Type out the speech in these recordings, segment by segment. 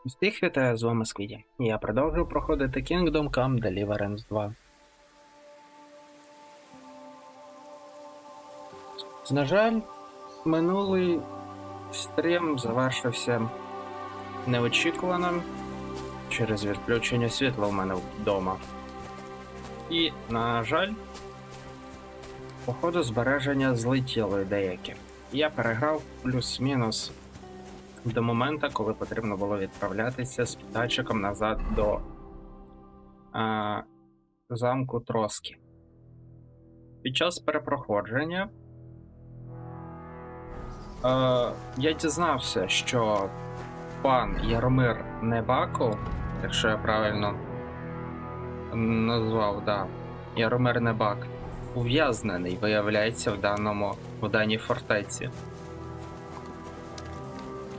Всіх вітаю, з вами Сквіді. Я продовжую проходити Kingdom Come Deliverance 2. На жаль, минулий стрім завершився неочікувано через відключення світла в мене вдома. І, на жаль, по ходу збереження злетіли деякі. Я переграв плюс-мінус до моменту, коли потрібно було відправлятися з датчиком назад до замку Троски. Під час перепроходження я дізнався, що пан Яромир Небако, якщо я правильно назвав, да, Яромир Небак, ув'язнений, виявляється, в даній фортеці.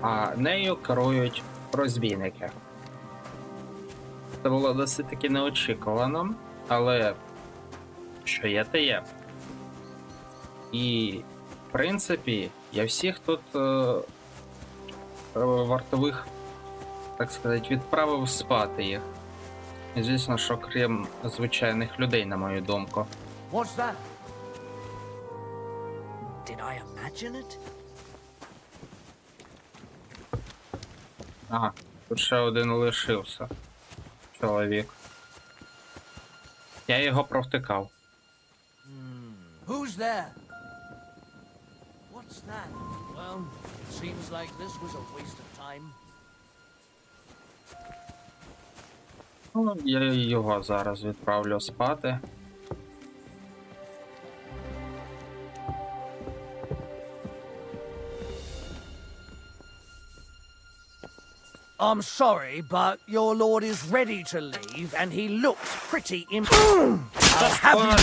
А нею керують розбійники. Це було досить таки неочікувано, але що є, те є. І, в принципі, я всіх тут вартових, так сказати, відправив спати їх. І, звісно, що крім звичайних людей, на мою думку. What's that? Did I imagine it? Ага, тут ще один лишився. Чоловік. Я його провтикав. Who's there? What's that? Well, seems like this was a waste of time. Ну, я його зараз відправлю спати. I'm sorry, but your lord is ready to leave, and he looks pretty I'll have you.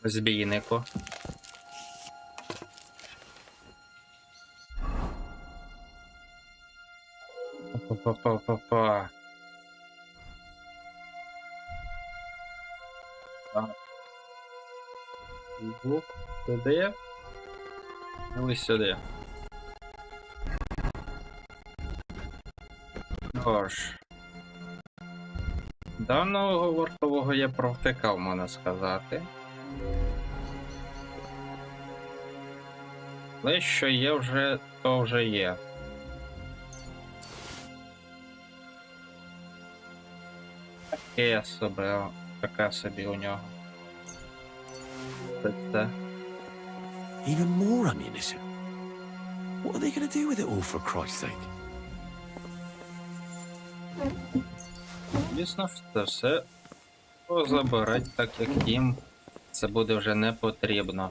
Збійнику. Па-па-па-па-па. Так. Іду сюди. Ось сюди. Тож. Даного вартового я провтикав, можна сказати. Але що є вже, то вже є. Така собі у нього. Це. Even more ammunition. What are they going to do with it all, for Christ's sake? Звісно, це все позабирать, так як їм це буде вже не потрібно.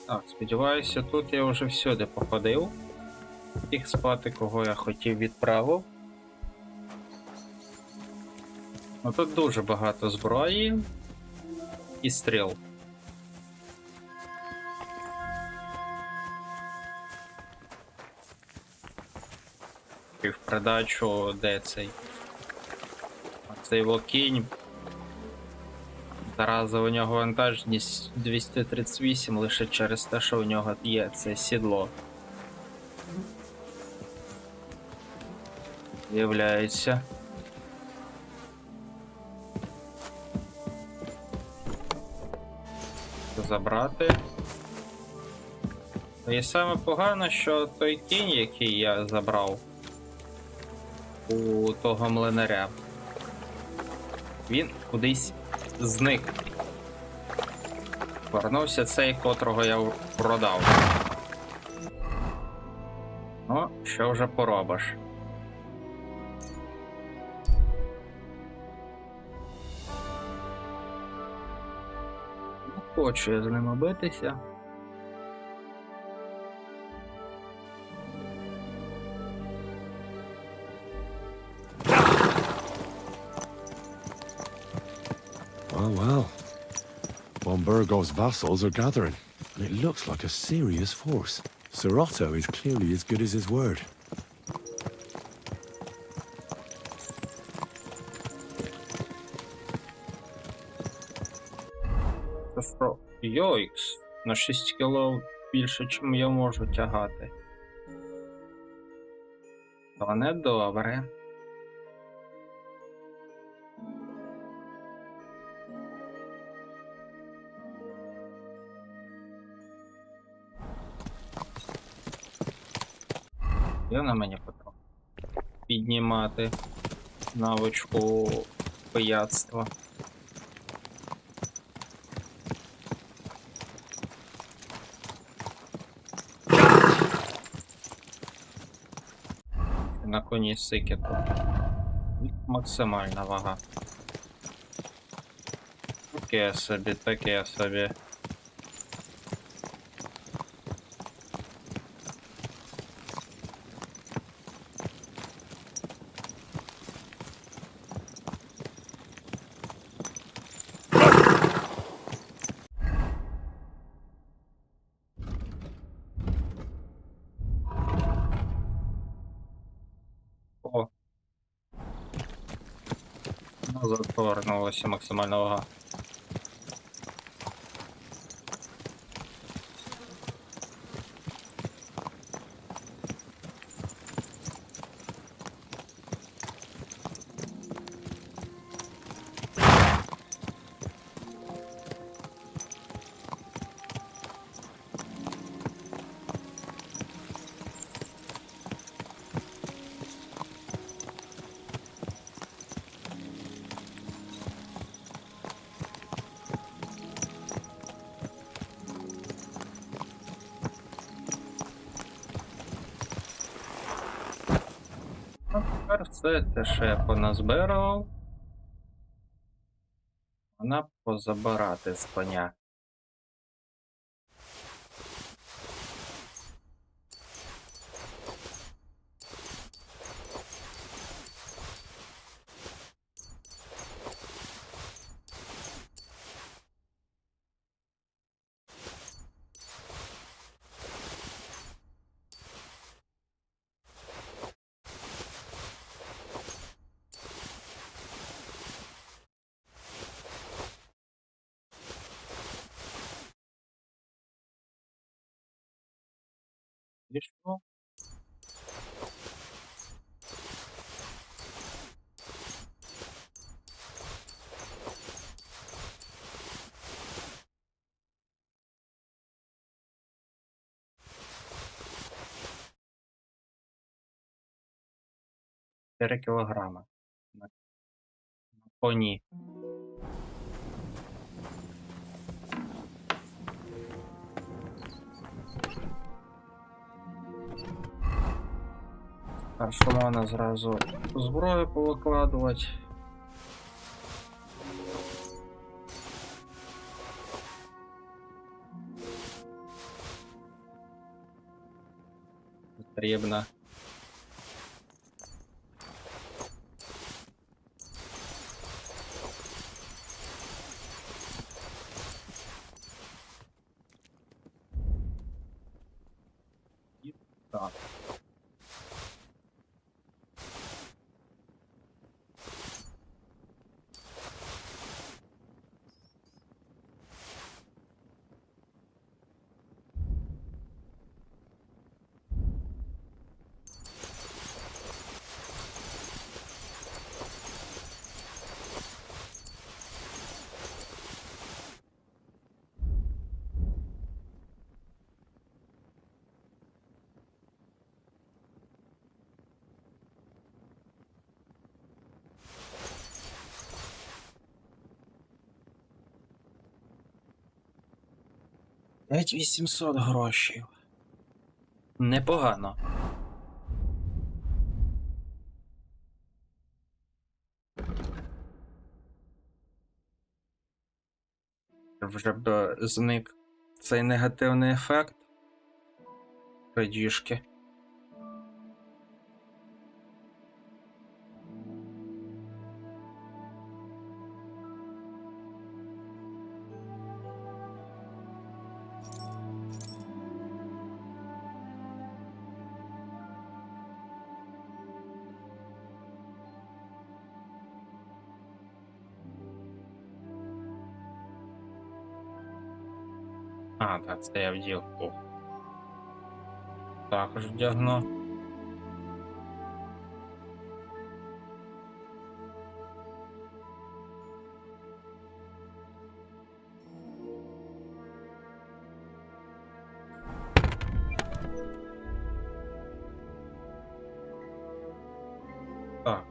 Так, сподіваюся, тут я вже всюди походив. Тих спати, кого я хотів, відправив. Ну тут дуже багато зброї і стріл. І в придачу, де цей? Цей Вокінь. Зараза, у нього вантажність 238 лише через те, що у нього є це сідло. З'являється. Забрати. І саме погано, що той кінь, який я забрав у того млинаря, він кудись зник. Повернувся цей, котрого я продав. Ну, що вже поробиш? Не хочу я з ними битися. Well, well. Von Burgo's vassals are gathering, and it looks like a serious force. Sir Otto is clearly as good as his word. Це що? Йойкс, на 6 кіло більше, чим я можу тягати. То не добре. Я на мені потрібно піднімати навичку пияцтва. На коні сикету. Максимальна вага. Таке собі, таке собі. О. Назад повернулася максимальна вага. Тепер все те, що я поназбирав, вона позабирати з коня. І що? Чотири кілограми на коні. Першу можна зразу зброю повикладувати. Потрібно. І так. Навіть 800 грошей. Непогано. Вже б зник цей негативний ефект крадіжки. А, так, це я вдів. Також вдягну. Так.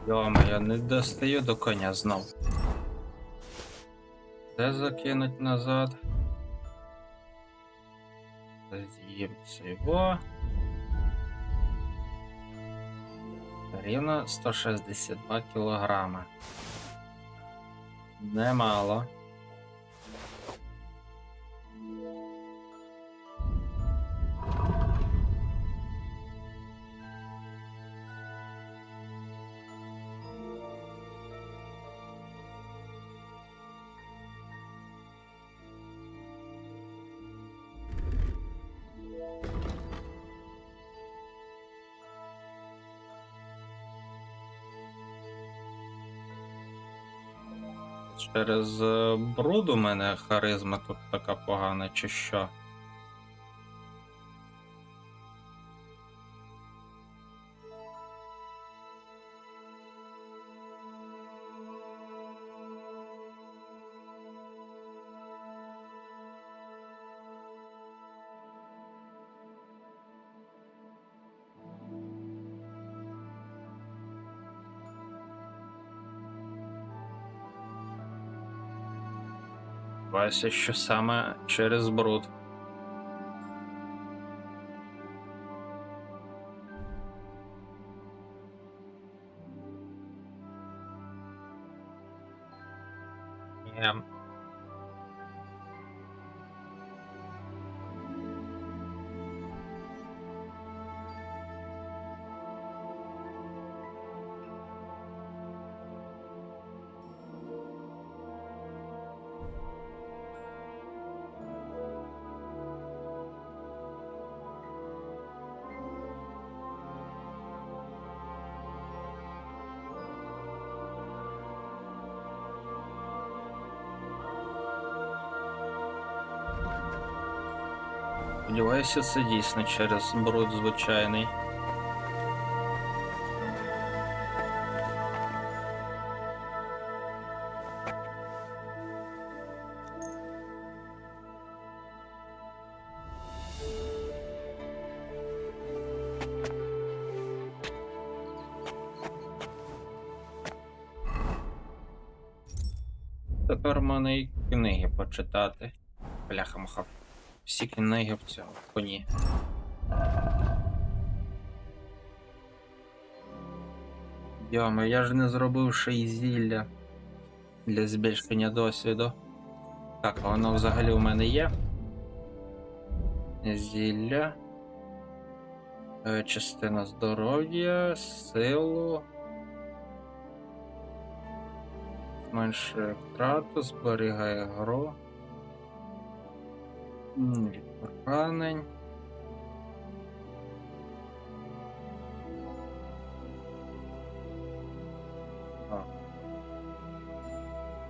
Йома, я не достаю до коня знов. Це закинуть назад. З'їм цього. Рівно 162 кілограми. Немало. Через бруд у мене харизма тут така погана, чи що? Бачу, що саме через бруд. Ем. Сподіваюся, це дійсно через бруд звичайний. Тепер в мене і книги почитати. Бляха-муха. Всі книги в цьому коні. Йома, я ж не зробив ще й зілля для збільшення досвіду. Так, а воно взагалі у мене є. Зілля. Частина здоров'я, силу. Зменшує втрату, зберігає гру. Від поранень.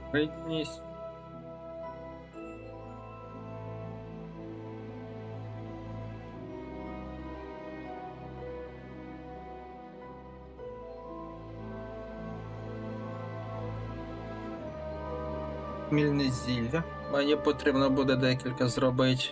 Спритність. Мільне зілля. Мені потрібно буде декілька зробити.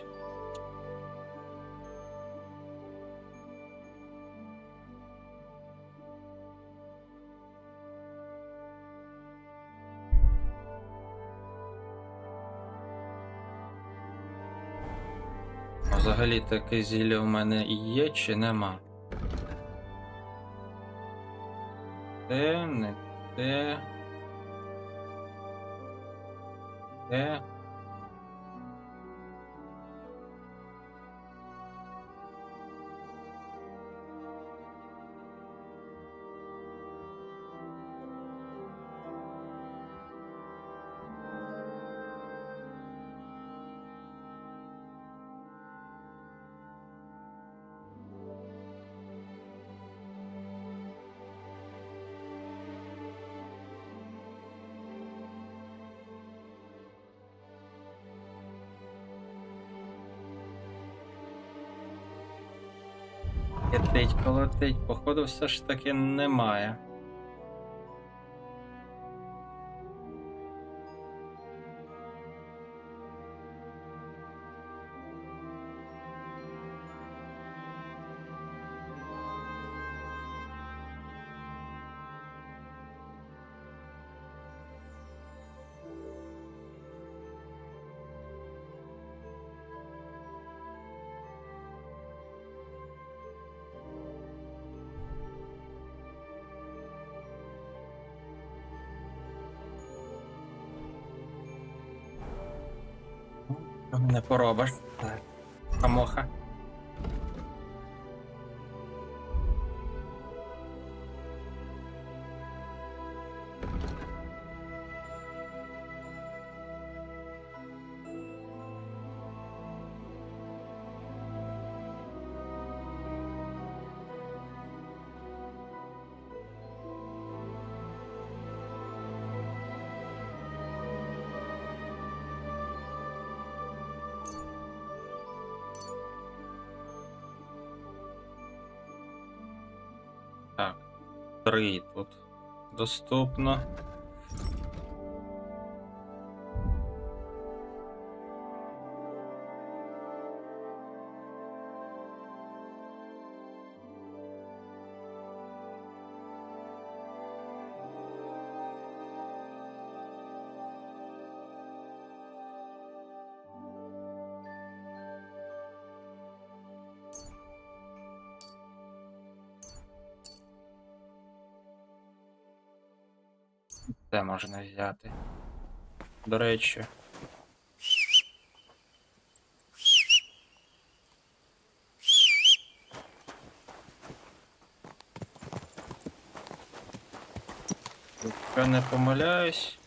Взагалі таке зілля у мене є чи нема? Те, не те. Те. Китить, колотить, походу, все ж таки немає. Не поробиш. Камоха. Так, 3 тут доступно. Це можна взяти. До речі. Якщо не помиляюсь,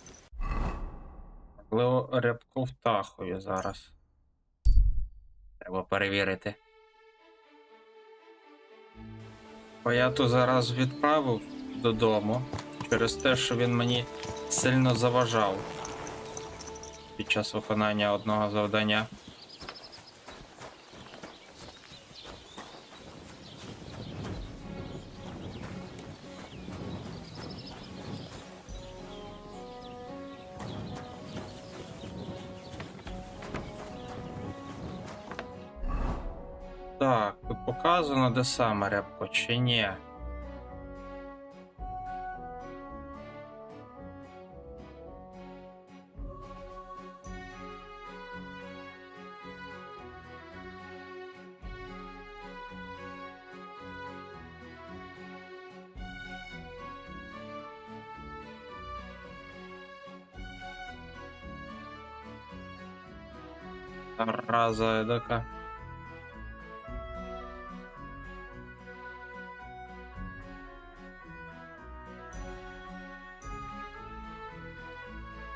можливо, рябку в Тахові зараз. Треба перевірити. Бо я ту зараз відправив додому через те, що він мені сильно заважав під час виконання одного завдання. Так, тут показано, де саме рябко, чи ні? Раза эдака.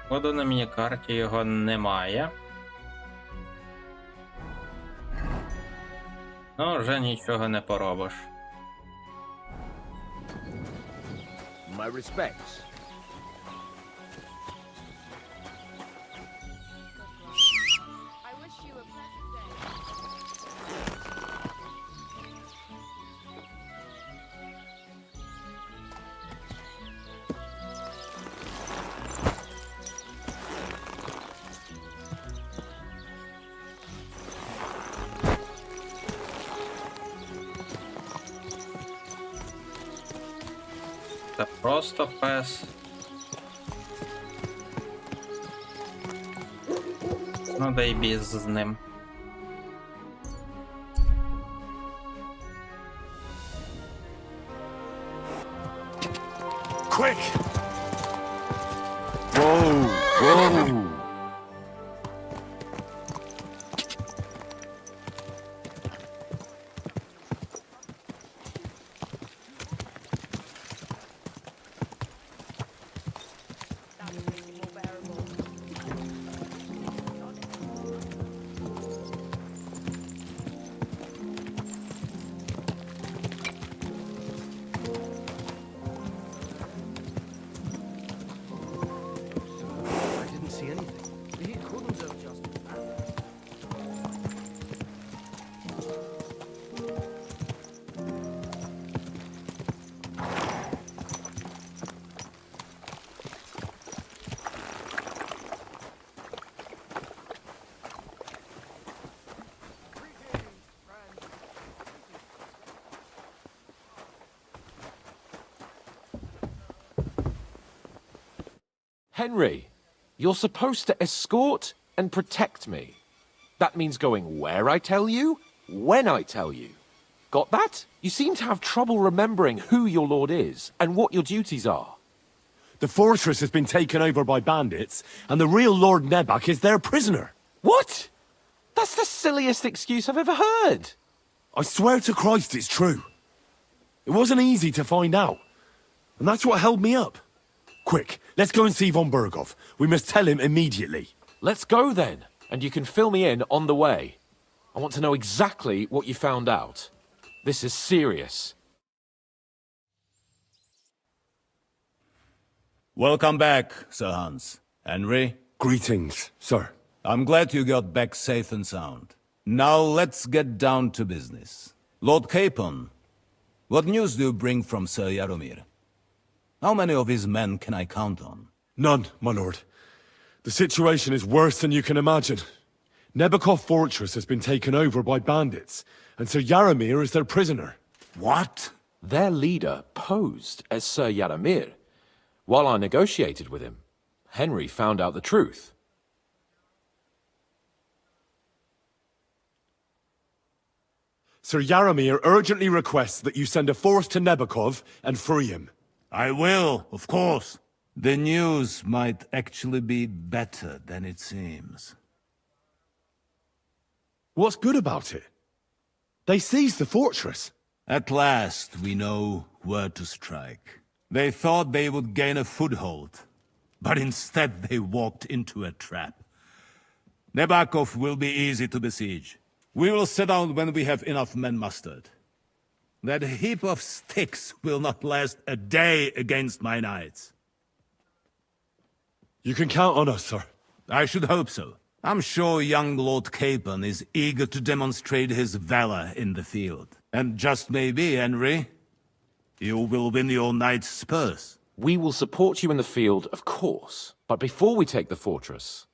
Походу на міні-карті його немає. Ну, вже нічого не поробиш. My respects. I wish you a pleasant day. Це просто пес. Ну, дай біз з ним. Quick! Whoa! Whoa! That would make it more bearable. I didn't see Henry, you're supposed to escort and protect me. That means going where I tell you, when I tell you. Got that? You seem to have trouble remembering who your lord is and what your duties are. The fortress has been taken over by bandits, and the real Lord Nebak is their prisoner. What? That's the silliest excuse I've ever heard. I swear to Christ it's true. It wasn't easy to find out, and that's what held me up. Quick, let's go and see von Berghoff. We must tell him immediately. Let's go then, and you can fill me in on the way. I want to know exactly what you found out. This is serious. Welcome back, Sir Hans. Henry, Greetings, sir. I'm glad you got back safe and sound. Now let's get down to business. Lord Capon, what news do you bring from Sir Jaromir? How many of his men can I count on? None, my lord. The situation is worse than you can imagine. Nebakov Fortress has been taken over by bandits, and Sir Jaromir is their prisoner. What? Their leader posed as Sir Jaromir. While I negotiated with him, Henry found out the truth. Sir Jaromir urgently requests that you send a force to Nebakov and free him. I will, of course. The news might actually be better than it seems. What's good about it? They seized the fortress. At last, we know where to strike. They thought they would gain a foothold, but instead they walked into a trap. Nebakov will be easy to besiege. We will set out when we have enough men mustered. That heap of sticks will not last a day against my knights. You can count on us, sir. I should hope so. I'm sure young Lord Capon is eager to demonstrate his valor in the field. And just maybe, Henry, you will win your knight's spurs. We will support you in the field, of course. But before we take the fortress,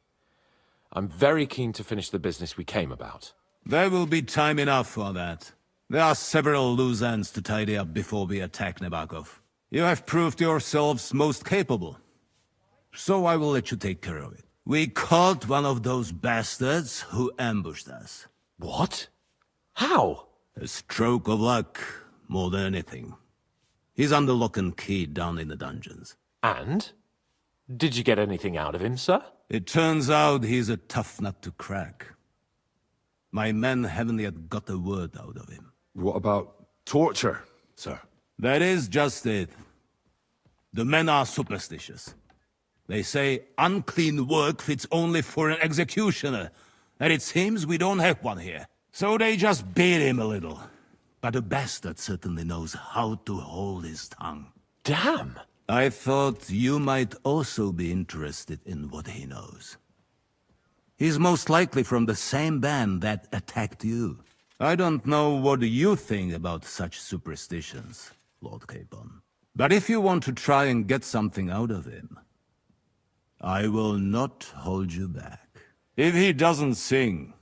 I'm very keen to finish the business we came about. There will be time enough for that. There are several loose ends to tidy up before we attack Nebakov. You have proved yourselves most capable. So I will let you take care of it. We caught one of those bastards who ambushed us. What? How? A stroke of luck, more than anything. He's under lock and key down in the dungeons. And? Did you get anything out of him, sir? It turns out he's a tough nut to crack. My men haven't yet got a word out of him. What about torture, sir? That is just it. The men are superstitious. They say unclean work fits only for an executioner, and it seems we don't have one here. So they just beat him a little. But a bastard certainly knows how to hold his tongue. Damn! I thought you might also be interested in what he knows. He's most likely from the same band that attacked you. I don't know what you think about such superstitions, Lord Capon. But if you want to try and get something out of him, I will not hold you back. If he doesn't sing,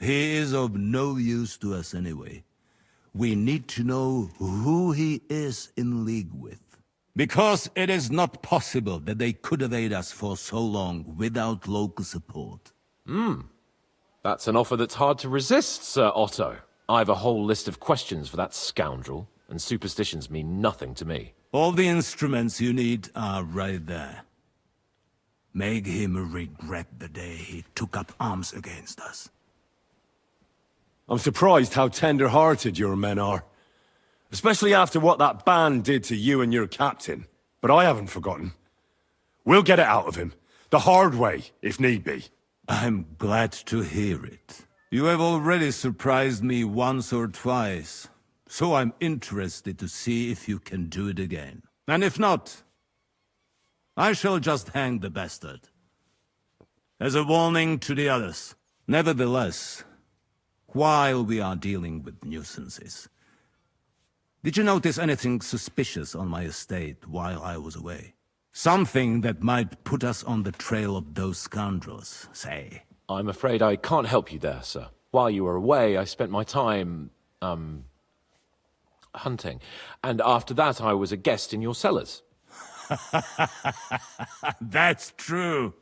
he is of no use to us anyway. We need to know who he is in league with. Because it is not possible that they could evade us for so long without local support. That's an offer that's hard to resist, Sir Otto. I have a whole list of questions for that scoundrel, and superstitions mean nothing to me. All the instruments you need are right there. Make him regret the day he took up arms against us. I'm surprised how tender-hearted your men are. Especially after what that band did to you and your captain. But I haven't forgotten. We'll get it out of him. The hard way, if need be. I'm glad to hear it. You have already surprised me once or twice, so I'm interested to see if you can do it again. And if not, I shall just hang the bastard. As a warning to the others. Nevertheless, while we are dealing with nuisances, did you notice anything suspicious on my estate while I was away? Something that might put us on the trail of those scoundrels, say. I'm afraid I can't help you there, sir. While you were away, I spent my time, hunting. And after that, I was a guest in your cellars. That's true.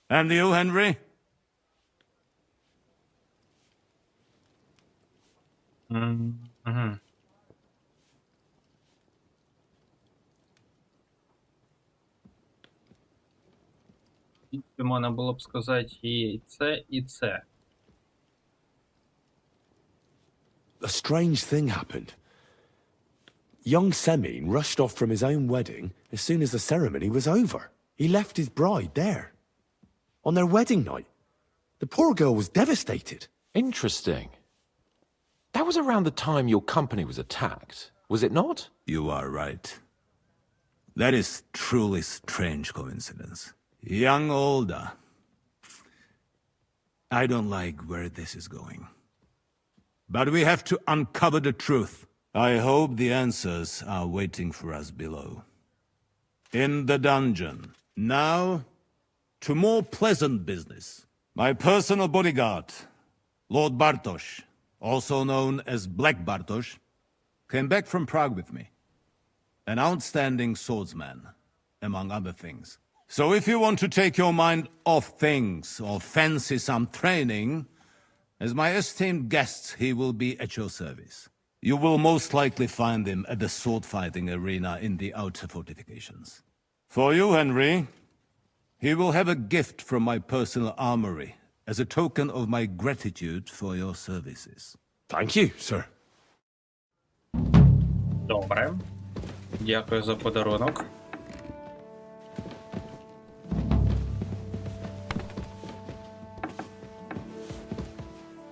And you, Henry? Угу. Можна було б сказати і це, і це. A strange thing happened. Young Semyon rushed off from his own wedding as soon as the ceremony was over. He left his bride there. On their wedding night. The poor girl was devastated. Interesting. That was around the time your company was attacked, was it not? You are right. That is truly strange coincidence. Young Olda. I don't like where this is going. But we have to uncover the truth. I hope the answers are waiting for us below. In the dungeon. Now, to more pleasant business. My personal bodyguard, Lord Bartosz, also known as Black Bartosz, came back from Prague with me. An outstanding swordsman, among other things. So if you want to take your mind off things or fancy some training, as my esteemed guest, he will be at your service. You will most likely find him at the sword-fighting arena in the outer fortifications. For you, Henry, he will have a gift from my personal armory as a token of my gratitude for your services. Thank you, sir. Добре. Дякую за подарунок.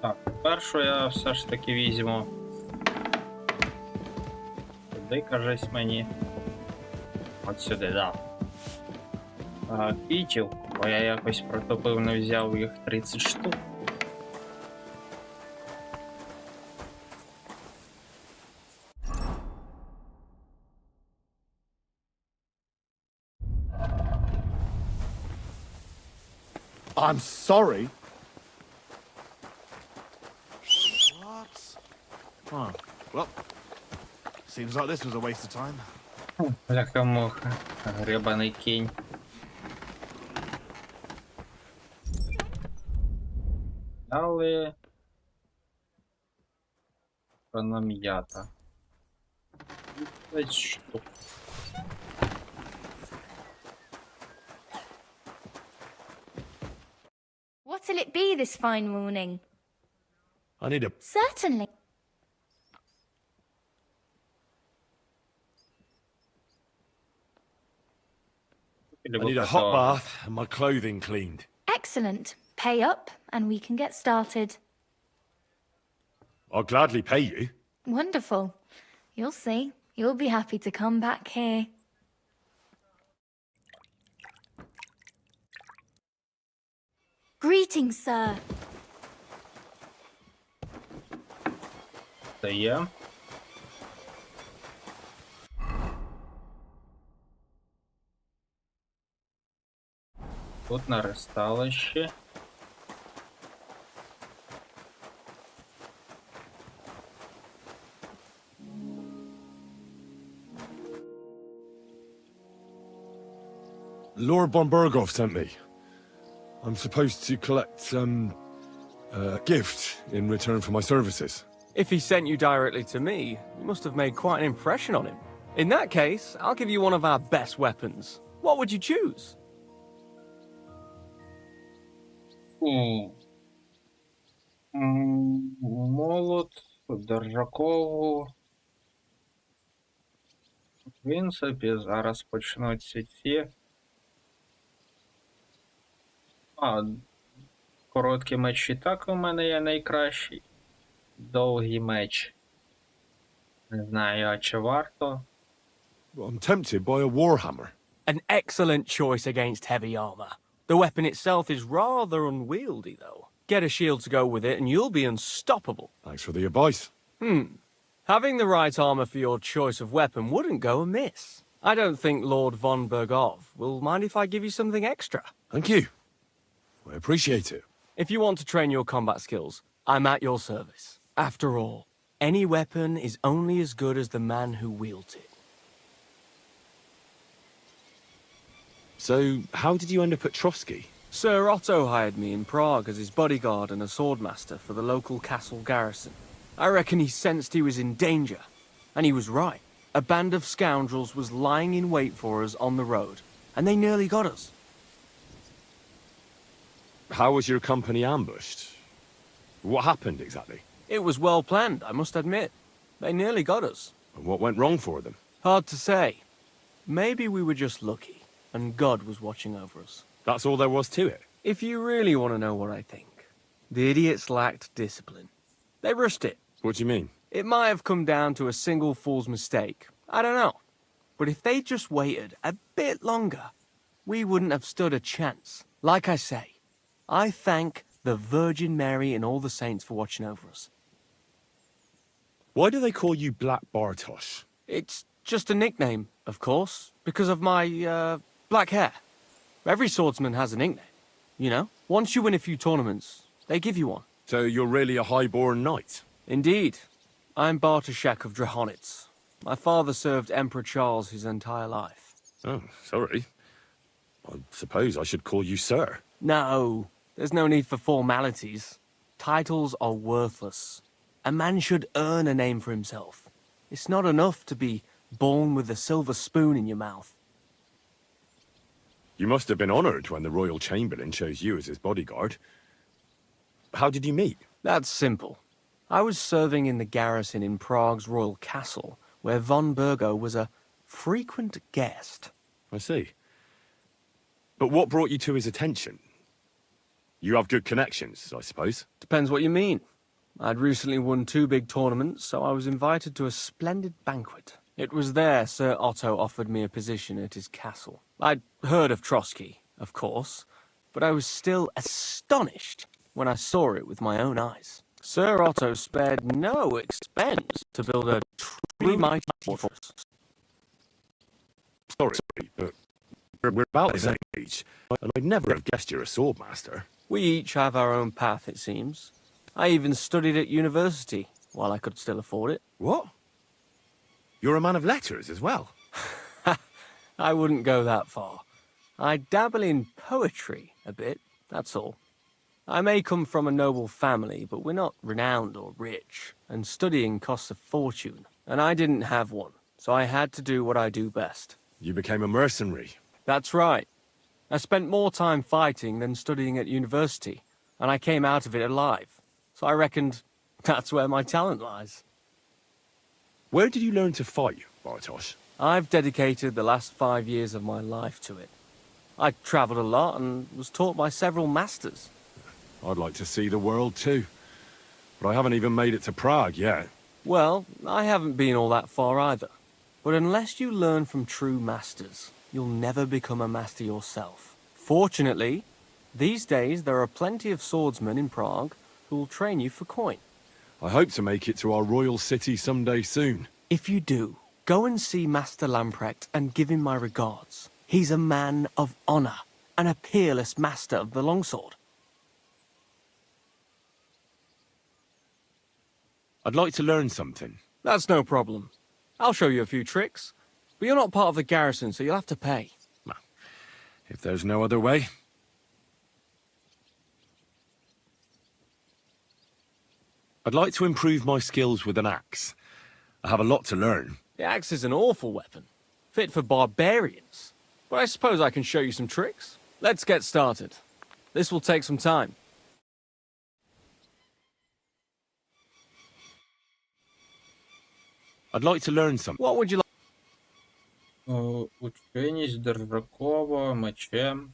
Так, першу я все ж таки візьму. Сюди, кажись мені. От сюди, да. Кітів, бо я якось протопив, не взяв їх 30 штук. I'm sorry. What? Oh, well, seems like this was a waste of time. Бляха-муха, гребаний кінь. Дали панам'ята. 5 штук. What'll it be this fine morning? I need a... Certainly. I need a hot bath and my clothing cleaned. Excellent. Pay up and we can get started. I'll gladly pay you. Wonderful. You'll see. You'll be happy to come back here. Greetings, sir. Це є. Тут на ресталище. Lord von Berghoff sent me. I'm supposed to collect, a gift in return for my services. If he sent you directly to me, you must have made quite an impression on him. In that case, I'll give you one of our best weapons. What would you choose? Молот, держакову. В принципі, зараз почнуться ці. Короткий меч і так у мене є найкращий. Довгий меч. Не знаю, а чи варто. I'm tempted by a warhammer. An excellent choice against heavy armor. The weapon itself is rather unwieldy, though. Get a shield to go with it and you'll be unstoppable. Thanks for the advice. Having the right armor for your choice of weapon wouldn't go amiss. I don't think Lord von Berghoff will mind if I give you something extra. Thank you. I appreciate it. If you want to train your combat skills, I'm at your service. After all, any weapon is only as good as the man who wields it. So, how did you end up at Trotsky? Sir Otto hired me in Prague as his bodyguard and a swordmaster for the local castle garrison. I reckon he sensed he was in danger, and he was right. A band of scoundrels was lying in wait for us on the road, and they nearly got us. How was your company ambushed? What happened exactly? It was well planned, I must admit. They nearly got us. And what went wrong for them? Hard to say. Maybe we were just lucky, and God was watching over us. That's all there was to it. If you really want to know what I think, the idiots lacked discipline. They rushed it. What do you mean? It might have come down to a single fool's mistake. I don't know. But if they just waited a bit longer, we wouldn't have stood a chance. Like I say, I thank the Virgin Mary and all the saints for watching over us. Why do they call you Black Bartosz? It's just a nickname, of course, because of my, black hair. Every swordsman has a nickname, you know? Once you win a few tournaments, they give you one. So you're really a highborn knight? Indeed. I'm Bartoszek of Drahonitz. My father served Emperor Charles his entire life. Oh, sorry. I suppose I should call you sir. No, there's no need for formalities. Titles are worthless. A man should earn a name for himself. It's not enough to be born with a silver spoon in your mouth. You must have been honored when the royal chamberlain chose you as his bodyguard. How did you meet? That's simple. I was serving in the garrison in Prague's royal castle, where von Burgo was a frequent guest. I see. But what brought you to his attention? You have good connections, I suppose. Depends what you mean. I'd recently won 2 big tournaments, so I was invited to a splendid banquet. It was there Sir Otto offered me a position at his castle. I'd heard of Trotsky, of course, but I was still astonished when I saw it with my own eyes. Sir Otto spared no expense to build a truly mighty fortress. Sorry, but we're about the same age, and I'd never have guessed you're a swordmaster. We each have our own path, it seems. I even studied at university, while I could still afford it. What? You're a man of letters as well? I wouldn't go that far. I dabble in poetry a bit, that's all. I may come from a noble family, but we're not renowned or rich, and studying costs a fortune. And I didn't have one, so I had to do what I do best. You became a mercenary. That's right. I spent more time fighting than studying at university, and I came out of it alive. So I reckoned that's where my talent lies. Where did you learn to fight, Bartosz? I've dedicated the last 5 years of my life to it. I travelled a lot and was taught by several masters. I'd like to see the world too. But I haven't even made it to Prague yet. Well, I haven't been all that far either. But unless you learn from true masters, you'll never become a master yourself. Fortunately, these days there are plenty of swordsmen in Prague who will train you for coin. I hope to make it to our royal city someday soon. If you do, go and see Master Lamprecht and give him my regards. He's a man of honor and a peerless master of the longsword. I'd like to learn something. That's no problem. I'll show you a few tricks. But you're not part of the garrison, so you'll have to pay. If there's no other way. I'd like to improve my skills with an axe. I have a lot to learn. The axe is an awful weapon, fit for barbarians. But I suppose I can show you some tricks. Let's get started. This will take some time. I'd like to learn something. What would you like? Ученість держаково, мечем.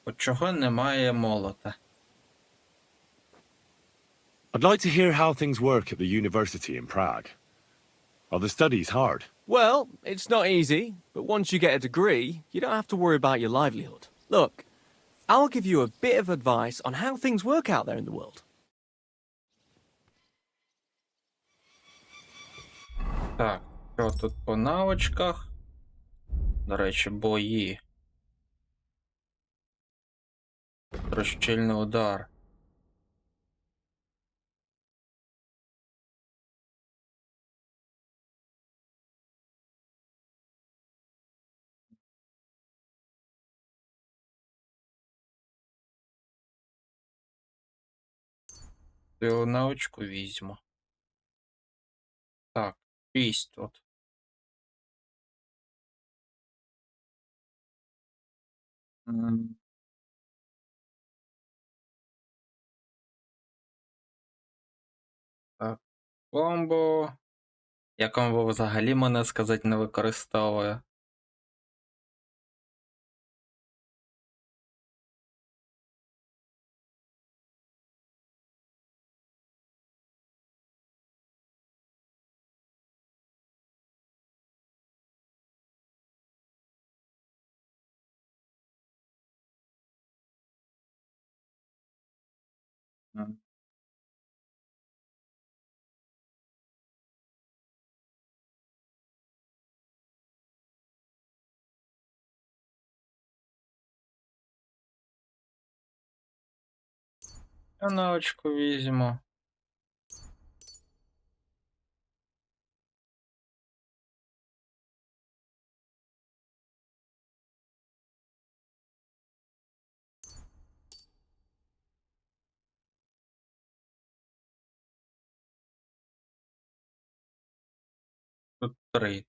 От чого немає молота? I'd like to hear how things work at the university in Prague. Are the studies hard? Well, it's not easy, but once you get a degree, you don't have to worry about your livelihood. Look, I'll give you a bit of advice on how things work out there in the world. Так, що тут по навичках? До речі, бої. Розчільний удар. Цю навичку візьму. Так, 6 тут. М, Так, комбо. Я комбо взагалі, можна сказати, не використовую. М. Я навичку візьму. Тут 3.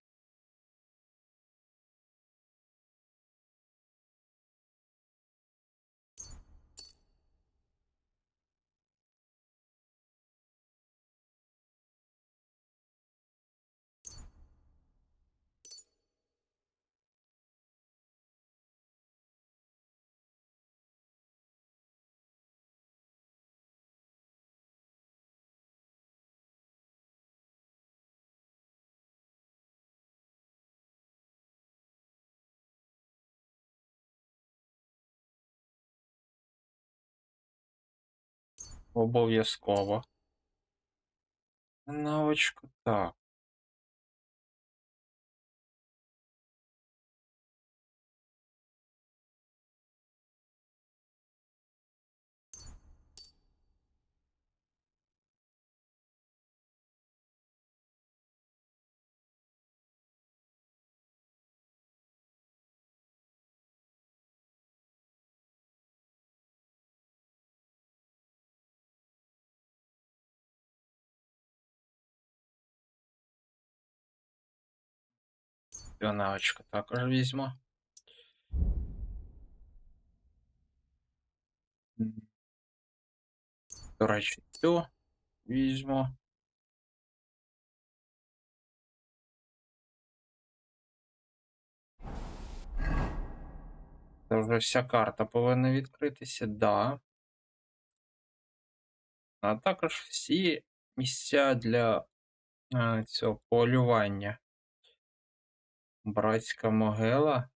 Обов'язково. Навичку. Так. Цю навичку також візьму. М, До речі, цю візьму. Це вже вся карта повинна відкритися, да. А також всі місця для цього полювання. Братська могила.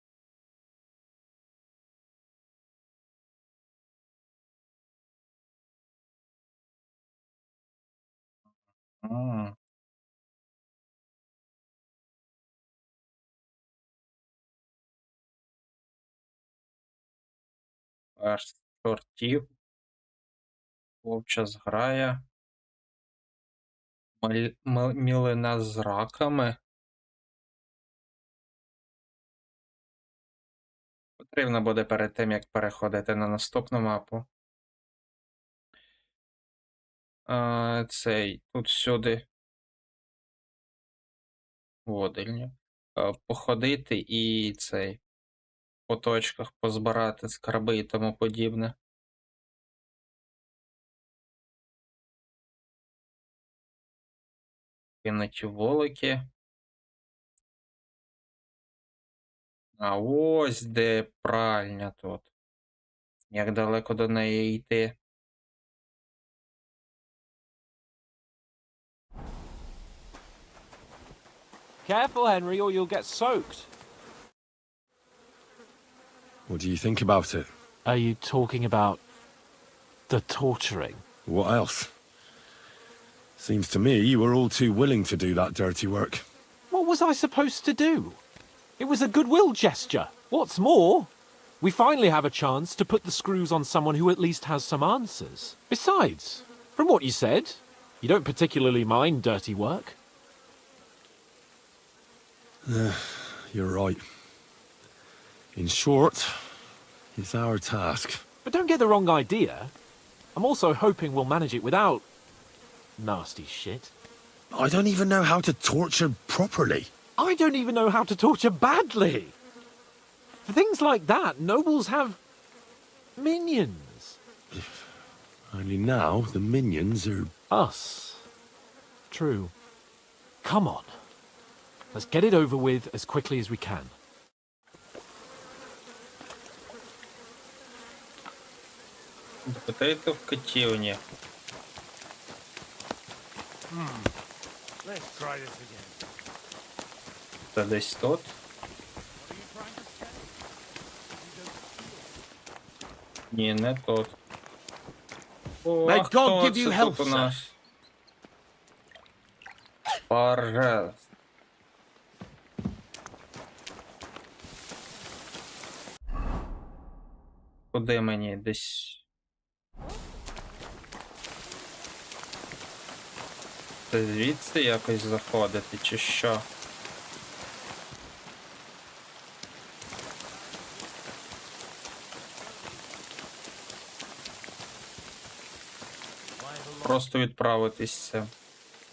М, Аж чортів, вовча зграя, мілина з раками. Потрібно буде перед тим, як переходити на наступну мапу. Цей, тут сюди водильня. Походити і цей, по точках позбирати скарби і тому подібне. Кинуті волоки. А ось де пральня тут. Як далеко до неї йти? Careful, Henry, or you'll get soaked. What do you think about it? Are you talking about the torturing? What else? Seems to me you were all too willing to do that dirty work. What was I supposed to do? It was a goodwill gesture. What's more, we finally have a chance to put the screws on someone who at least has some answers. Besides, from what you said, you don't particularly mind dirty work. You're right. In short, it's our task. But don't get the wrong idea. I'm also hoping we'll manage it without Nasty shit. I don't even know how to torture properly. I don't even know how to torture badly. For things like that, nobles have minions. Only now the minions are... Us. True. Come on. Let's get it over with as quickly as we can. Допитайте в котівні. Let's try this again. Це десь тут. Ні, не тут. О, May а God хто give you це health, тут у sir. нас? Паржел. Куди мені? Десь. Це звідси якось заходити, чи що? Просто відправитися.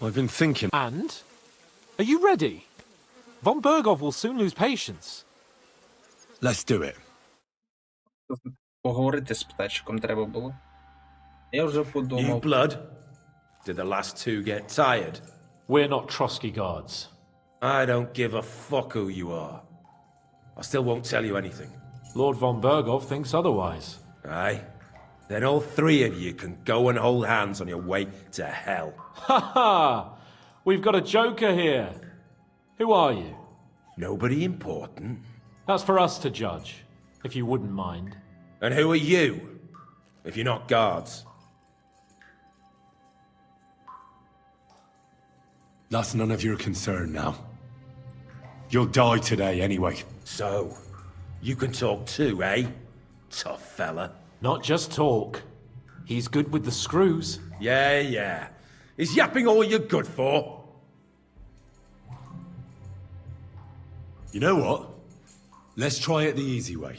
I've been thinking... And? Are you ready? Von Bergov will soon lose patience. Let's do it. Поговорити з птачком треба було. Я вже New подумав. blood? Did the last two get tired? We're not Trotsky guards. I don't give a fuck who you are. I still won't tell you anything. Lord von Bergov thinks otherwise. Aye? Then all three of you can go and hold hands on your way to hell. Ha ha! We've got a joker here. Who are you? Nobody important. That's for us to judge, if you wouldn't mind. And who are you? If you're not guards. That's none of your concern now. You'll die today anyway. So, you can talk too, eh? Tough fella. Not just talk. He's good with the screws. Yeah. Is yapping all you're good for? You know what? Let's try it the easy way.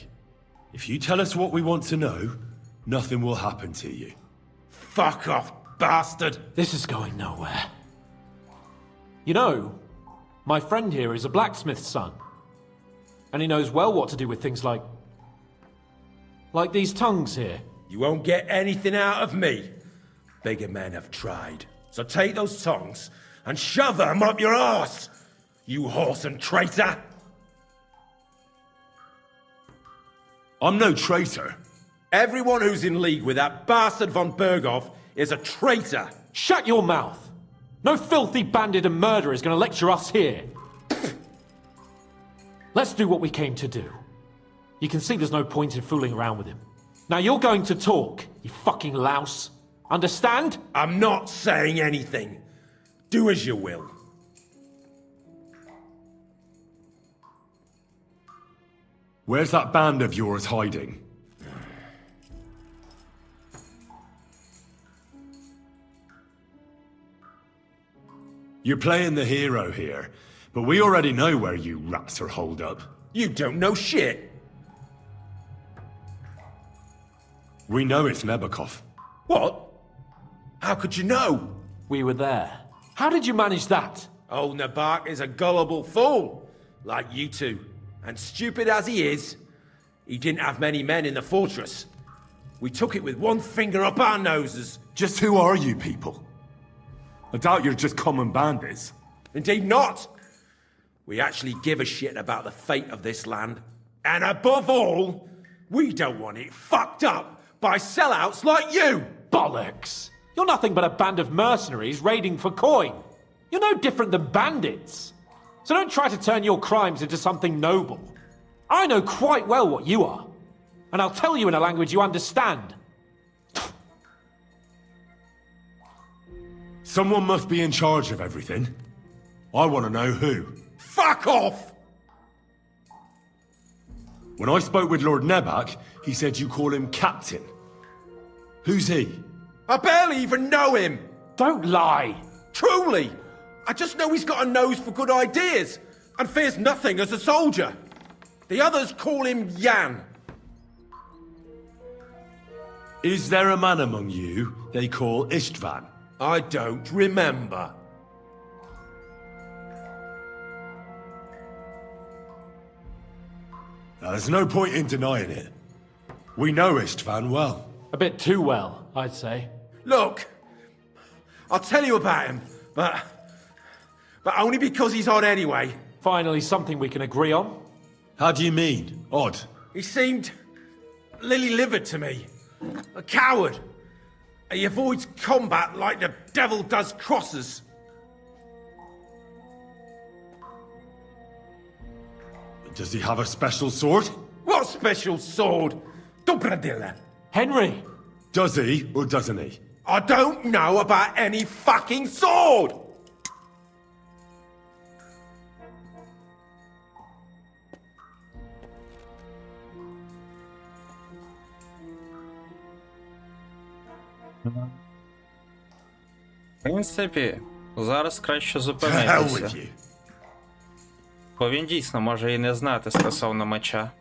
If you tell us what we want to know, nothing will happen to you. Fuck off, bastard! This is going nowhere. You know, my friend here is a blacksmith's son. And he knows well what to do with things like these tongues here. You won't get anything out of me. Bigger men have tried. So take those tongues and shove them up your arse, you whoreson traitor! I'm no traitor. Everyone who's in league with that bastard von Bergov is a traitor! Shut your mouth! No filthy bandit and murderer is going to lecture us here. Let's do what we came to do. You can see there's no point in fooling around with him. Now you're going to talk, you fucking louse. Understand? I'm not saying anything. Do as you will. Where's that band of yours hiding? You're playing the hero here, but we already know where you rats are holed up. You don't know shit! We know it's Nebakov. What? How could you know? We were there. How did you manage that? Old Nabak is a gullible fool, like you two. And stupid as he is, he didn't have many men in the fortress. We took it with one finger up our noses. Just who are you people? I doubt you're just common bandits. Indeed not. We actually give a shit about the fate of this land. And above all, we don't want it fucked up by sellouts like you! Bollocks! You're nothing but a band of mercenaries raiding for coin. You're no different than bandits. So don't try to turn your crimes into something noble. I know quite well what you are. And I'll tell you in a language you understand. Someone must be in charge of everything. I want to know who. Fuck off! When I spoke with Lord Nebak, he said you call him Captain. Who's he? I barely even know him! Don't lie! Truly! I just know he's got a nose for good ideas, and fears nothing as a soldier. The others call him Jan. Is there a man among you they call Istvan? I don't remember. Now, there's no point in denying it. We know Istvan well. A bit too well, I'd say. Look, I'll tell you about him, but only because he's odd anyway. Finally, something we can agree on. How do you mean? Odd? He seemed lily-livered to me. A coward. He avoids combat like the devil does crosses. Does he have a special sword? What special sword? Dobradilla. Henry! Does he, or doesn't he? I don't know about any fucking sword! В принципі, зараз краще To hell with зупинитися. you. Бо він дійсно може і не знати стосовно меча.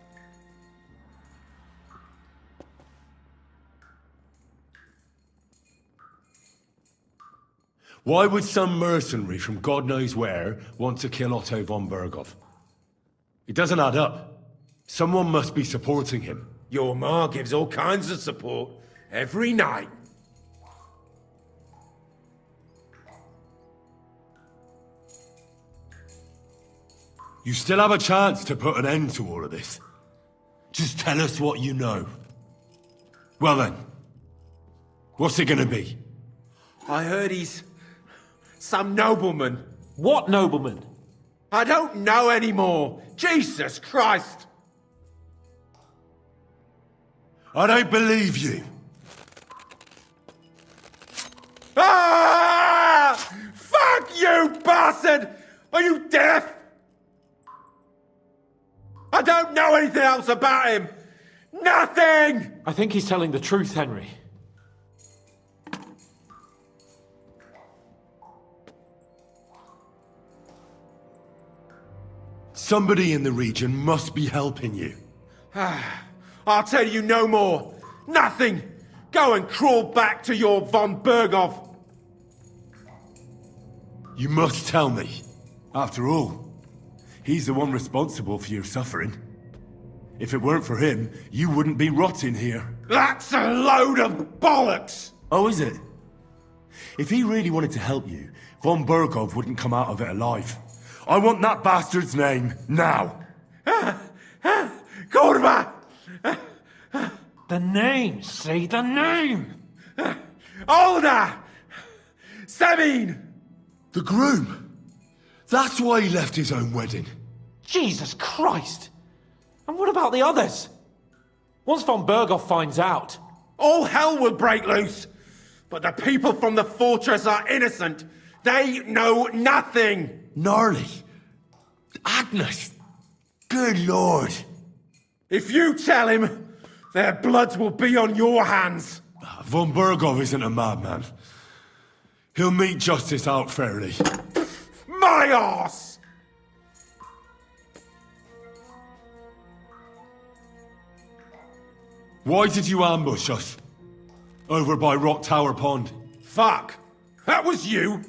Why would some mercenary from God knows where want to kill Otto von Berghoff? It doesn't add up. Someone must be supporting him. Your ma gives all kinds of support every night. You still have a chance to put an end to all of this. Just tell us what you know. Well then, what's it gonna be? I heard he's some nobleman. What nobleman? I don't know anymore. Jesus Christ! I don't believe you. Ah! Fuck you, bastard! Are you deaf? I don't know anything else about him! Nothing! I think he's telling the truth, Henry. Somebody in the region must be helping you. I'll tell you no more. Nothing! Go and crawl back to your von Berghoff. You must tell me. After all, he's the one responsible for your suffering. If it weren't for him, you wouldn't be rotting here. That's a load of bollocks! Oh, is it? If he really wanted to help you, von Berghoff wouldn't come out of it alive. I want that bastard's name, now! Kurva! The name! Say the name! Olda! Sabine! The groom! That's why he left his own wedding. Jesus Christ! And what about the others? Once von Berghoff finds out... All hell will break loose! But the people from the fortress are innocent! They know nothing! Gnarly. Agnes. Good lord. If you tell him, their bloods will be on your hands! Von Berghoff isn't a madman. He'll meet justice out fairly. My arse! Why did you ambush us? Over by Rock Tower Pond. Fuck! That was you!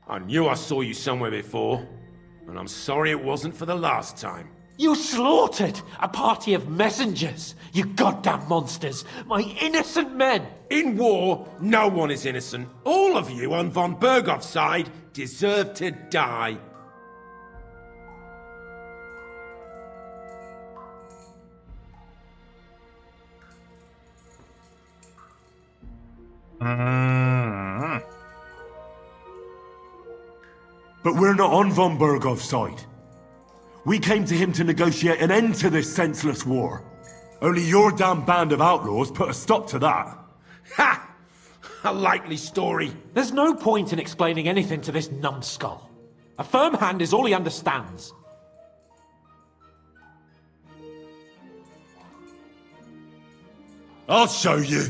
I knew I saw you somewhere before, and I'm sorry it wasn't for the last time. You slaughtered a party of messengers! You goddamn monsters! My innocent men! In war, no one is innocent. All of you on von Berghoff's side deserve to die. But we're not on von Berghoff's side. We came to him to negotiate an end to this senseless war. Only your damn band of outlaws put a stop to that. Ha! A likely story. There's no point in explaining anything to this numbskull. A firm hand is all he understands. I'll show you.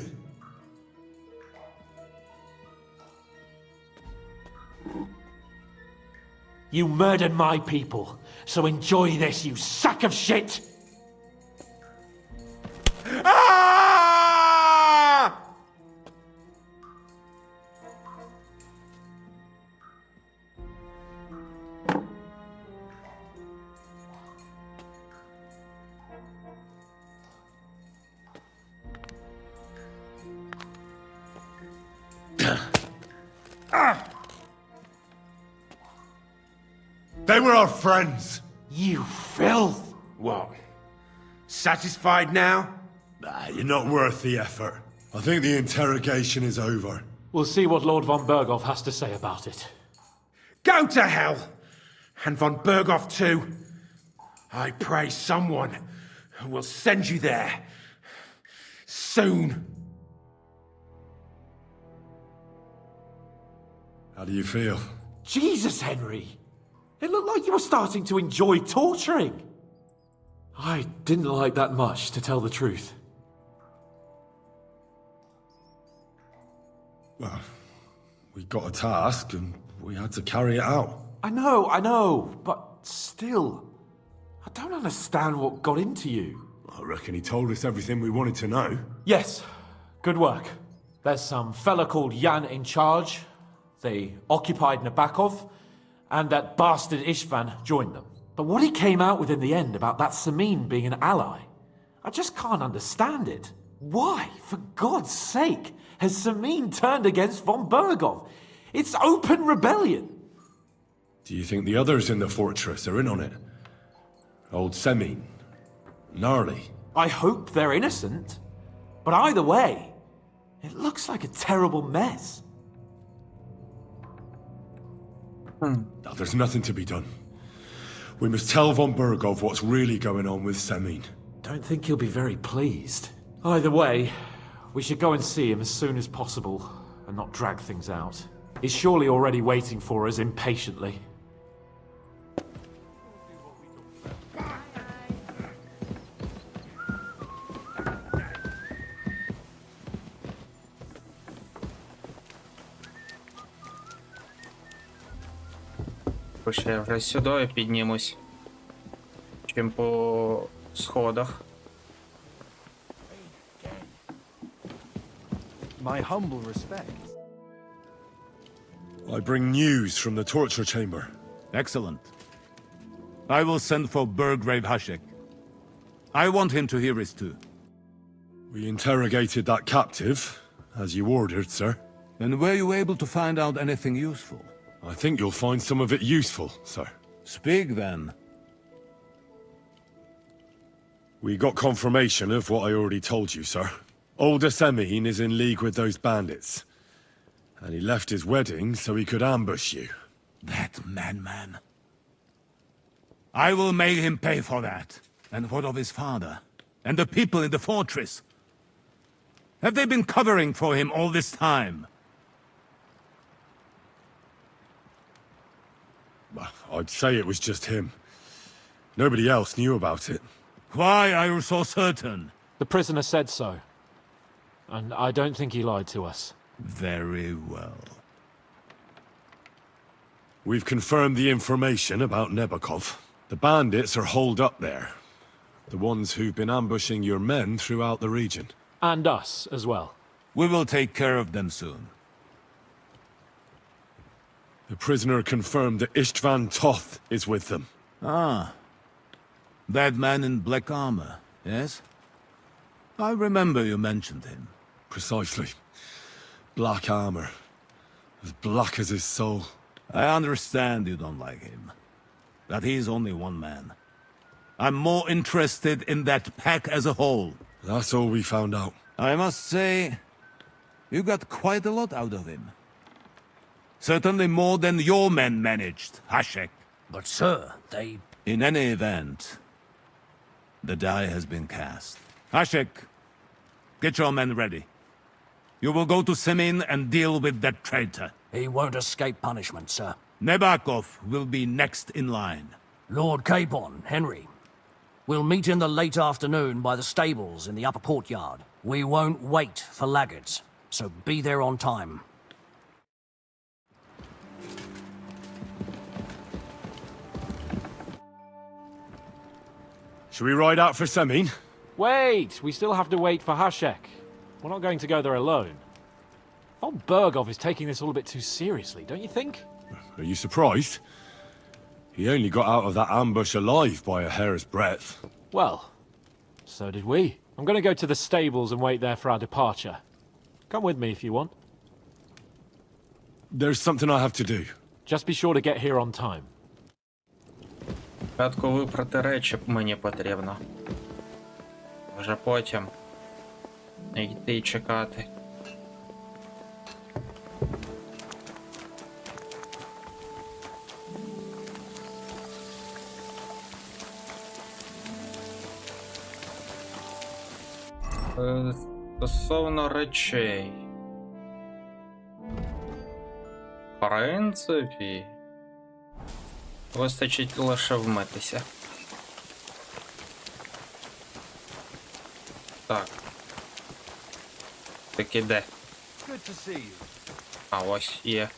You murdered my people, so enjoy this, you sack of shit! Ah! They were our friends. You filth! What? Satisfied now? Nah, you're not worth the effort. I think the interrogation is over. We'll see what Lord von Berghoff has to say about it. Go to hell! And von Berghoff too. I pray someone will send you there. Soon. How do you feel? Jesus, Henry! It looked like you were starting to enjoy torturing. I didn't like that much, to tell the truth. Well, we got a task and we had to carry it out. I know, but still. I don't understand what got into you. I reckon he told us everything we wanted to know. Yes, good work. There's some fella called Jan in charge. They occupied Nabokov, and that bastard Istvan joined them. But what he came out with in the end about that Samin being an ally, I just can't understand it. Why, for God's sake, has Samin turned against von Berghoff? It's open rebellion. Do you think the others in the fortress are in on it? Old Semin, Gnarly. I hope they're innocent. But either way, it looks like a terrible mess. Now, there's nothing to be done. We must tell von Berghoff what's really going on with Semin. Don't think he'll be very pleased. Either way, we should go and see him as soon as possible and not drag things out. He's surely already waiting for us impatiently. Ще я вже сюди піднімусь, чим по сходах. My humble respects. I bring news from the torture chamber. Excellent. I will send for Burgrave Hashek. I want him to hear it too. We interrogated that captive, as you ordered, sir. And were you able to find out anything useful? I think you'll find some of it useful, sir. Speak then. We got confirmation of what I already told you, sir. Older Semin is in league with those bandits. And he left his wedding so he could ambush you. That madman. I will make him pay for that. And what of his father? And the people in the fortress? Have they been covering for him all this time? I'd say it was just him. Nobody else knew about it. Why are you so certain? The prisoner said so. And I don't think he lied to us. Very well. We've confirmed the information about Nabokov. The bandits are holed up there. The ones who've been ambushing your men throughout the region. And us as well. We will take care of them soon. The prisoner confirmed that Istvan Toth is with them. Ah. That man in black armor, yes? I remember you mentioned him. Precisely. Black armor. As black as his soul. I understand you don't like him. That he's only one man. I'm more interested in that pack as a whole. That's all we found out. I must say, you got quite a lot out of him. Certainly more than your men managed, Hashek. But sir, they... In any event, the die has been cast. Hashek, get your men ready. You will go to Semin and deal with that traitor. He won't escape punishment, sir. Nabokov will be next in line. Lord Capon, Henry. We'll meet in the late afternoon by the stables in the upper courtyard. We won't wait for laggards, so be there on time. Should we ride out for Semin? Wait! We still have to wait for Hashek. We're not going to go there alone. Von Berghoff is taking this all a bit too seriously, don't you think? Are you surprised? He only got out of that ambush alive by a hair's breadth. Well, so did we. I'm going to go to the stables and wait there for our departure. Come with me if you want. There's something I have to do. Just be sure to get here on time. Спочатку випрати речі мені потрібно. Вже потім йти і чекати. Стосовно речей. В принципі, вистачить лише вмитися. Так. Таки де? А, ось є.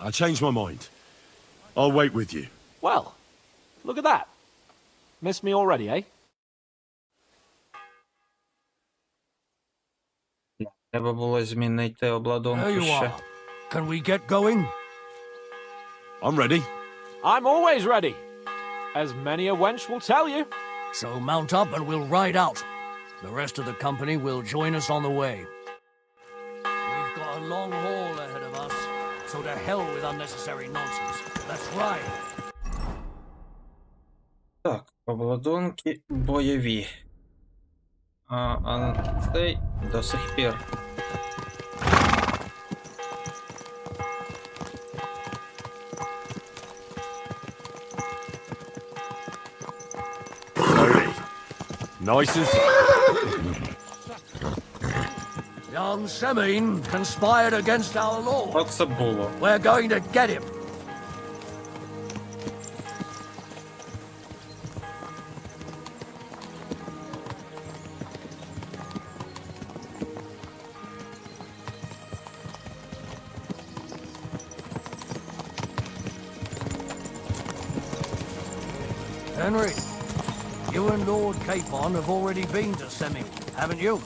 I changed my mind. I'll wait with you. Well, look at that. Miss me already, eh? Треба було змінити There обладунку you ще. are. Can we get going? I'm ready. I'm always ready. As many a wench will tell you. So mount up and we'll ride out. The rest of the company will join us on the way. We've got a long haul ahead of us, so to hell with unnecessary nonsense. Let's ride. Так, обладунки бойові. А цей до сих пір. Sorry. Nice and... Young Semine conspired against our lord. Оце було. We're going to get him. Henry, you and Lord Capon have already been to Semine, haven't you?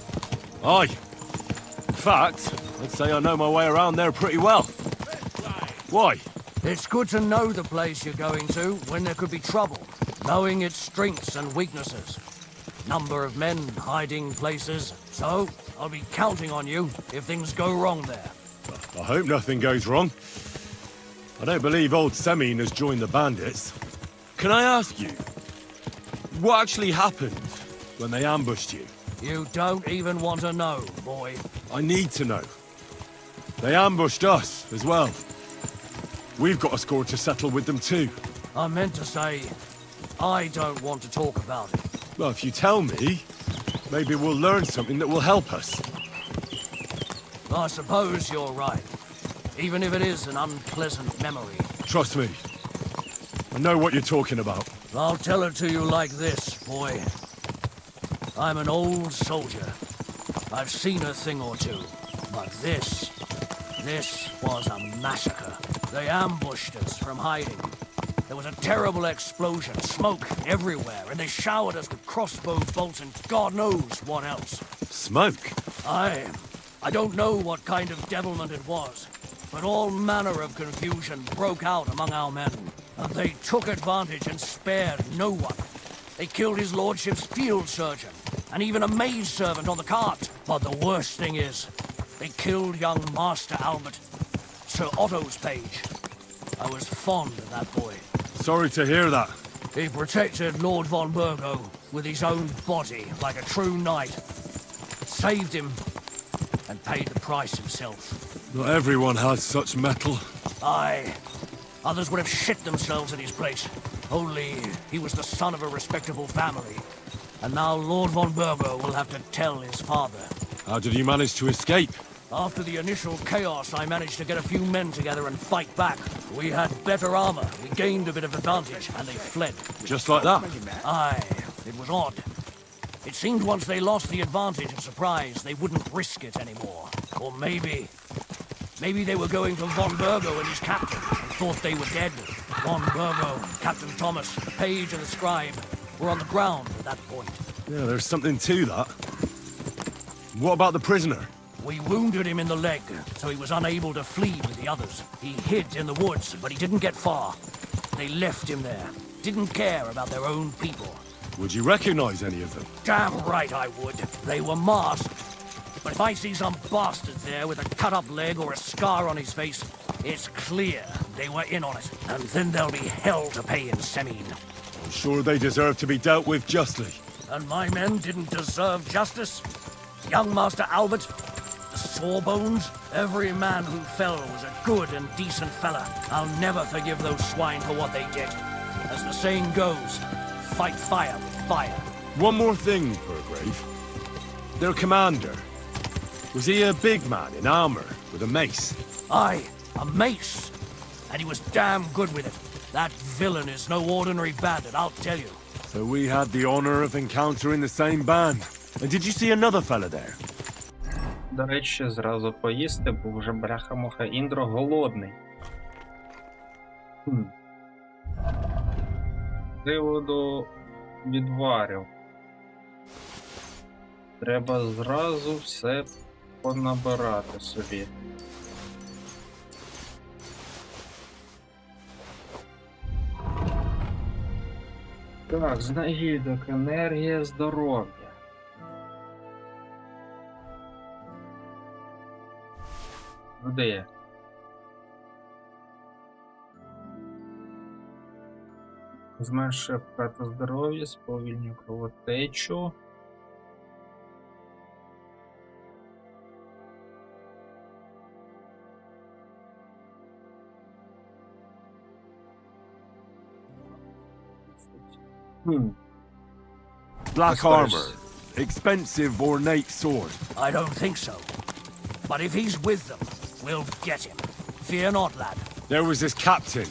Aye. In fact, I'd say I know my way around there pretty well. Why? It's good to know the place you're going to when there could be trouble, knowing its strengths and weaknesses. Number of men, hiding places. So, I'll be counting on you if things go wrong there. I hope nothing goes wrong. I don't believe old Semine has joined the bandits. Can I ask you, what actually happened when they ambushed you? You don't even want to know, boy. I need to know. They ambushed us as well. We've got a score to settle with them too. I meant to say, I don't want to talk about it. Well, if you tell me, maybe we'll learn something that will help us. I suppose you're right, even if it is an unpleasant memory. Trust me. I know what you're talking about. I'll tell it to you like this, boy. I'm an old soldier. I've seen a thing or two. But this was a massacre. They ambushed us from hiding. There was a terrible explosion, smoke everywhere, and they showered us with crossbow bolts and God knows what else. Smoke? I don't know what kind of devilment it was, but all manner of confusion broke out among our men. And they took advantage and spared no one. They killed his lordship's field surgeon, and even a maid servant on the cart. But the worst thing is, they killed young Master Albert, Sir Otto's page. I was fond of that boy. Sorry to hear that. He protected Lord von Burgo with his own body like a true knight. Saved him, and paid the price himself. Not everyone has such mettle. Aye. Others would have shit themselves in his place. Only he was the son of a respectable family. And now Lord von Burgo will have to tell his father. How did you manage to escape? After the initial chaos, I managed to get a few men together and fight back. We had better armor, we gained a bit of advantage, and they fled. Just like that? Aye, it was odd. It seemed once they lost the advantage of surprise, they wouldn't risk it anymore. Or maybe they were going to von Burgo and his captain, and thought they were dead. Von Burgo, Captain Thomas, the page and the scribe were on the ground at that point. Yeah, there's something to that. What about the prisoner? We wounded him in the leg, so he was unable to flee with the others. He hid in the woods, but he didn't get far. They left him there. Didn't care about their own people. Would you recognize any of them? Damn right I would. They were masked. But if I see some bastard there with a cut-up leg or a scar on his face, it's clear they were in on it. And then there'll be hell to pay in Semine. I'm sure they deserve to be dealt with justly. And my men didn't deserve justice? Young Master Albert, the Sawbones, every man who fell was a good and decent fella. I'll never forgive those swine for what they did. As the saying goes, fight fire with fire. One more thing, Burgrave. Their commander. Was he a big man in armor with a mace? Aye, a mace. And he was damn good with it. That villain is no ordinary bandit, I'll tell you. So we had the honor of encountering the same band. And did you see another fella there? До речі, зразу поїсти, бо вже бляха-муха Індро голодний. З приводу відварів. Треба зразу все понабирати собі. Так, знахідок, енергія, здоров'я. Де? Зменшує втрату здоров'я, сповільнює кровотечу. Black armor. Expensive, ornate sword. I don't think so. But if he's with them, we'll get him. Fear not, lad. There was this captain.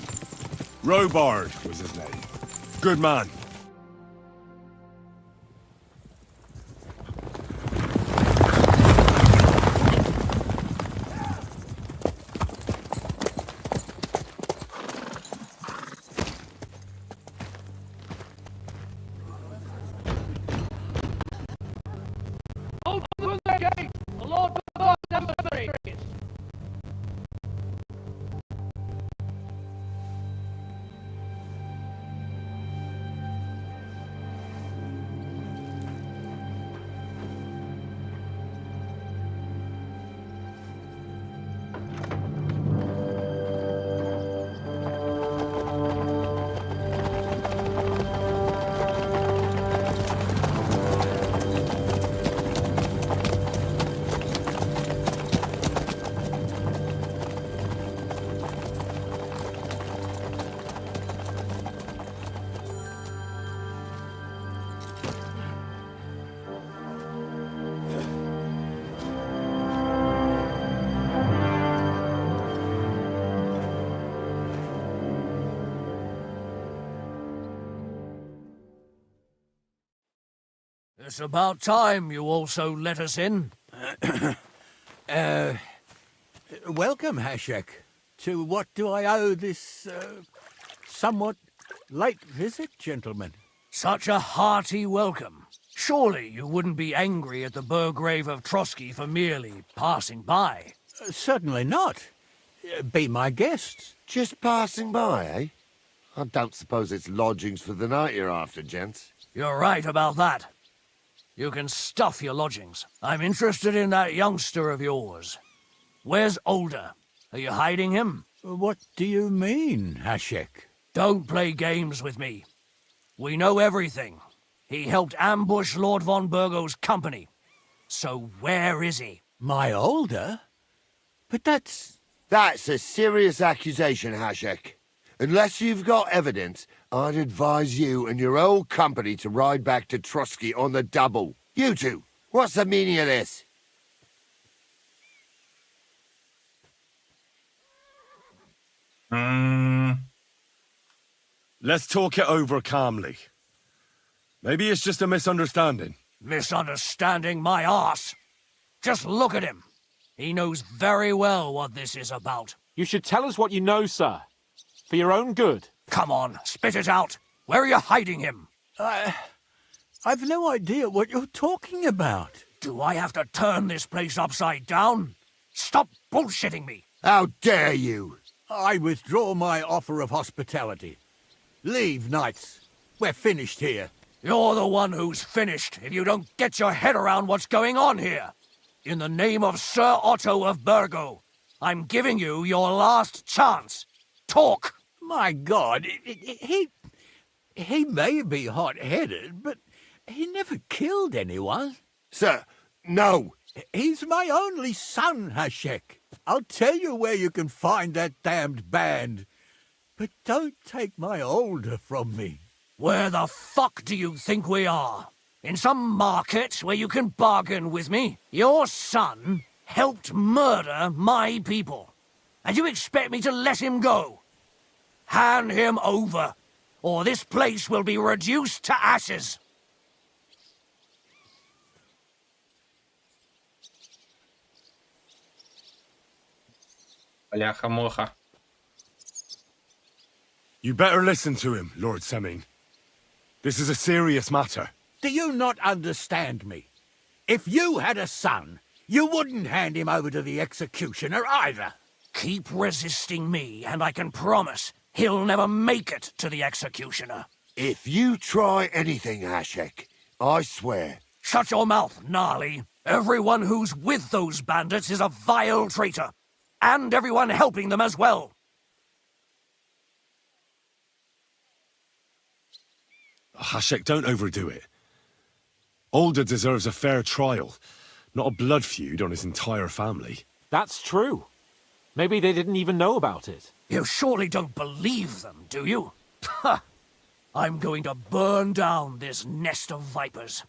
Robard was his name. Good man. It's about time you also let us in. Welcome, Hashek. To what do I owe this, somewhat late visit, gentlemen? Such a hearty welcome. Surely you wouldn't be angry at the Burgrave of Trotsky for merely passing by. Certainly not. Be my guests. Just passing by, eh? I don't suppose it's lodgings for the night you're after, gents. You're right about that. You can stuff your lodgings. I'm interested in that youngster of yours. Where's Older? Are you hiding him? What do you mean, Hashek? Don't play games with me. We know everything. He helped ambush Lord von Burgo's company. So where is he? My Older? But that's... That's a serious accusation, Hashek. Unless you've got evidence, I'd advise you and your old company to ride back to Trotsky on the double. You two, what's the meaning of this? Let's talk it over calmly. Maybe it's just a misunderstanding. Misunderstanding my arse. Just look at him. He knows very well what this is about. You should tell us what you know, sir. For your own good. Come on, spit it out. Where are you hiding him? I've no idea what you're talking about. Do I have to turn this place upside down? Stop bullshitting me. How dare you? I withdraw my offer of hospitality. Leave, knights. We're finished here. You're the one who's finished if you don't get your head around what's going on here. In the name of Sir Otto of Burgo, I'm giving you your last chance. Talk! My God, he may be hot-headed, but he never killed anyone. Sir, no. He's my only son, Hashek. I'll tell you where you can find that damned band. But don't take my older from me. Where the fuck do you think we are? In some market where you can bargain with me? Your son helped murder my people. And you expect me to let him go? Hand him over, or this place will be reduced to ashes. Бляха-муха. You better listen to him, Lord Semin. This is a serious matter. Do you not understand me? If you had a son, you wouldn't hand him over to the executioner either. Keep resisting me, and I can promise he'll never make it to the executioner. If you try anything, Hashek, I swear. Shut your mouth, Gnarly. Everyone who's with those bandits is a vile traitor. And everyone helping them as well. Hashek, don't overdo it. Older deserves a fair trial, not a blood feud on his entire family. That's true. Maybe they didn't even know about it. You surely don't believe them, do you? Ha! I'm going to burn down this nest of vipers.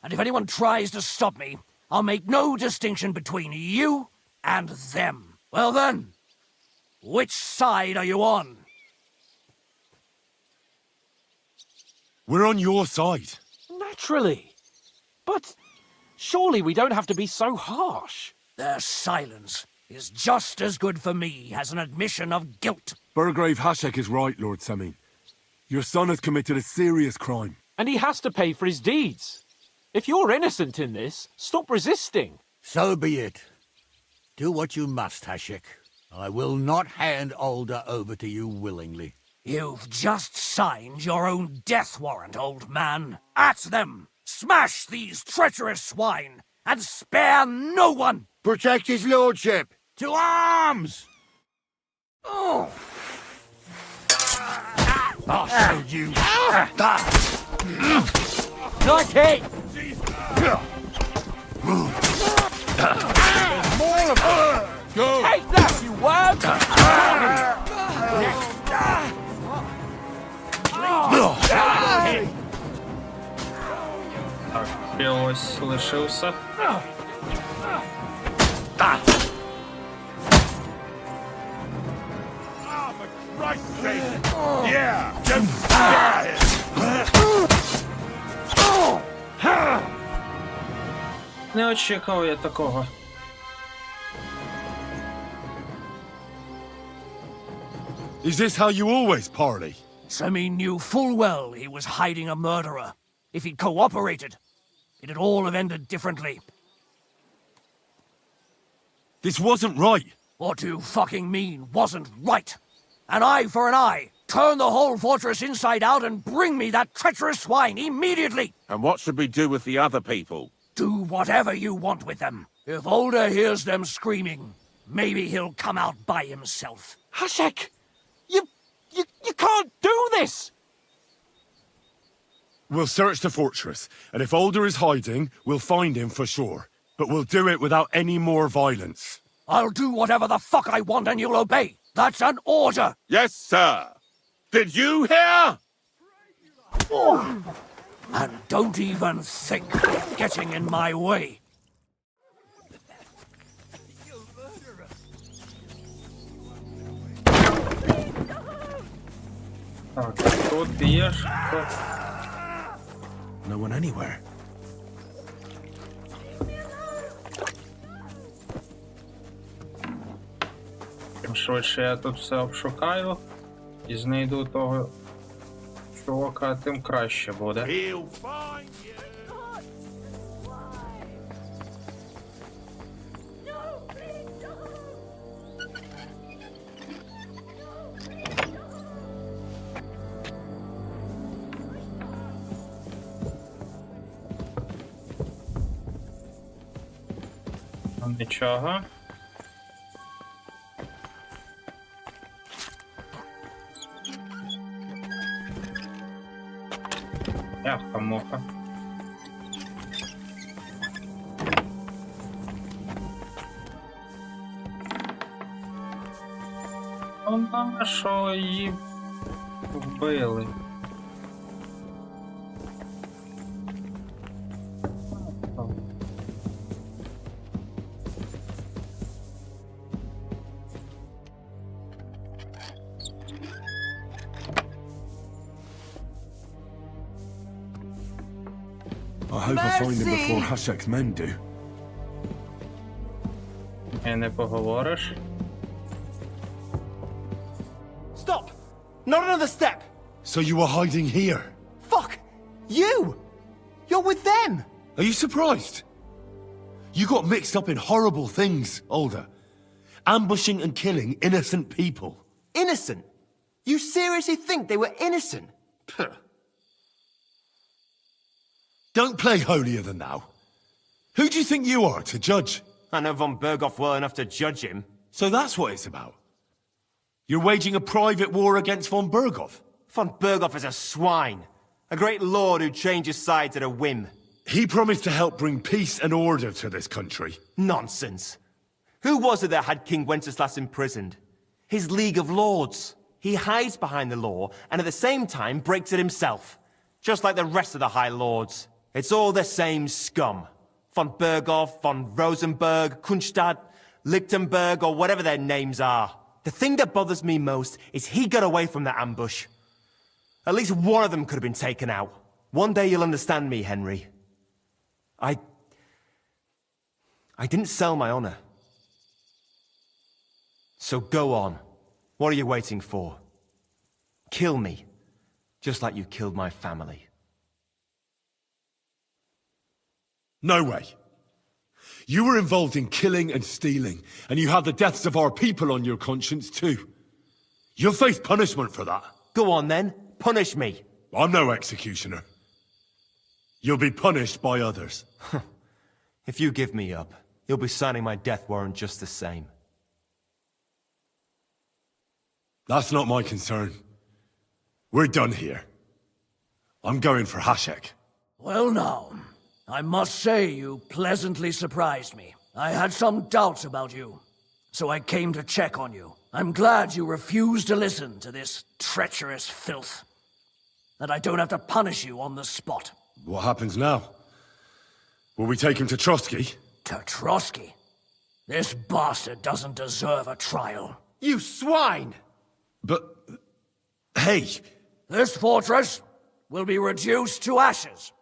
And if anyone tries to stop me, I'll make no distinction between you and them. Well then, which side are you on? We're on your side. Naturally. But surely we don't have to be so harsh. Their silence is just as good for me as an admission of guilt. Burgrave Hashek is right, Lord Semin. Your son has committed a serious crime. And he has to pay for his deeds. If you're innocent in this, stop resisting. So be it. Do what you must, Hashek. I will not hand Older over to you willingly. You've just signed your own death warrant, old man. At them! Smash these treacherous swine, and spare no one! Protect his lordship! To arms! Oh! I'll show you. Nice hit! More of them! Go! Take that, you worm! Так, ось лишився. Не очікував я такого. Is this how you always parley? Semi knew full well he was hiding a murderer. If he'd cooperated, it'd all have ended differently. This wasn't right. What do you fucking mean, wasn't right? An eye for an eye. Turn the whole fortress inside out and bring me that treacherous swine immediately! And what should we do with the other people? Do whatever you want with them. If Older hears them screaming, maybe he'll come out by himself. Hashek! You can't do this! We'll search the fortress, and if Older is hiding, we'll find him for sure. But we'll do it without any more violence. I'll do whatever the fuck I want and you'll obey. That's an order! Yes, sir. Did you hear? And don't even think of getting in my way. Так, тут є ж. No one anywhere. Чим швидше я тут все обшукаю і знайду того чувака, тим краще буде. Нічого. Яха-муха. Вона що її вбили. I hope I find him before Hashek's men do. І не поговориш? Stop! Not another step! So you were hiding here? Fuck! You! You're with them! Are you surprised? You got mixed up in horrible things, Alder. Ambushing and killing innocent people. Innocent? You seriously think they were innocent? Puh. Don't play holier than thou. Who do you think you are to judge? I know von Berghoff well enough to judge him. So that's what it's about. You're waging a private war against von Berghoff. Von Berghoff is a swine. A great lord who changes sides at a whim. He promised to help bring peace and order to this country. Nonsense. Who was it that had King Wenceslas imprisoned? His League of Lords. He hides behind the law and at the same time breaks it himself. Just like the rest of the High Lords. It's all the same scum. Von Berghoff, von Rosenberg, Kunstadt, Lichtenberg, or whatever their names are. The thing that bothers me most is he got away from the ambush. At least one of them could have been taken out. One day you'll understand me, Henry. I didn't sell my honor. So go on. What are you waiting for? Kill me. Just like you killed my family. No way. You were involved in killing and stealing, and you have the deaths of our people on your conscience too. You'll face punishment for that. Go on then. Punish me. I'm no executioner. You'll be punished by others. If you give me up, you'll be signing my death warrant just the same. That's not my concern. We're done here. I'm going for Hashek. Well now, I must say you pleasantly surprised me. I had some doubts about you, so I came to check on you. I'm glad you refused to listen to this treacherous filth. That I don't have to punish you on the spot. What happens now? Will we take him to Trotsky? To Trotsky? This bastard doesn't deserve a trial. You swine! But... hey! This fortress will be reduced to ashes,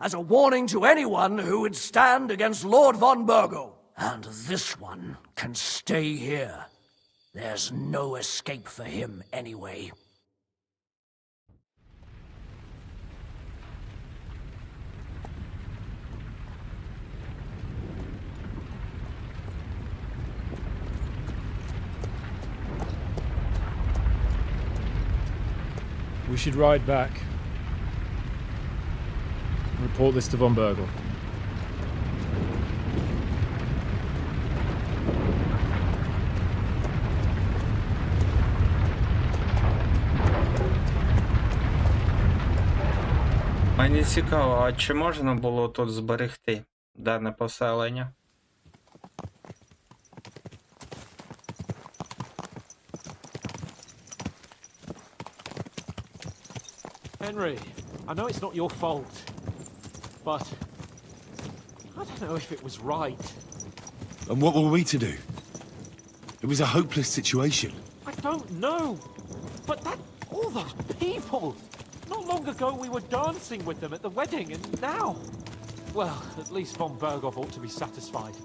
as a warning to anyone who would stand against Lord von Bergo. And this one can stay here. There's no escape for him anyway. We should ride back. Report this to von Bergel. Мені цікаво, а чи можна було тут зберегти дане поселення? Henry, I know it's not your fault, but I don't know if it was right. And what were we to do? It was a hopeless situation. I don't know, but all those people! Not long ago we were dancing with them at the wedding, and now... Well, at least von Berghoff ought to be satisfied.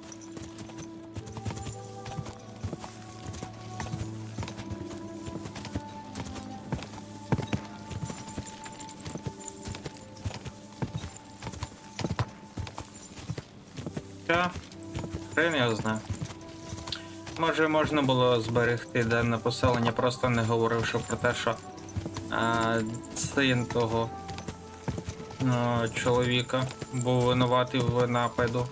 Хрен його знає. Може можна було зберегти дане поселення, просто не говоривши про те, що син того чоловіка був винуватий в нападу.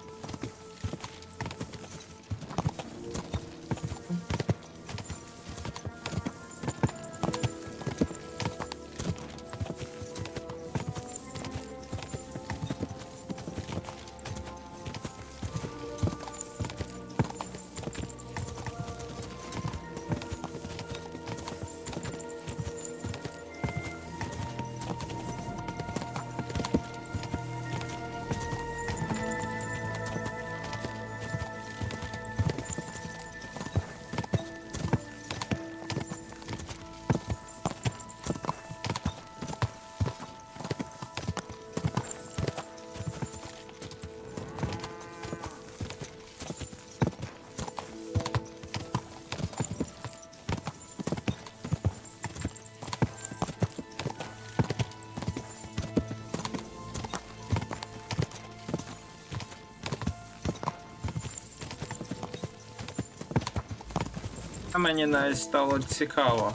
А мені навіть стало цікаво.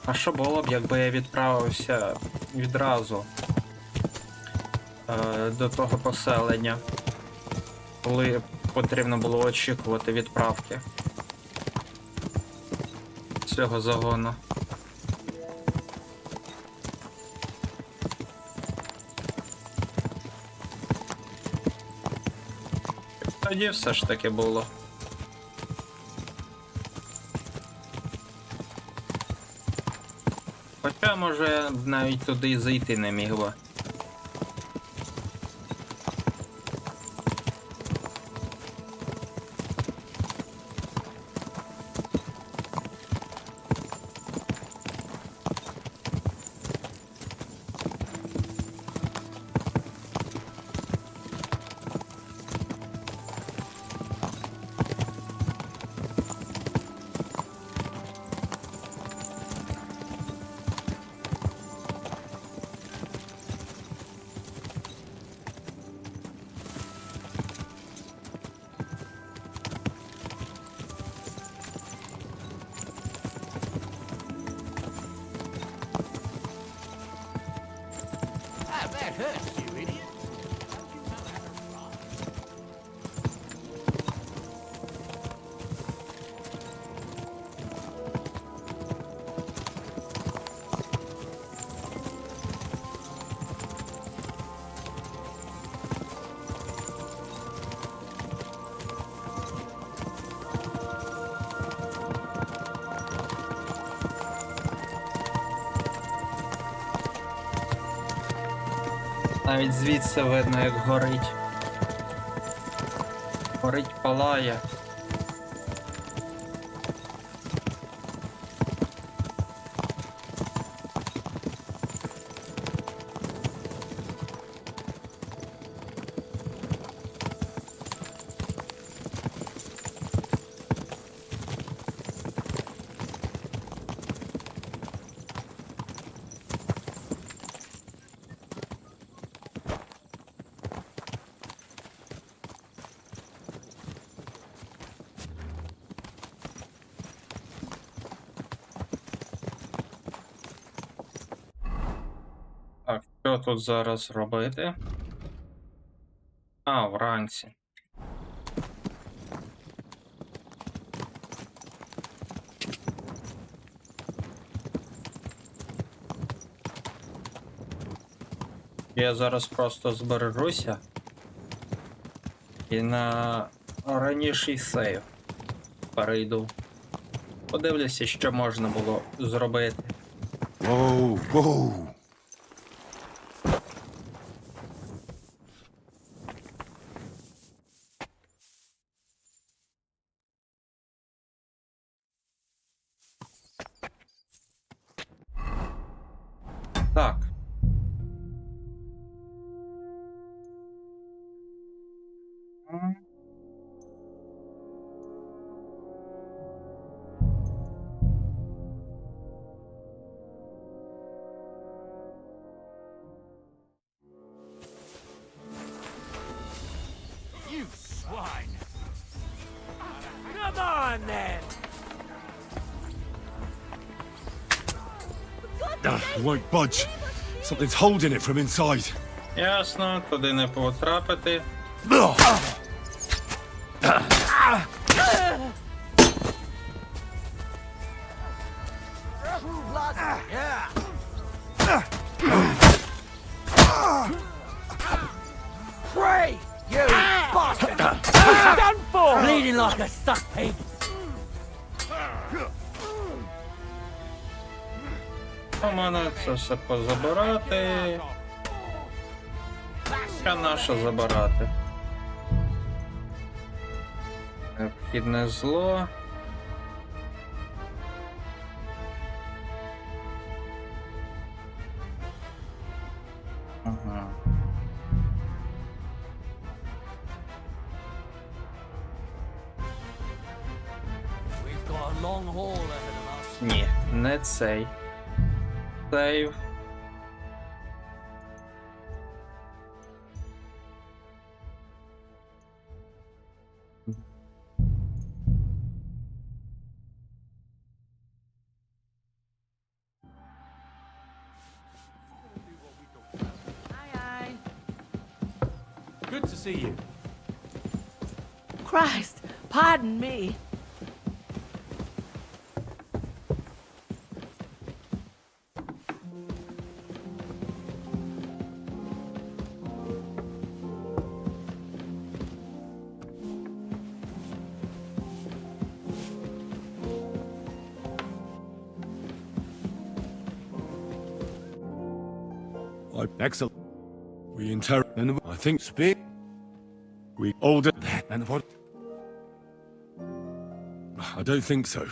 А що було б, якби я відправився відразу до того поселення, коли потрібно було очікувати відправки цього загону? Тоді все ж таки було. Хоча, може, я навіть туди і зайти не міг би. That hurts, you idiot. Don't you know how to ride? Навіть звідси видно, як горить. Горить, палає. Так, що тут зараз робити? А, вранці. Я зараз просто збережуся і на раніший сейв перейду. Подивлюся, що можна було зробити. Whoa, whoa. Так. You swine! Come on, then! It won't budge. Something's holding it from inside. Ясно, туди не потрапити. Pray, you bastard! You're done for! Bleeding like a stuck pig. У мене це все позабирати. Що наше забирати? Необхідне зло. Ага. We've got a long haul ahead of us. Ні, не цей. Сейв. see you. Christ, pardon me. Excellent. We interrogate, and I think speak. We older and what? I don't think so.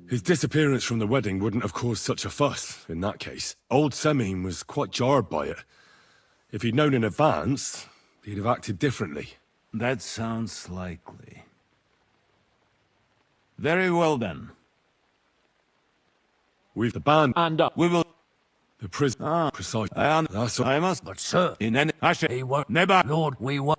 His disappearance from the wedding wouldn't have caused such a fuss, in that case. Old Semime was quite jarred by it. If he'd known in advance, he'd have acted differently. That sounds likely. Very well then. We've the band And up. We will... the prison. Precise. That's all. I must... But sir, In any... he were... Never... Lord, we were...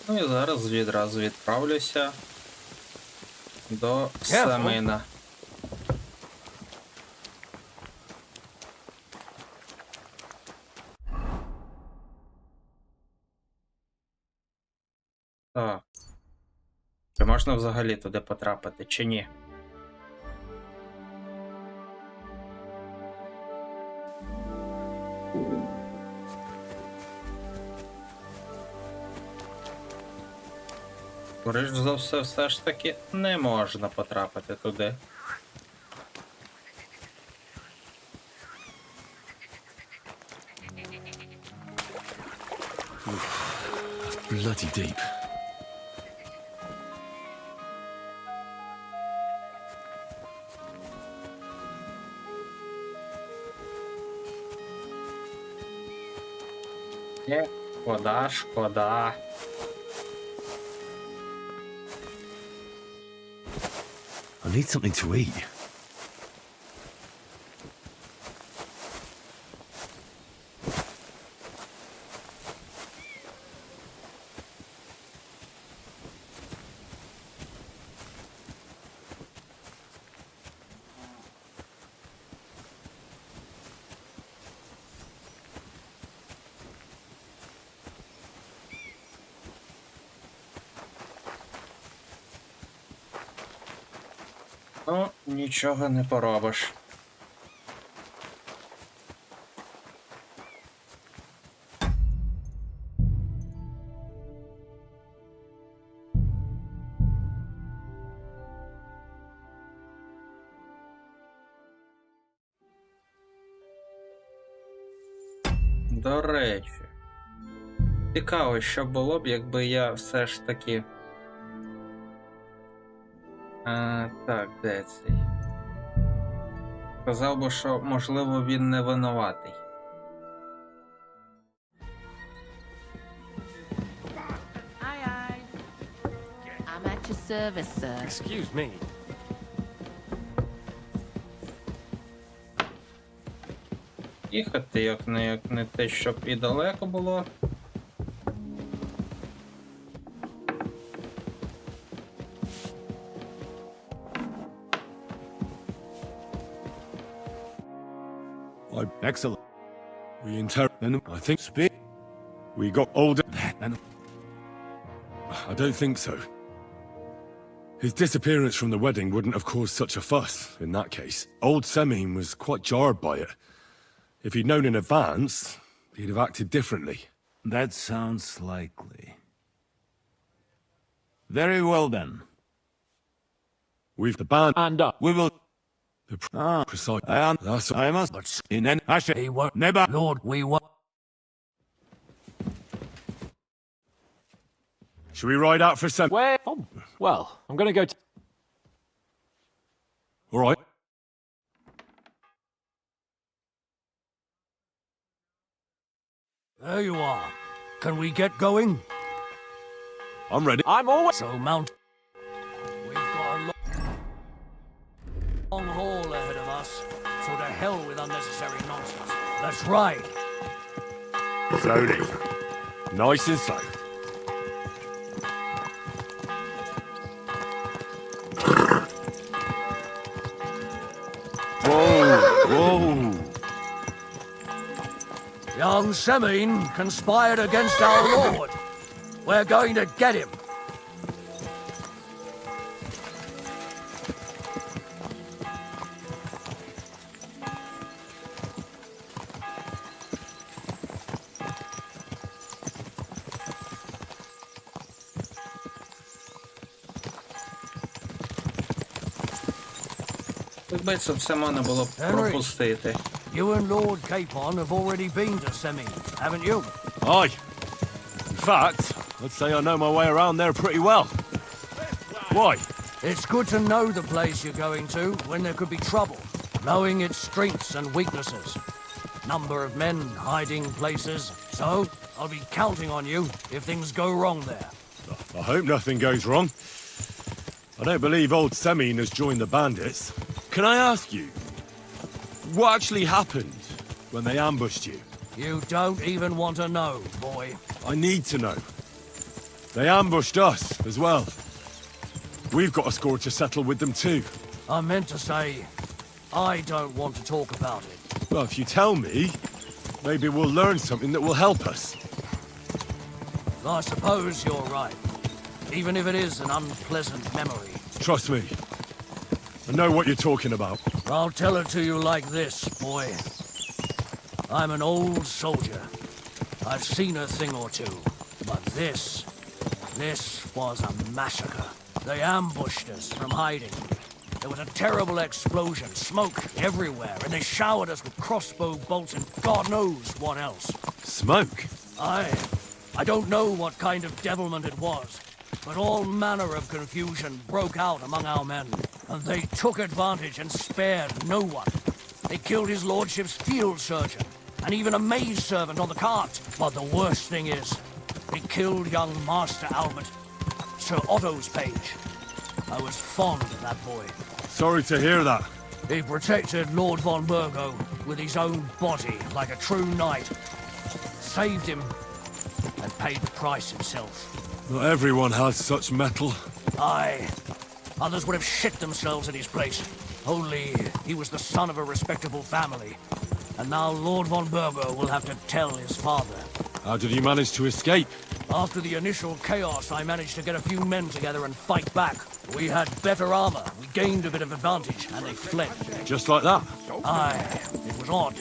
Ну і зараз відразу відправлюся до Семена. Так. Чи можна взагалі туди потрапити, чи ні? Скоріш за все ж таки не можна потрапити туди. Bloody deep. Шкода, шкода. I need something to eat. Ну, нічого не поробиш. До речі, цікаво, що було б, якби я все ж таки... Так, де цей? Сказав би, що, можливо, він не винуватий. Aye, aye. I'm at your service, sir. Excuse me. Їхати як не те, щоб і далеко було. Excellent. We and I think speak. We got older and I don't think so. His disappearance from the wedding wouldn't have caused such a fuss, in that case. Old Semime was quite jarred by it. If he'd known in advance, he'd have acted differently. That sounds likely. Very well then. We've the band And up. We will... the precise. That's all. I must... But sir, In any... he were... Never... Lord, we were... Should we ride out for some? Where? Oh, well, I'm going to go... All right. There you are. Can we get going? I'm ready. I'm always... So mount... We've got a long haul ahead of us, so to hell with unnecessary nonsense. Let's ride. Slowly. Nice and slow. Whoa! Young Semine conspired against our lord. We're going to get him. Якби це все можна було пропустити. You and Lord Capon have already been to Semine, haven't you? Aye. In fact, I'd say I know my way around there pretty well. Why? It's good to know the place you're going to when there could be trouble, knowing its strengths and weaknesses. Number of men, hiding places. So, I'll be counting on you if things go wrong there. I hope nothing goes wrong. I don't believe old Semine has joined the bandits. Can I ask you, what actually happened when they ambushed you? You don't even want to know, boy. I need to know. They ambushed us as well. We've got a score to settle with them too. I meant to say, I don't want to talk about it. Well, if you tell me, maybe we'll learn something that will help us. I suppose you're right, even if it is an unpleasant memory. Trust me. I know what you're talking about. I'll tell it to you like this, boy. I'm an old soldier. I've seen a thing or two. But this was a massacre. They ambushed us from hiding. There was a terrible explosion, smoke everywhere, and they showered us with crossbow bolts and God knows what else. Smoke? I don't know what kind of devilment it was, but all manner of confusion broke out among our men, and they took advantage and spared no one. They killed his lordship's field surgeon, and even a maid servant on the cart. But the worst thing is, they killed young Master Albert, Sir Otto's page. I was fond of that boy. Sorry to hear that. He protected Lord von Burgo with his own body like a true knight. Saved him and paid the price himself. Not everyone has such mettle. Aye. Others would have shit themselves in his place. Only he was the son of a respectable family. And now Lord von Burgo will have to tell his father. How did you manage to escape? After the initial chaos, I managed to get a few men together and fight back. We had better armor, we gained a bit of advantage, and they fled. Just like that? Aye, it was odd.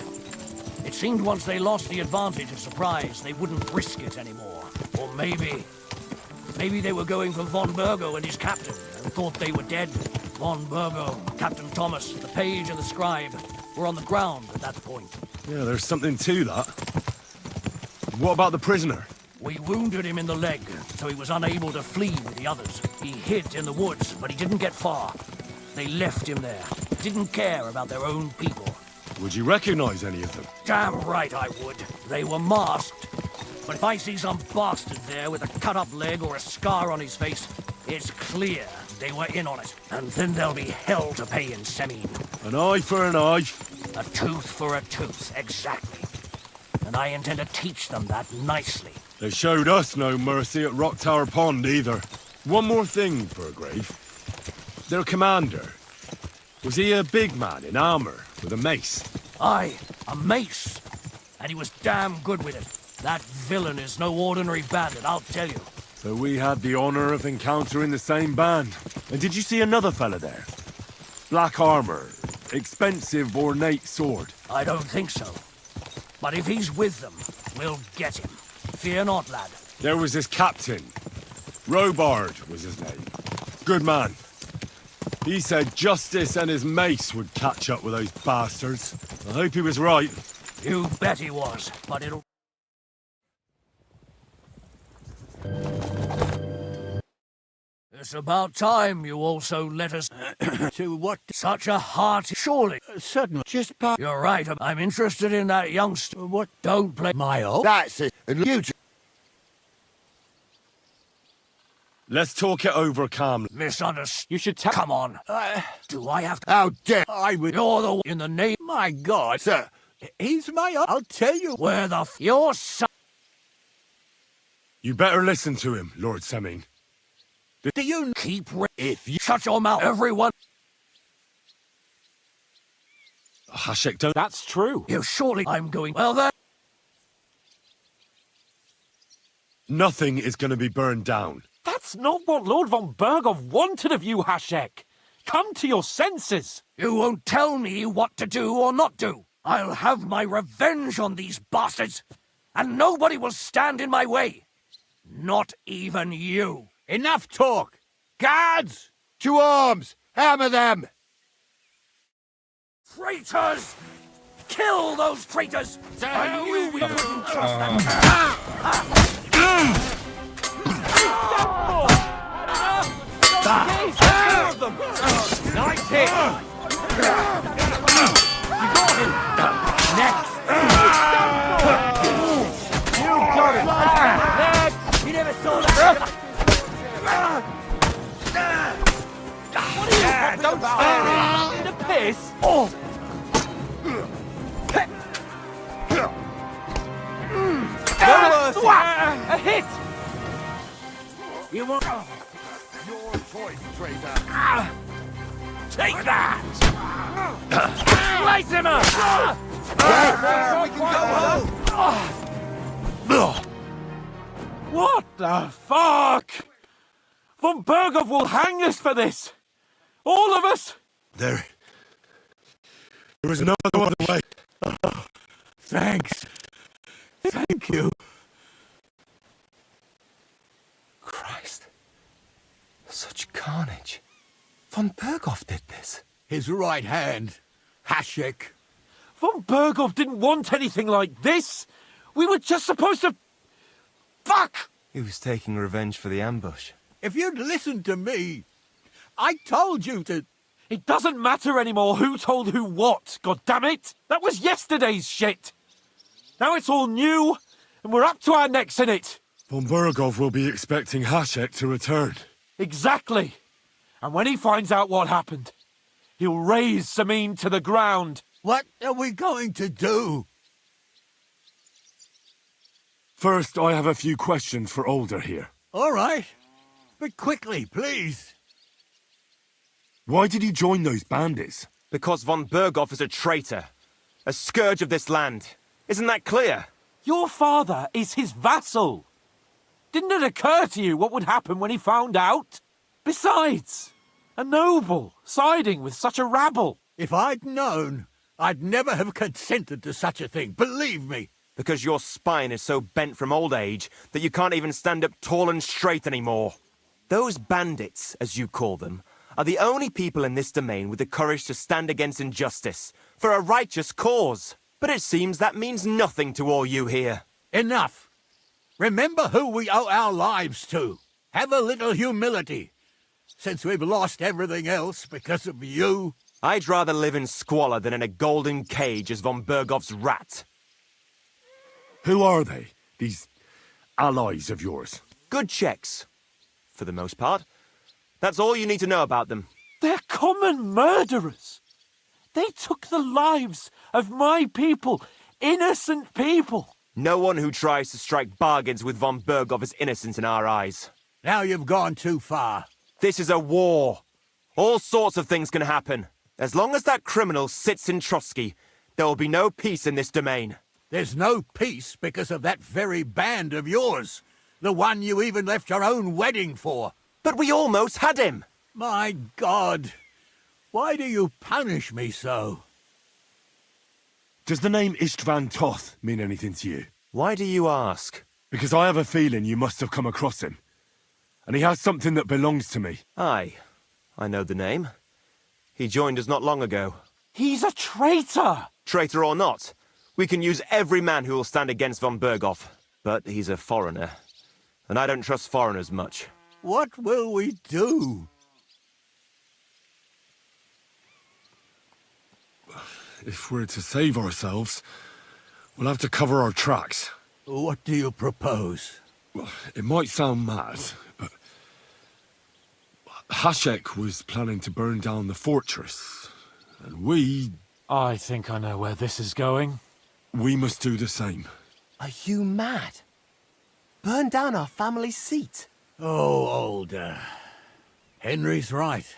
It seemed once they lost the advantage of surprise, they wouldn't risk it anymore. Or maybe they were going for von Burgo and his captain, and thought they were dead. Von Burgo, Captain Thomas, the page and the scribe were on the ground at that point. Yeah, there's something to that. What about the prisoner? We wounded him in the leg, so he was unable to flee with the others. He hid in the woods, but he didn't get far. They left him there, didn't care about their own people. Would you recognize any of them? Damn right I would. They were masked. But if I see some bastard there with a cut-up leg or a scar on his face, it's clear they were in on it. And then there'll be hell to pay in Semine. An eye for an eye. A tooth for a tooth, exactly. And I intend to teach them that nicely. They showed us no mercy at Rock Tower Pond either. One more thing, Burgrave. Their commander. Was he a big man in armor with a mace? Aye, a mace. And he was damn good with it. That villain is no ordinary bandit, I'll tell you. So we had the honor of encountering the same band. And did you see another fella there? Black armor, expensive ornate sword. I don't think so. But if he's with them, we'll get him. Fear not, lad. There was his captain. Robard was his name. Good man. He said Justice and his mace would catch up with those bastards. I hope he was right. You bet he was, but it'll... It's about time you also let us... To what? Such a heart, surely. Suddenly. Just You're right, I'm interested in that youngster. What? Don't play... My old? That's it. And you two... Let's talk it over calmly. Misunderstood. You should tell... Come on. Do I have to... How dare... I would... You're the... In the name... My God. Sir. He's my... I'll tell you... Where the Your son... You better listen to him, Lord Semine. Do you keep... If you... Shut your mouth, everyone... Hashek, don't... That's true. You surely... I'm going... Well then... Nothing is going to be burned down. That's not what Lord von Bergov wanted of you, Hashek. Come to your senses. You won't tell me what to do or not do. I'll have my revenge on these bastards, and nobody will stand in my way. Not even you. Enough talk! Guards! To arms! Hammer them! Traitors! Kill those traitors! I knew we couldn't trust them. Nice hit! You got him! Next! You got him! Next! You never saw that! Yeah, don't stare in the piss! Oh! A hit! You won't... Your choice, traitor. Take that! Slice him up! We can go home! What the fuck? Von Bergov will hang us for this. All of us. There is no other way. Thanks. Thank you. Christ. Such carnage. Von Bergov did this. His right hand, Hashek. Von Bergov didn't want anything like this. We were just supposed to... Fuck! He was taking revenge for the ambush. If you'd listened to me, I told you to... It doesn't matter anymore who told who what, goddammit! That was yesterday's shit! Now it's all new, and we're up to our necks in it! Von Bergov will be expecting Hashek to return. Exactly! And when he finds out what happened, he'll raise Samin to the ground. What are we going to do? First, I have a few questions for Older here. All right. But quickly, please. Why did he join those bandits? Because von Bergov is a traitor. A scourge of this land. Isn't that clear? Your father is his vassal. Didn't it occur to you what would happen when he found out? Besides, a noble siding with such a rabble. If I'd known, I'd never have consented to such a thing, believe me. Because your spine is so bent from old age that you can't even stand up tall and straight anymore. Those bandits, as you call them, are the only people in this domain with the courage to stand against injustice, for a righteous cause. But it seems that means nothing to all you here. Enough. Remember who we owe our lives to. Have a little humility. Since we've lost everything else because of you. I'd rather live in squalor than in a golden cage as von Bergov's rat. Who are they, these allies of yours? Good checks, for the most part. That's all you need to know about them. They're common murderers. They took the lives of my people, innocent people. No one who tries to strike bargains with von Bergov is innocent in our eyes. Now you've gone too far. This is a war. All sorts of things can happen. As long as that criminal sits in Trotsky, there will be no peace in this domain. There's no peace because of that very band of yours. The one you even left your own wedding for. But we almost had him. My God. Why do you punish me so? Does the name Istvan Toth mean anything to you? Why do you ask? Because I have a feeling you must have come across him. And he has something that belongs to me. Aye, I know the name. He joined us not long ago. He's a traitor! Traitor or not, we can use every man who will stand against von Bergov. But he's a foreigner, and I don't trust foreigners much. What will we do? If we're to save ourselves, we'll have to cover our tracks. What do you propose? Well, it might sound mad, but Hashek was planning to burn down the fortress, and we... I think I know where this is going. We must do the same. Are you mad? Burn down our family seat? Oh, Older. Henry's right.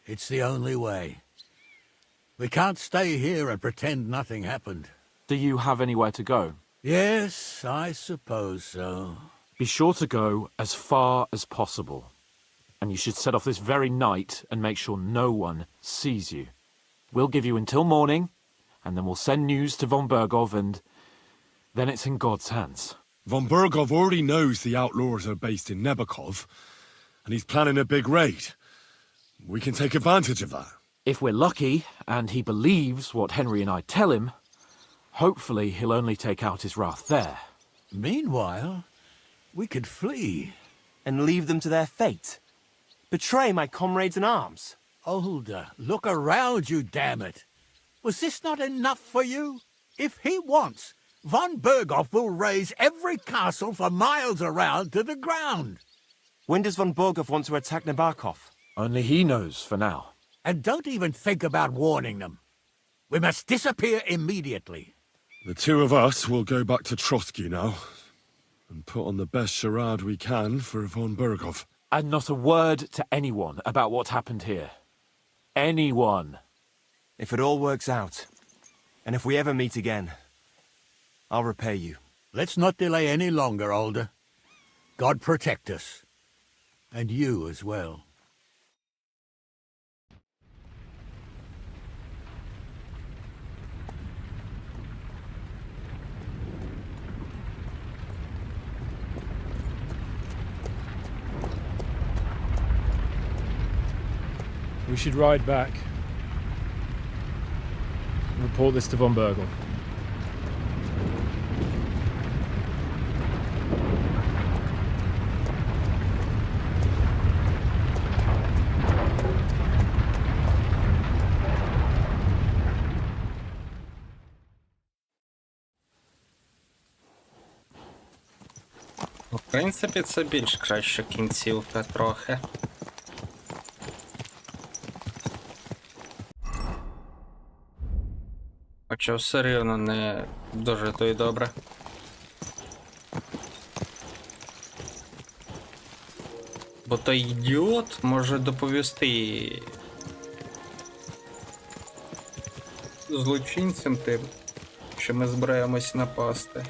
It's the only way. We can't stay here and pretend nothing happened. Do you have anywhere to go? Yes, I suppose so. Be sure to go as far as possible. And you should set off this very night and make sure no one sees you. We'll give you until morning, and then we'll send news to von Bergov, and then it's in God's hands. Von Bergov already knows the outlaws are based in Nebakov, and he's planning a big raid. We can take advantage of that. If we're lucky, and he believes what Henry and I tell him, hopefully he'll only take out his wrath there. Meanwhile, we could flee. And leave them to their fate? Betray my comrades in arms? Older, look around you, damn it. Was this not enough for you? If he wants, von Bergov will raise every castle for miles around to the ground. When does von Bergov want to attack Nabokov? Only he knows for now. And don't even think about warning them. We must disappear immediately. The two of us will go back to Trotsky now, and put on the best charade we can for von Bergov. And not a word to anyone about what happened here. Anyone. If it all works out, and if we ever meet again, I'll repay you. Let's not delay any longer, Older. God protect us. And you as well. We should ride back. Report this to von Bergel. В принципі, це більш краща кінцівка трохи. Хоча все рівно не дуже то й добре. Бо той ідіот може доповісти злочинцям тим, що ми збираємось напасти.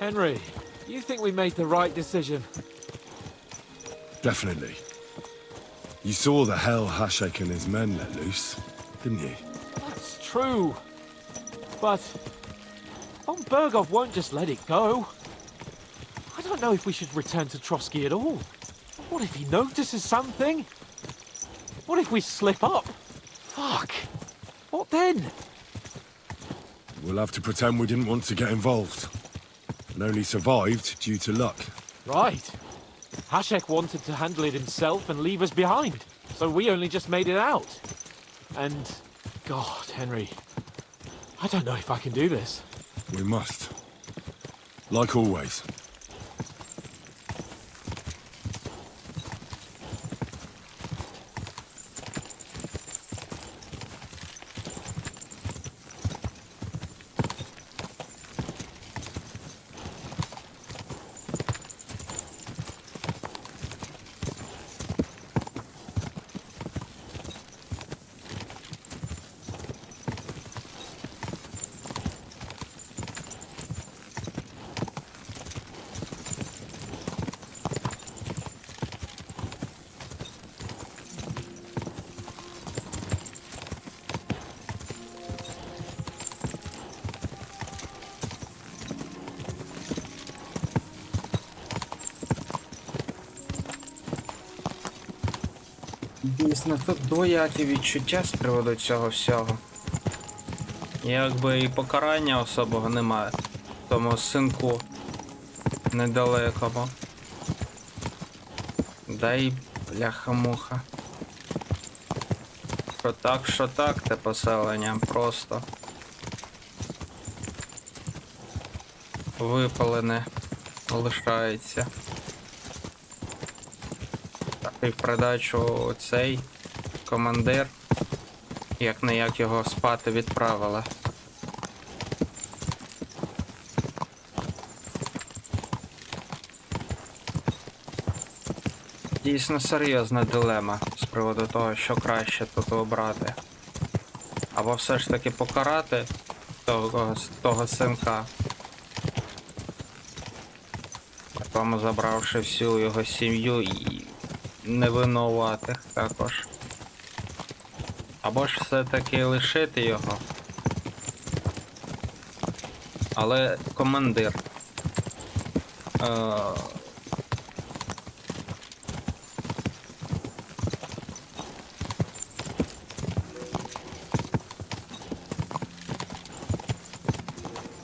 Henry, you think we made the right decision? Definitely. You saw the hell Hashek and his men let loose, didn't you? That's true. But von Bergov won't just let it go. I don't know if we should return to Trotsky at all. What if he notices something? What if we slip up? Fuck. What then? We'll have to pretend we didn't want to get involved, and only survived due to luck. Right. Hashek wanted to handle it himself and leave us behind, so we only just made it out. And, God, Henry, I don't know if I can do this. We must. Like always. Дійсно, тут двоякі відчуття з приводу цього всього. Якби і покарання особого немає, тому синку недалекому. Да й бляха-муха. Що так, те поселення просто випалене лишається. І в придачу цей командир, як не як його спати відправила. Дійсно серйозна дилема з приводу того, що краще тут обрати. Або все ж таки покарати того синка. цілком забравши всю його сім'ю і невинуватих також. Або ж все-таки лишити його. Але командир.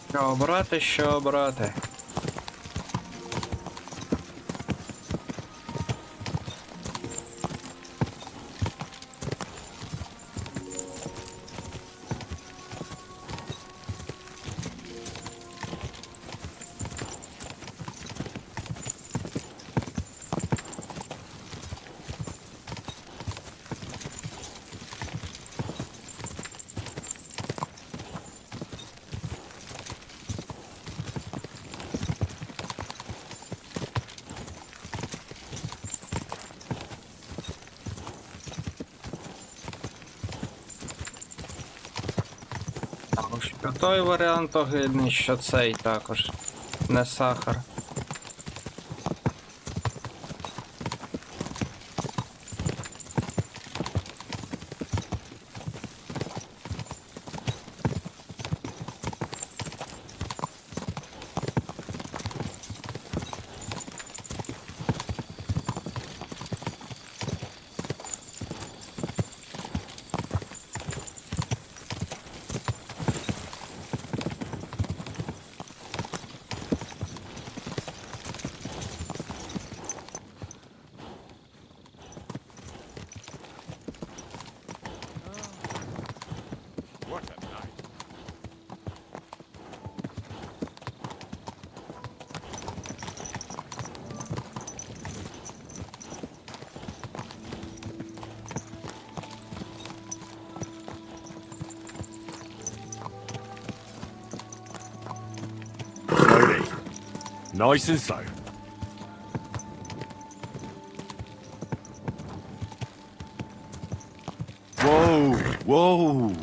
Що обрати, що обрати? Що той варіант огидний, що цей також не сахар. Slowly. Nice and slow. Whoa, whoa.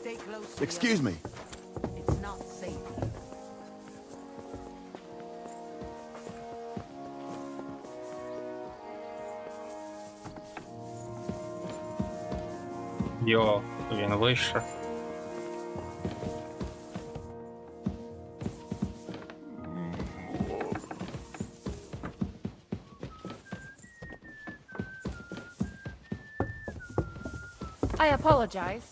Stay close. Excuse me. It's not safe. Йо, він вище. I apologize.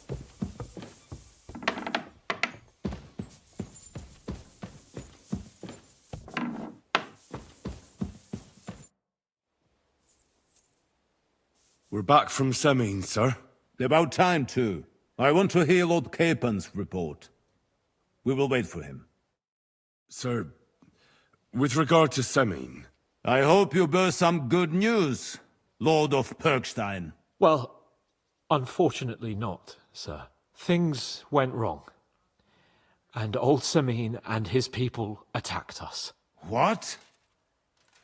We're back from Semine, sir. About time, too. I want to hear Lord Capen's report. We will wait for him. Sir, with regard to Semine... I hope you bear some good news, Lord of Perkstein. Well, unfortunately not, sir. Things went wrong. And old Semine and his people attacked us. What?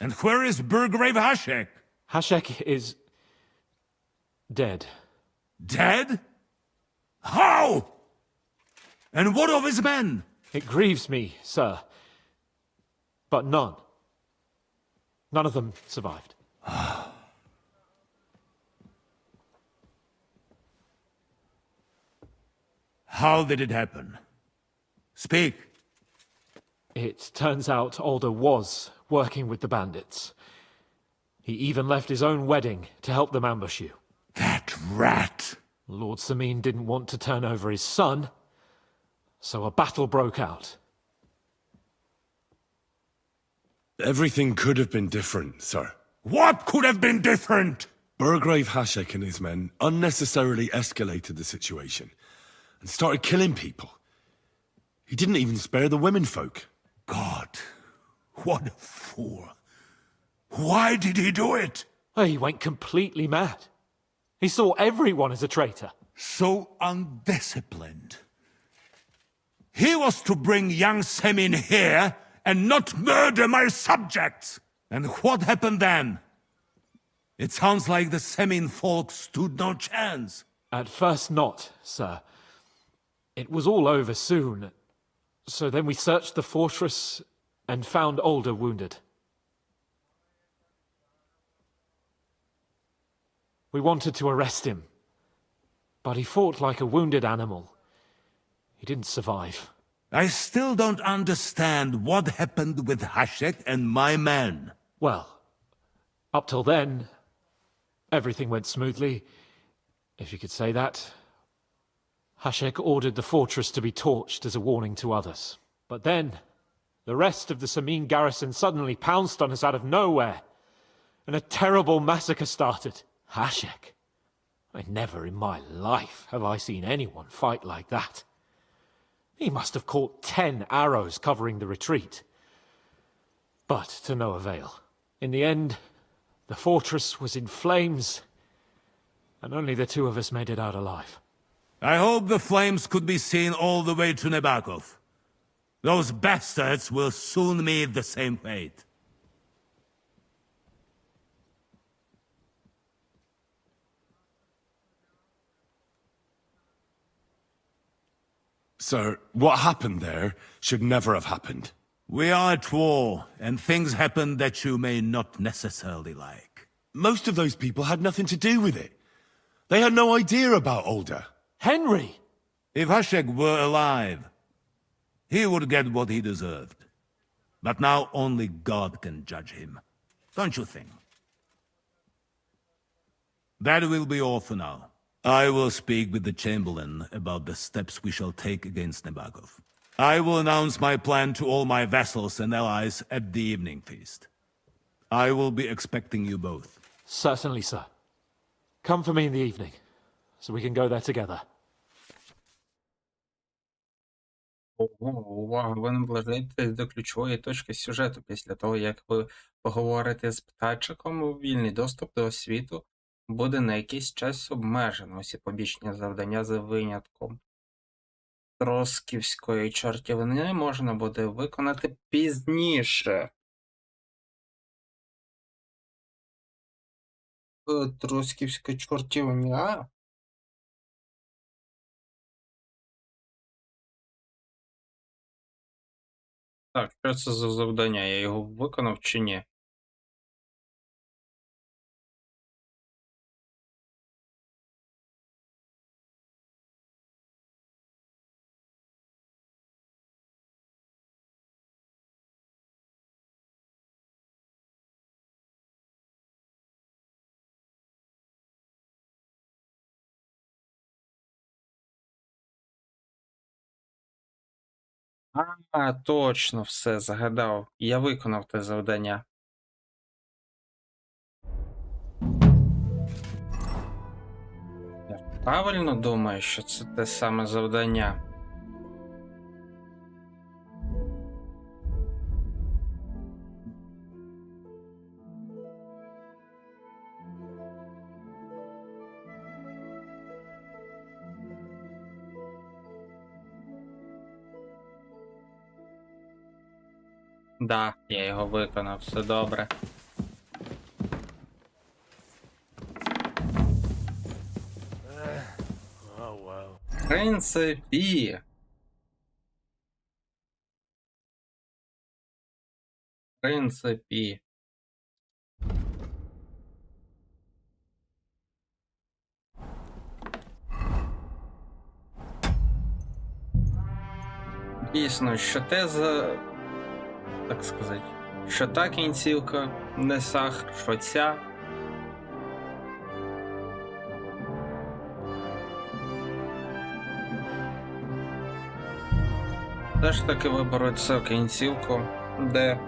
And where is Burgrave Hashek? Hashek is... dead. Dead? How? And what of his men? It grieves me, sir. But none. None of them survived. How did it happen? Speak. It turns out Alder was working with the bandits. He even left his own wedding to help them ambush you. That rat! Lord Semine didn't want to turn over his son, so a battle broke out. Everything could have been different, sir. What could have been different? Burgrave Hashek and his men unnecessarily escalated the situation and started killing people. He didn't even spare the women folk. God, what a fool. Why did he do it? Oh, he went completely mad. He saw everyone as a traitor. So undisciplined. He was to bring young Semin here and not murder my subjects. And what happened then? It sounds like the Semin folk stood no chance. At first not, sir. It was all over soon. So then we searched the fortress and found Older wounded. We wanted to arrest him, but he fought like a wounded animal. He didn't survive. I still don't understand what happened with Hashek and my men. Well, up till then, everything went smoothly, if you could say that. Hashek ordered the fortress to be torched as a warning to others. But then, the rest of the Samin garrison suddenly pounced on us out of nowhere, and a terrible massacre started. Hashek? Never in my life have I seen anyone fight like that. He must have caught 10 arrows covering the retreat. But to no avail. In the end, the fortress was in flames, and only the two of us made it out alive. I hope the flames could be seen all the way to Nebakov. Those bastards will soon meet the same fate. Sir, what happened there should never have happened. We are at war, and things happen that you may not necessarily like. Most of those people had nothing to do with it. They had no idea about Older. Henry! If Hashek were alive, he would get what he deserved. But now only God can judge him. Don't you think? That will be all for now. I will speak with the Chamberlain about the steps we shall take against Nebakov. I will announce my plan to all my vassals and allies at the evening feast. I will be expecting you both. Certainly, sir. Come for me in the evening, so we can go there together. Увага, ви наближаєтесь до ключової точки сюжету після того, як ви поговорите з птачиком. Вільний доступ до освіту буде на якийсь час обмежено. Усі побічні завдання за винятком Тросківської чортівни можна буде виконати пізніше. Тросківська чортівня? Так, що це за завдання? Я його виконав чи ні? Точно, все, загадав. Я виконав те завдання. Я правильно думаю, що це те саме завдання? Да, я його виконав, все добре. В принципі. Дійсно, що те за... так сказати, що та кінцівка не сахар, що ця. Все ж таки виберуть цю кінцівку, де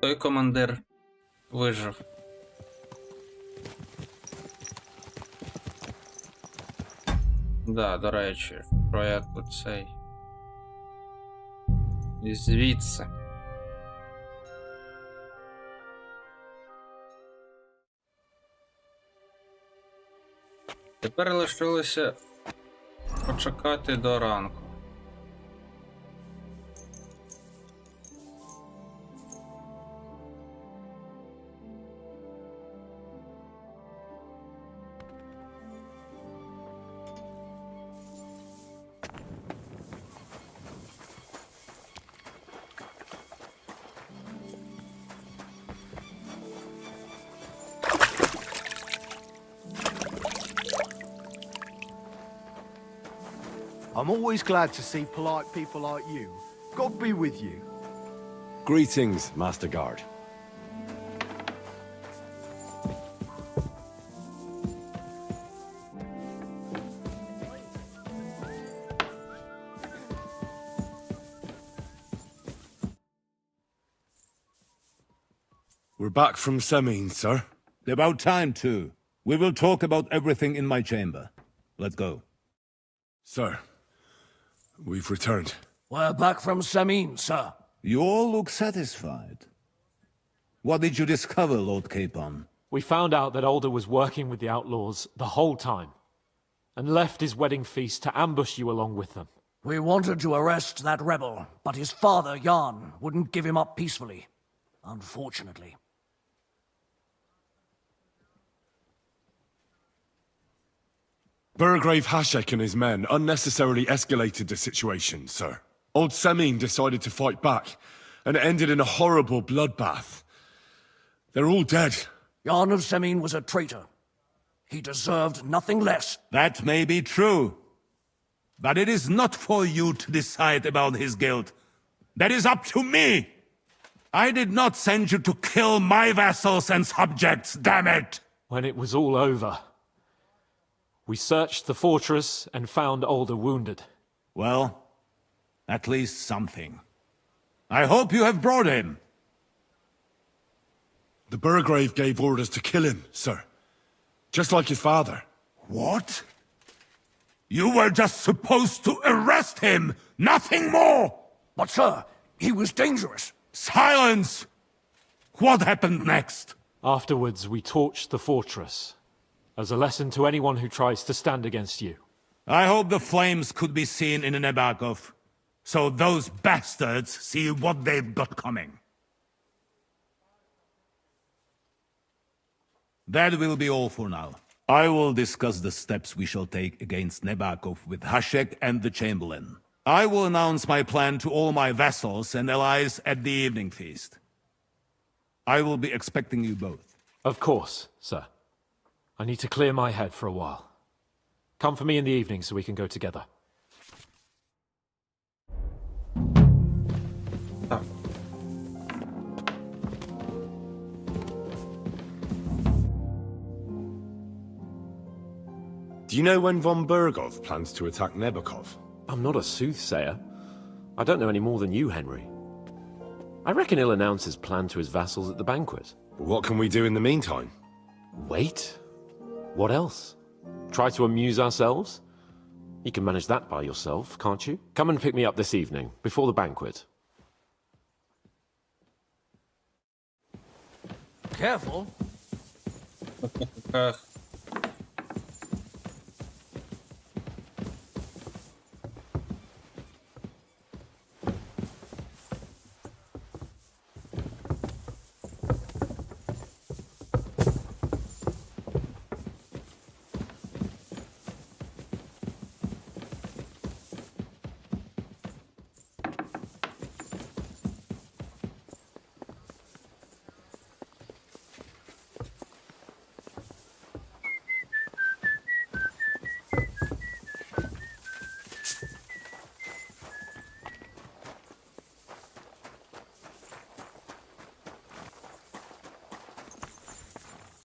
Той командир вижив. Да, до речі, що я тут цей. І звідси. Тепер лишилося почекати до ранку. I'm always glad to see polite people like you. God be with you. Greetings, Master Guard. We're back from Semin, sir. About time, too. We will talk about everything in my chamber. Let's go. Sir, we've returned. We're back from Samin, sir. You all look satisfied. What did you discover, Lord Capon? We found out that Alder was working with the outlaws the whole time, and left his wedding feast to ambush you along with them. We wanted to arrest that rebel, but his father, Jan, wouldn't give him up peacefully. Unfortunately. Burgrave Hashek and his men unnecessarily escalated the situation, sir. Old Semin decided to fight back, and it ended in a horrible bloodbath. They're all dead. Jan of Semin was a traitor. He deserved nothing less. That may be true. But it is not for you to decide about his guilt. That is up to me! I did not send you to kill my vassals and subjects, damn it! When it was all over, we searched the fortress and found Alder wounded. Well, at least something. I hope you have brought him. The Burgrave gave orders to kill him, sir. Just like his father. What? You were just supposed to arrest him, nothing more! But sir, he was dangerous. Silence! What happened next? Afterwards, we torched the fortress, as a lesson to anyone who tries to stand against you. I hope the flames could be seen in Nebakov, so those bastards see what they've got coming. That will be all for now. I will discuss the steps we shall take against Nebakov with Hashek and the Chamberlain. I will announce my plan to all my vassals and allies at the evening feast. I will be expecting you both. Of course, sir. I need to clear my head for a while. Come for me in the evening so we can go together. Do you know when von Burgov plans to attack Nebakov? I'm not a soothsayer. I don't know any more than you, Henry. I reckon he'll announce his plan to his vassals at the banquet. What can we do in the meantime? Wait? What else? Try to amuse ourselves? You can manage that by yourself, can't you? Come and pick me up this evening, before the banquet. Careful.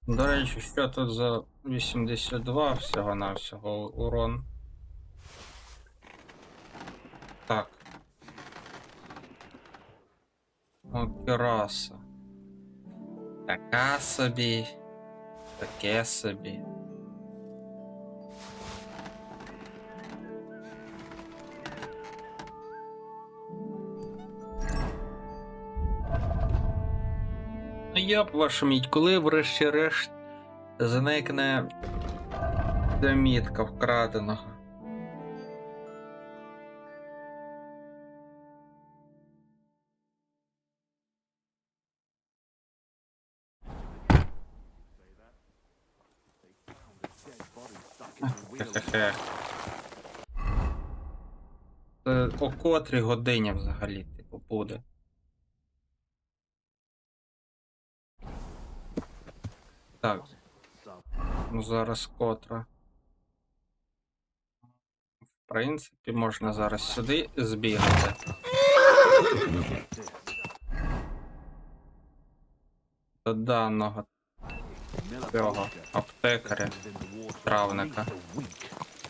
До речі, що тут за 82 всього-навсього урон? Так. О, кераса. Така собі. Таке собі. Ну йоп, вашу мідь, коли врешті-решт зникне домітка вкраденого? Хе-хе-хе. Це о котрій годині взагалі, типу, буде? Так. Ну зараз котра. В принципі, можна зараз сюди збігати. До даного цього аптекаря, травника.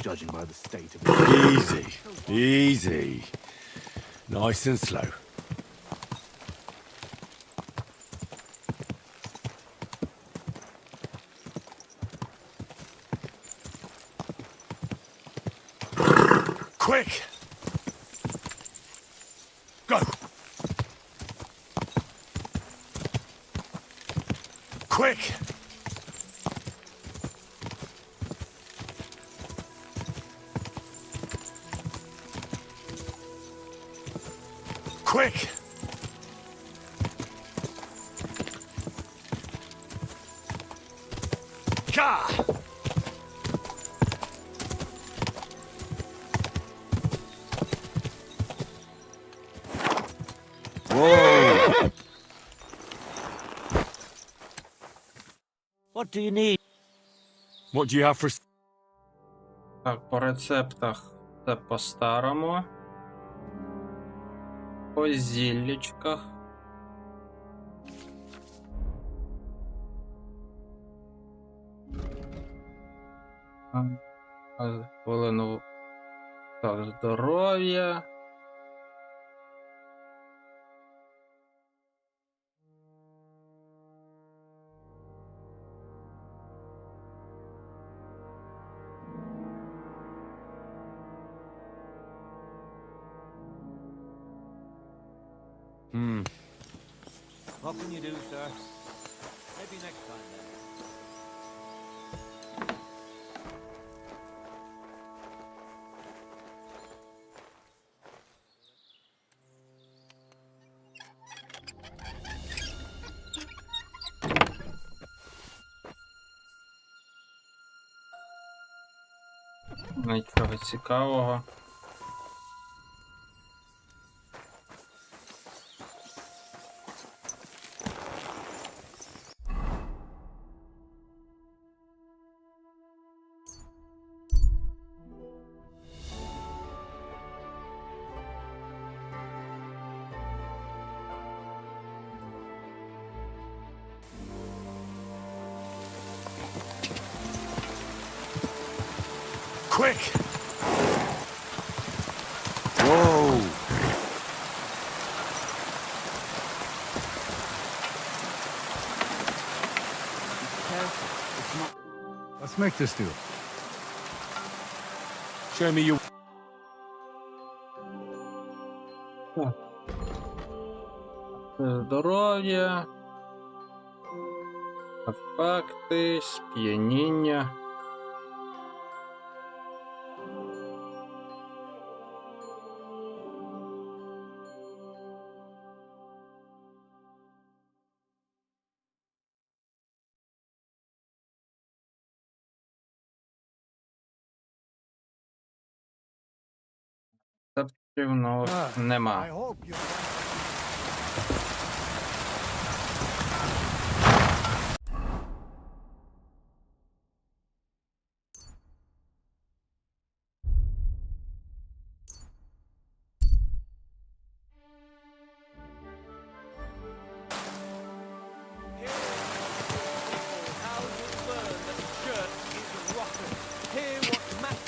Easy, easy. Nice and slow. Quick! Go! Quick! Quick! Gah! Whoa! What do you need? What do you have for... Так, по рецептах це по-старому. По зіллячках. Хвилину. Так, здоров'я. What can you do, sir? Maybe next time then. Нічого цікавого. Quick! Whoa! Let's make this do. Show me your... Здоров'я. Ефекти, сп'яніння. Рецептів у нас нема.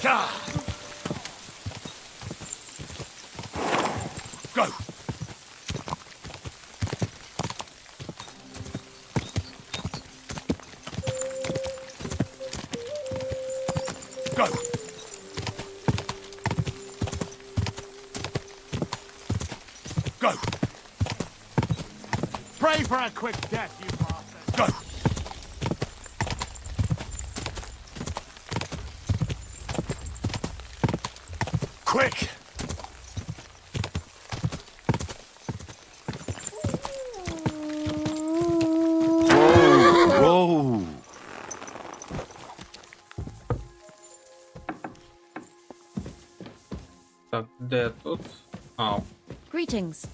Gah! Go! Go! Pray for a quick death, you bastard. Go! Quick! Whoa! Так, де тут? Ау. Greetings.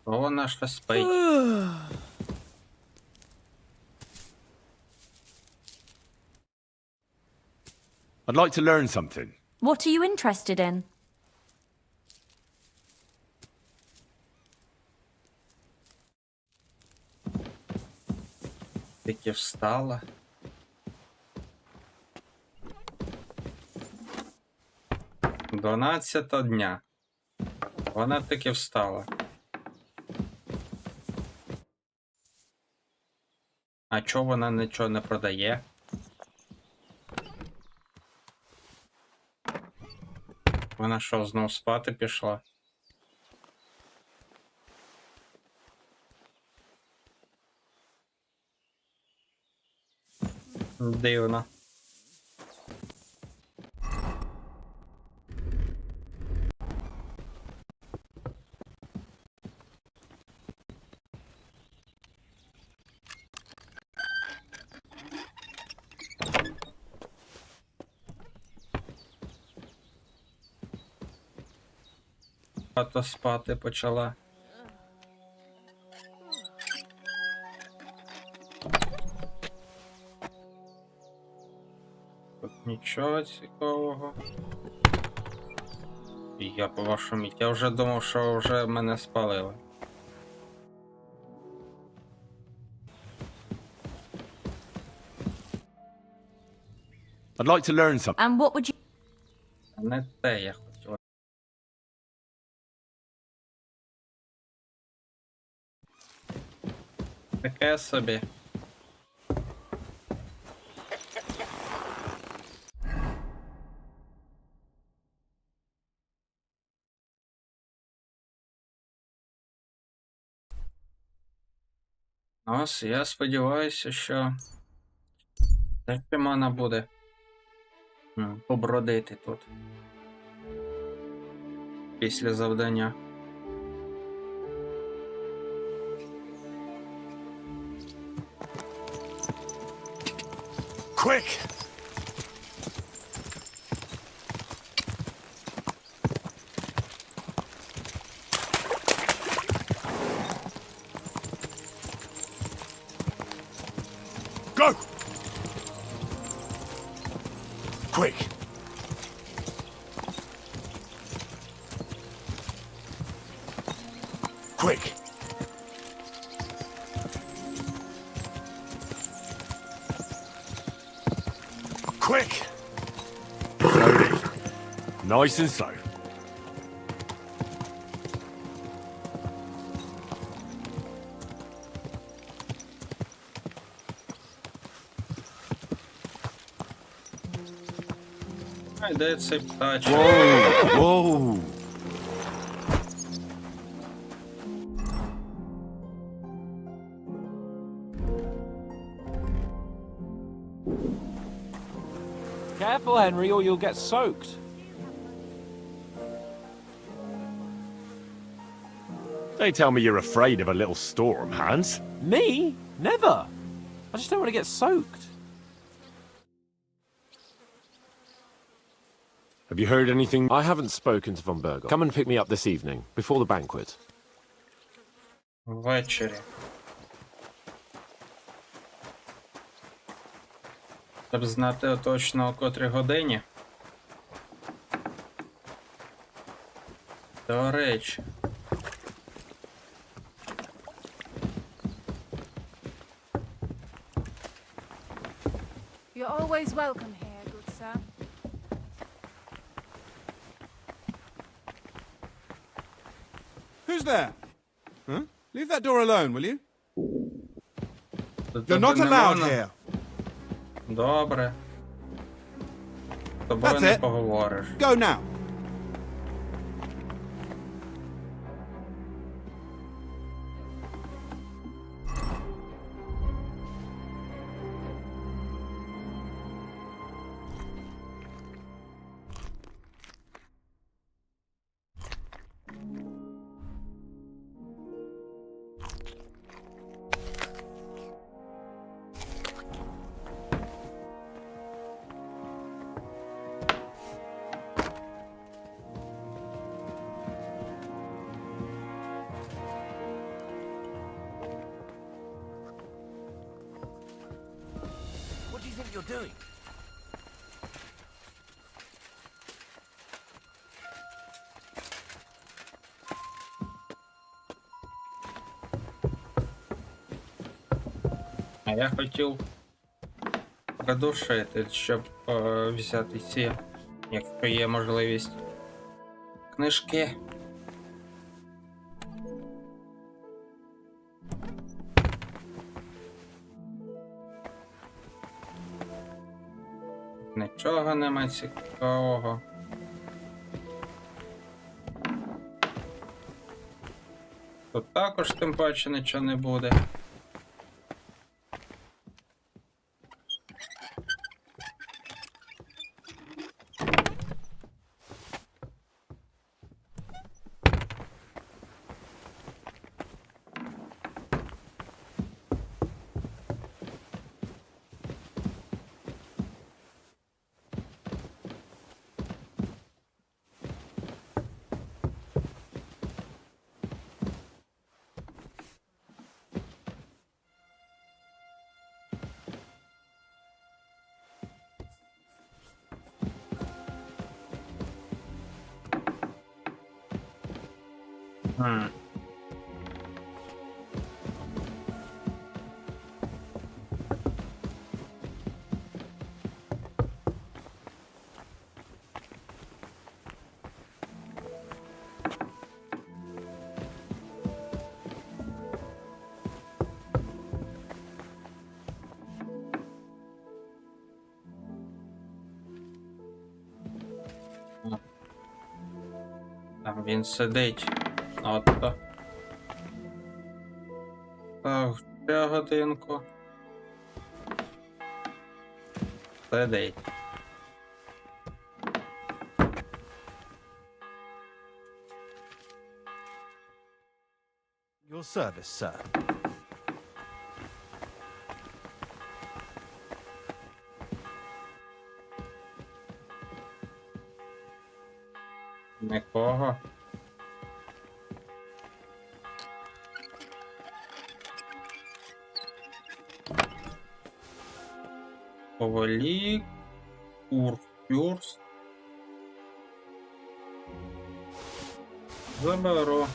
То вона щось спить. I'd like to learn something. What are you interested in? Тільки встала. Дванадцята дня. Вона таки встала. А чого вона нічого не продає? Вона що, знов спати пішла? Дивно. Багато спати почала. Тут нічого цікавого. Я по вашому міті. Я вже думав, що вже мене спалили. I'd like to learn something. And what would you... Не те я хотів. Таке собі. Ось, я сподіваюся, що таки можна буде побродити тут. Після завдання. Quick! Go! Quick! Quick! Quick! Slowly. Nice and slow. Ай, де цей птач? Whoa! Whoa! Careful, Henry, or you'll get soaked. They tell me you're afraid of a little storm, Hans. Me? Never. I just don't want to get soaked. Have you heard anything? I haven't spoken to von Berghoff. Come and pick me up this evening, before the banquet. Ввечері. Щоб знати точно о котрій годині. До речі. You're always welcome here, good sir. Who's there? Huh? Leave that door alone, will you? Тут You're not тебе не allowed можна? here. Добре. З тобою That's не it. поговориш. Go now. you're doing. А я хотів придушити, щоб взяти ці, якщо є можливість, книжки. Нічого нема цікавого. Тут також тим паче нічого не буде. Там він сидить. Отто. Так, ще годинку. Сидить. Your service, sir. Нікого. Повалі. Курфюрст. Заберу.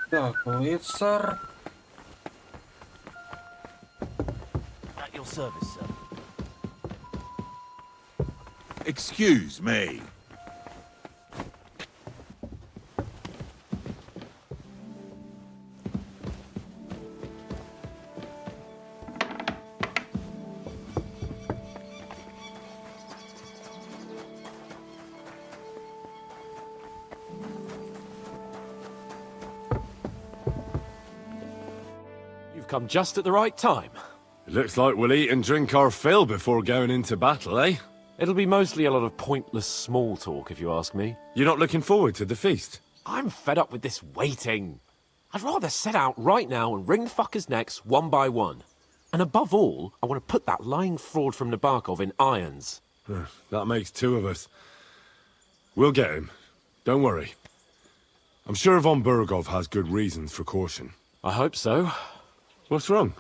Так, лицар. At your service, sir. Excuse me. You've come just at the right time. It looks like we'll eat and drink our fill before going into battle, eh? It'll be mostly a lot of pointless small talk, if you ask me. You're not looking forward to the feast? I'm fed up with this waiting. I'd rather set out right now and wring the fuckers' necks one by one. And above all, I want to put that lying fraud from Nabokov in irons. That makes two of us. We'll get him. Don't worry. I'm sure von Burgov has good reasons for caution. I hope so. What's wrong?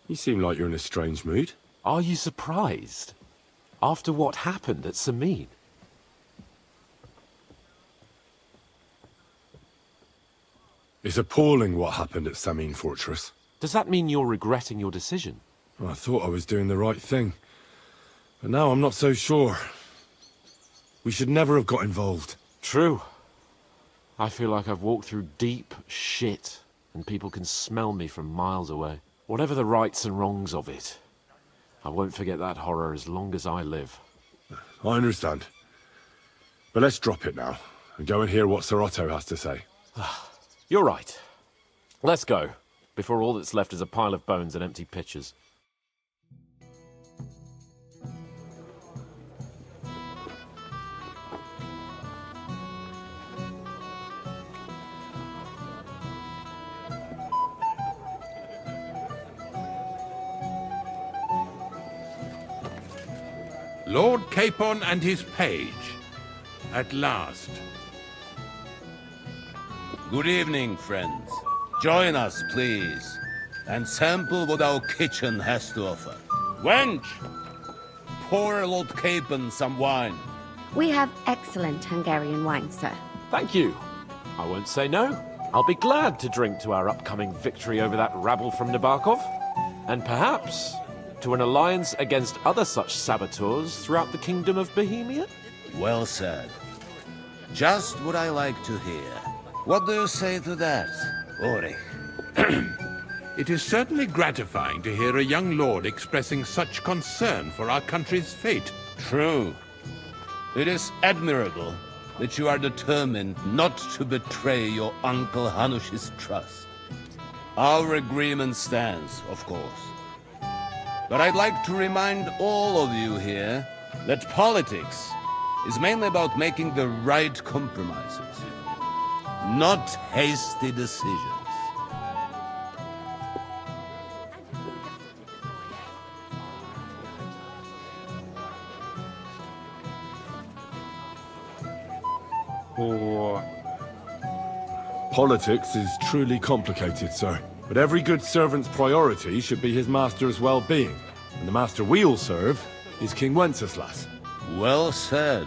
You seem like you're in a strange mood. Are you surprised? After what happened at Samin? It's appalling what happened at Samin Fortress. Does that mean you're regretting your decision? I thought I was doing the right thing. But now I'm not so sure. We should never have got involved. True. I feel like I've walked through deep shit, and people can smell me from miles away. Whatever the rights and wrongs of it, I won't forget that horror as long as I live. I understand. But let's drop it now and go and hear what Sir Otto has to say. You're right. Let's go, before all that's left is a pile of bones and empty pitchers. Lord Capon and his page. At last. Good evening, friends. Join us, please, and sample what our kitchen has to offer. Wench, pour Lord Capon some wine. We have excellent Hungarian wine, sir. Thank you. I won't say no. I'll be glad to drink to our upcoming victory over that rabble from Nabokov. And perhaps to an alliance against other such saboteurs throughout the kingdom of Bohemia? Well said. Just what I like to hear. What do you say to that, Ori? It is certainly gratifying to hear a young lord expressing such concern for our country's fate. True. It is admirable that you are determined not to betray your Uncle Hanush's trust. Our agreement stands, of course. But I'd like to remind all of you here that politics is mainly about making the right compromises, not hasty decisions. Politics is truly complicated, sir. But every good servant's priority should be his master's well-being. And the master we'll serve is King Wenceslas. Well said.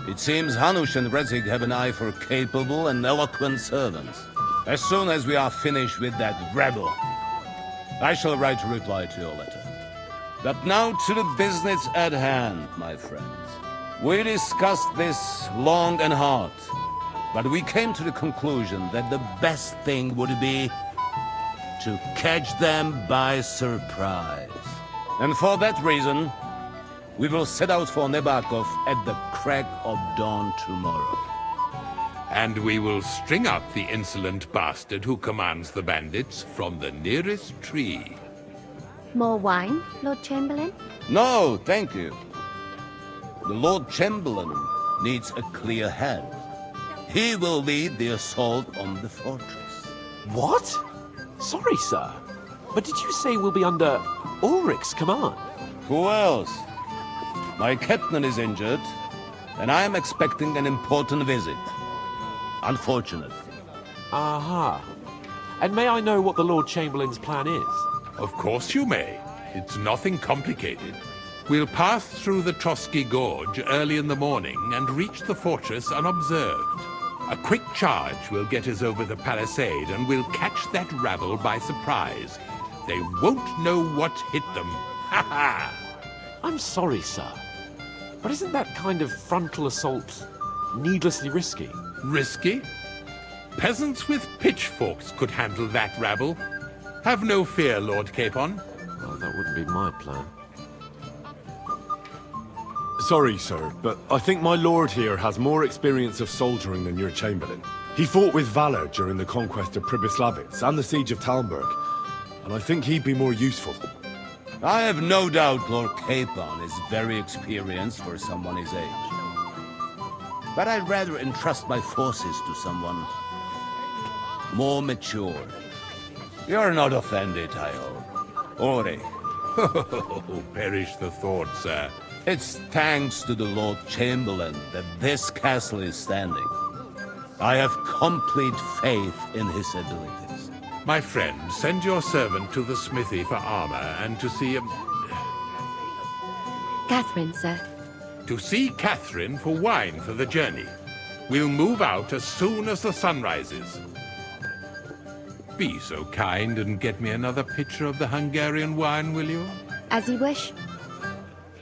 It seems Hanush and Rezig have an eye for capable and eloquent servants. As soon as we are finished with that rebel, I shall write a reply to your letter. But now to the business at hand, my friends. We discussed this long and hard, but we came to the conclusion that the best thing would be to catch them by surprise. And for that reason, we will set out for Nabokov at the crack of dawn tomorrow. And we will string up the insolent bastard who commands the bandits from the nearest tree. More wine, Lord Chamberlain? No, thank you. The Lord Chamberlain needs a clear head. He will lead the assault on the fortress. What? Sorry, sir. But did you say we'll be under Ulrich's command? Who else? My captain is injured, and I am expecting an important visit. Unfortunate. Aha. And may I know what the Lord Chamberlain's plan is? Of course you may. It's nothing complicated. We'll pass through the Trotsky Gorge early in the morning and reach the fortress unobserved. A quick charge will get us over the palisade and we'll catch that rabble by surprise. They won't know what hit them. Ha ha! I'm sorry, sir. But isn't that kind of frontal assault needlessly risky? Risky? Peasants with pitchforks could handle that rabble. Have no fear, Lord Capon. Well, that wouldn't be my plan. Sorry, sir, but I think my lord here has more experience of soldiering than your Chamberlain. He fought with valor during the conquest of Pribyslavitz and the siege of Talmberg, and I think he'd be more useful. I have no doubt Lord Capon is very experienced for someone his age. But I'd rather entrust my forces to someone more mature. You're not offended, I hope. Ori. Oh, perish the thought, sir. It's thanks to the Lord Chamberlain that this castle is standing. I have complete faith in his abilities. My friend, send your servant to the smithy for armor and to see Catherine, sir. To see Catherine for wine for the journey. We'll move out as soon as the sun rises. Be so kind and get me another pitcher of the Hungarian wine, will you? As you wish.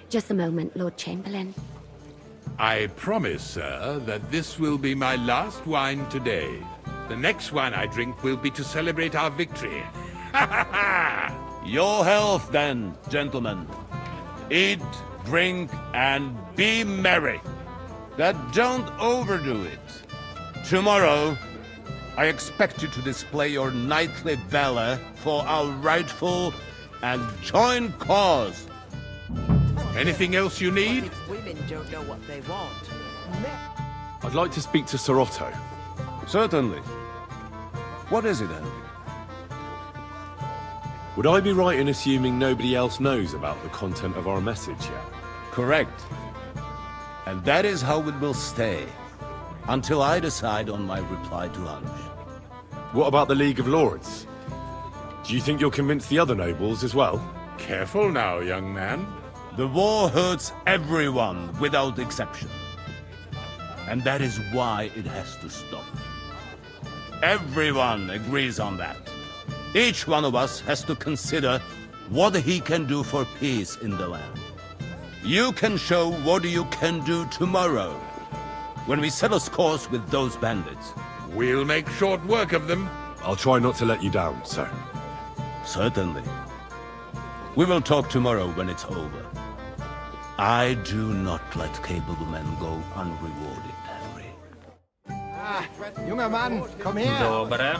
Just a moment, Lord Chamberlain. I promise, sir, that this will be my last wine today. The next wine I drink will be to celebrate our victory. Ha ha ha! Your health, then, gentlemen. Eat, drink, and be merry. But don't overdo it. Tomorrow, I expect you to display your knightly valor for our rightful and joint cause. Anything else you need? Women don't know what they want. I'd like to speak to Sir Otto. Certainly. What is it, Henry? Would I be right in assuming nobody else knows about the content of our message yet? Correct. And that is how it will stay, until I decide on my reply to Hunch. What about the League of Lords? Do you think you'll convince the other nobles as well? Careful now, young man. The war hurts everyone without exception. And that is why it has to stop. Everyone agrees on that. Each one of us has to consider what he can do for peace in the land. You can show what you can do tomorrow, when we settle scores with those bandits. We'll make short work of them. I'll try not to let you down, sir. Certainly. We will talk tomorrow when it's over. I do not let capable men go unrewarded, Henry. Ah, junger Mann, komm her! Добре.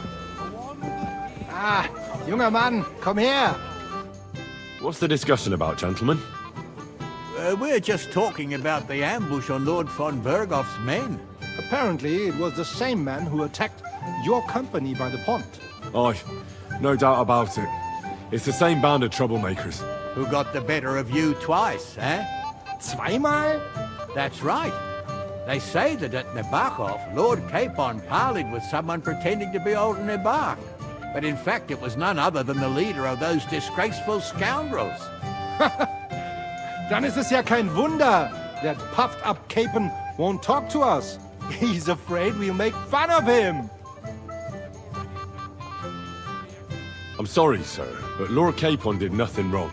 Ah, junger Mann, komm her! What's the discussion about, gentlemen? We're just talking about the ambush on Lord von Bergoff's men. Apparently, it was the same man who attacked your company by the pond. Aye, no doubt about it. It's the same band of troublemakers. Who got the better of you twice, eh? Zweimal? That's right. They say that at Nabokov, Lord Capon parleyed with someone pretending to be old Nabok. But in fact, it was none other than the leader of those disgraceful scoundrels. Dann ist es ja kein Wunder. That puffed-up Capon won't talk to us. He's afraid we'll make fun of him. I'm sorry, sir, but Lord Capon did nothing wrong.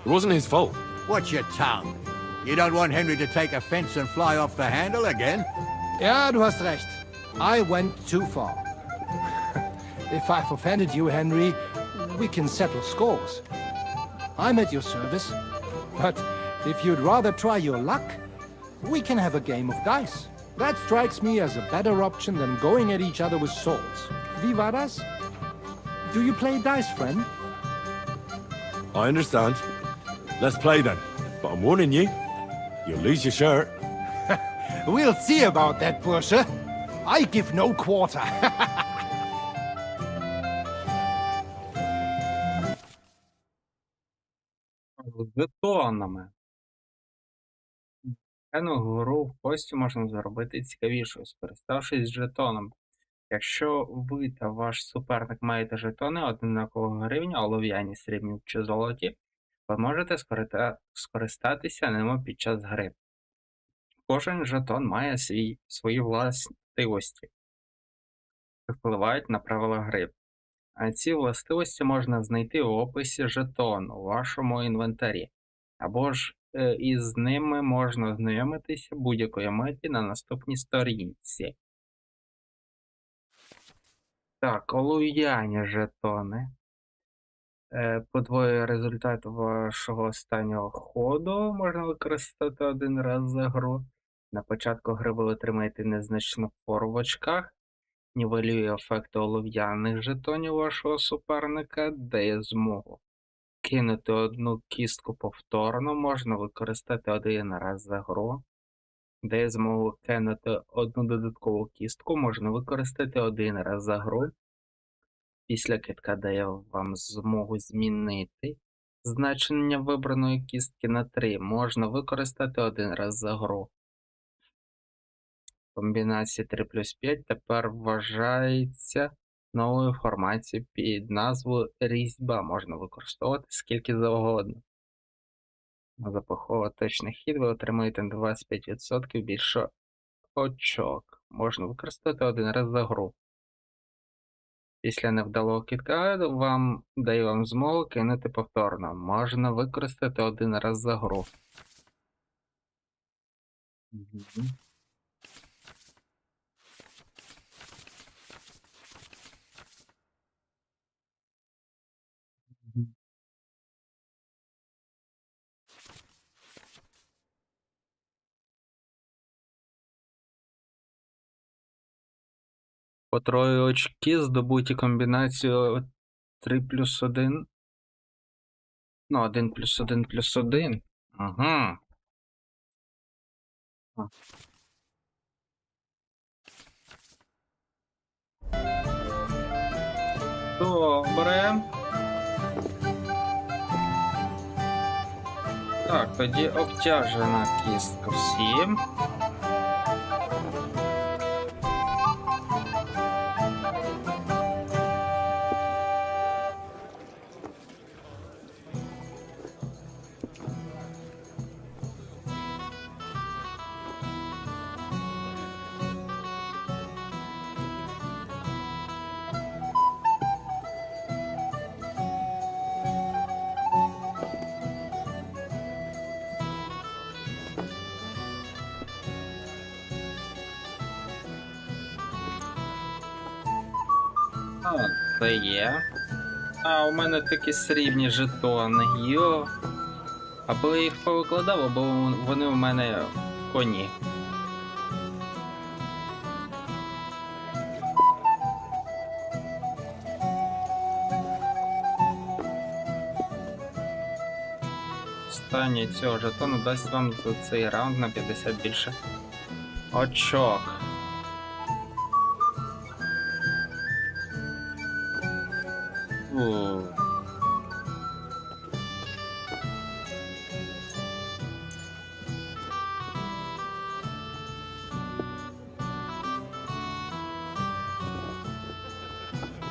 It wasn't his fault. Watch your tongue. You don't want Henry to take offense and fly off the handle again? Ja, du hast recht. I went too far. If I've offended you, Henry, we can settle scores. I'm at your service. But if you'd rather try your luck, we can have a game of dice. That strikes me as a better option than going at each other with swords. Wie war das? Do you play dice, friend? I understand. Let's play then. But I'm warning you, you'll lose your shirt. We'll see about that, Bursche. I give no quarter. З жетонами. Дану гру в кості можна зробити цікавішою, скориставшись жетоном. Якщо ви та ваш суперник маєте жетони однакового рівня, олов'яні, срібні чи золоті, ви можете скористатися ними під час гри. Кожен жетон має свої властивості, що впливають на правила гри. А ці властивості можна знайти в описі жетону у вашому інвентарі, або ж із ними можна ознайомитися будь-якої миті на наступній сторінці. Так, олов'яні жетони. Подвоює результат вашого останнього ходу, можна використати один раз за гру. На початку гри ви отримаєте незначну фору в очках. Нівелює ефект олов'яних жетонів вашого суперника, дає змогу кинути одну кістку повторно, можна використати один раз за гру. Дає змогу кинути одну додаткову кістку, можна використати один раз за гру. Після кидка дає вам змогу змінити значення вибраної кістки на 3, можна використати один раз за гру. Комбінація 3 плюс 5 тепер вважається новою формацією під назвою різьба. Можна використовувати скільки завгодно. На запаховий точний хід ви отримаєте 25% більше очок. Можна використати один раз за гру. Після невдалого кидка дає вам змогу кинути повторно. Можна використати один раз за гру. По 3 очки здобуті комбінацію 3+1. Ну, 1+1+1. Ага. Добре. Так, тоді обтяжена кістка 7. Це є. А, у мене такі срібні жетони. Йо. Або я їх повикладав, або вони у мене в коні. Останнє цього жетону дасть вам за цей раунд на 50 більше очок.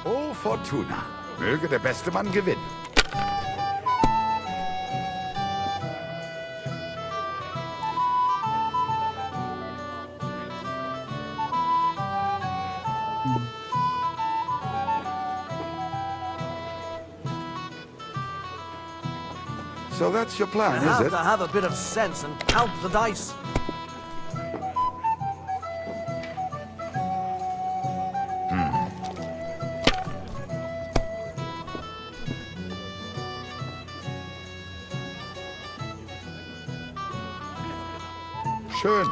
Oh, Fortuna. Möge der beste Mann gewinnen. So that's your plan, You is have it? to have a bit of sense and count the dice. Schön.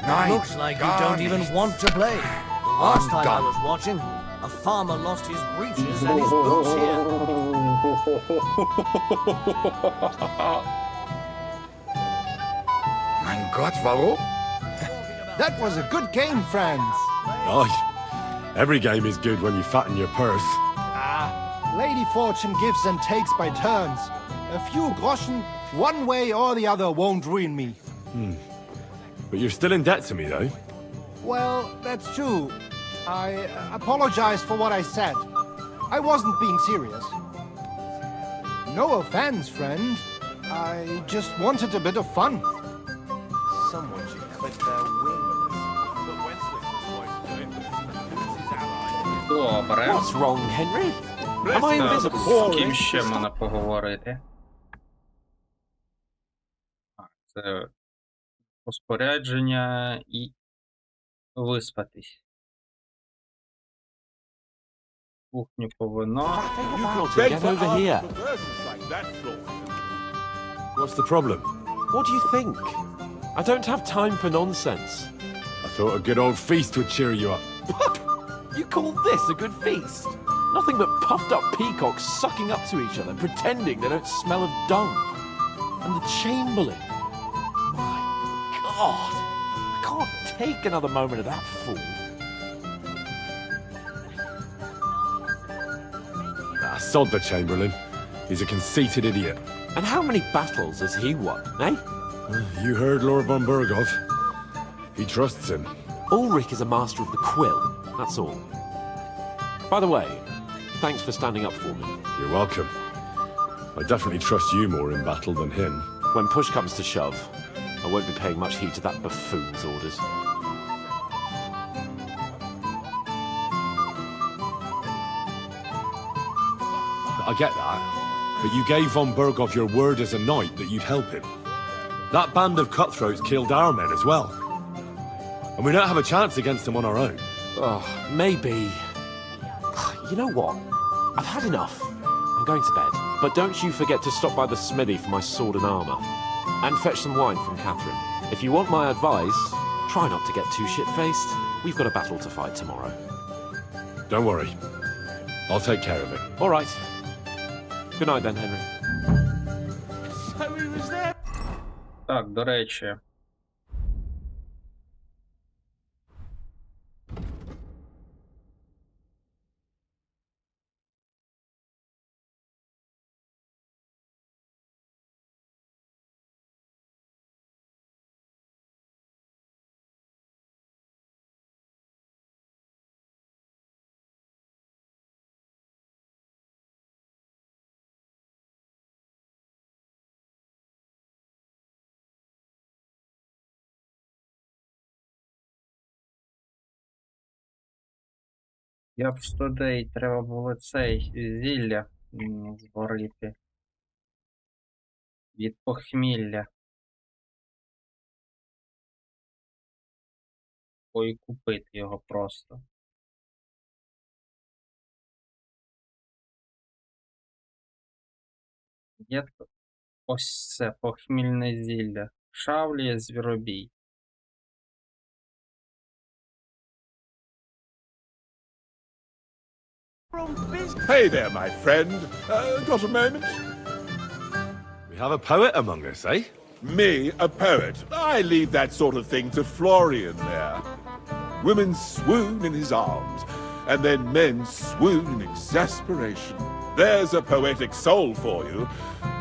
Nein, Looks like you gar don't even nichts. want to play. The last time I was watching, a farmer lost his breeches and his boots here. Mein Gott, warum? That was a good game, friends. Oh, every game is good when you fatten your purse. Lady Fortune gives and takes by turns. A few groschen, one way or the other, won't ruin me. But you're still in debt to me, though. Well, that's true. I apologize for what I said. I wasn't being serious. No offense, friend. I just wanted a bit of fun. Someone should clip their wings. Добре. What's wrong, Henry? Am I invisible? З ким ще можна поговорити? Це розпорядження і виспатись. Кухню по вино. Get over here. What's the problem? What do you think? I don't have time for nonsense. I thought a good old feast would cheer you up. You call this a good feast? Nothing but puffed up peacocks sucking up to each other, pretending they don't smell of dung. And the Chamberlain. My God. I can't take another moment of that fool. Sod the Chamberlain. He's a conceited idiot. And how many battles has he won, eh? You heard Lord von Burgov. He trusts him. Ulrich is a master of the quill, that's all. By the way, thanks for standing up for me. You're welcome. I definitely trust you more in battle than him. When push comes to shove, I won't be paying much heed to that buffoon's orders. I get that, but you gave von Burgov your word as a knight that you'd help him. That band of cutthroats killed our men as well. And we don't have a chance against them on our own. Oh, maybe. You know what? I've had enough. I'm going to bed. But don't you forget to stop by the smithy for my sword and armor. And fetch some wine from Catherine. If you want my advice, try not to get too shit-faced. We've got a battle to fight tomorrow. Don't worry. I'll take care of it. All right. Good night then, Henry. So he was there. Так, до речі. Я б туди треба було цей зілля зварити. Від похмілля. Ой, купити його просто. Є ось це похмільне зілля. Шавліє звіробій. Hey there, my friend. Got a moment? We have a poet among us, eh? Me, a poet. I leave that sort of thing to Florian there. Women swoon in his arms, and then men swoon in exasperation. There's a poetic soul for you,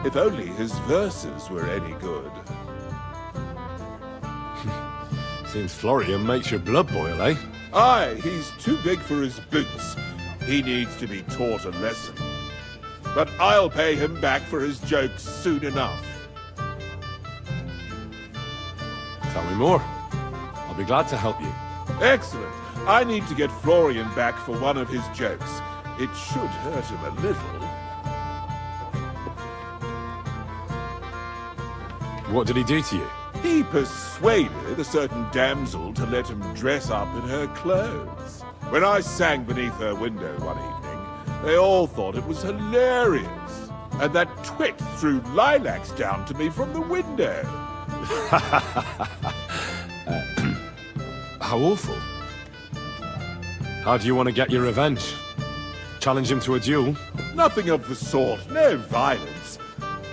if only his verses were any good. Seems Florian makes your blood boil, eh? Aye, he's too big for his boots. He needs to be taught a lesson. But I'll pay him back for his jokes soon enough. Tell me more. I'll be glad to help you. Excellent. I need to get Florian back for one of his jokes. It should hurt him a little. What did he do to you? He persuaded a certain damsel to let him dress up in her clothes. When I sang beneath her window one evening, they all thought it was hilarious. And that twit threw lilacs down to me from the window. How awful. How do you want to get your revenge? Challenge him to a duel? Nothing of the sort. No violence.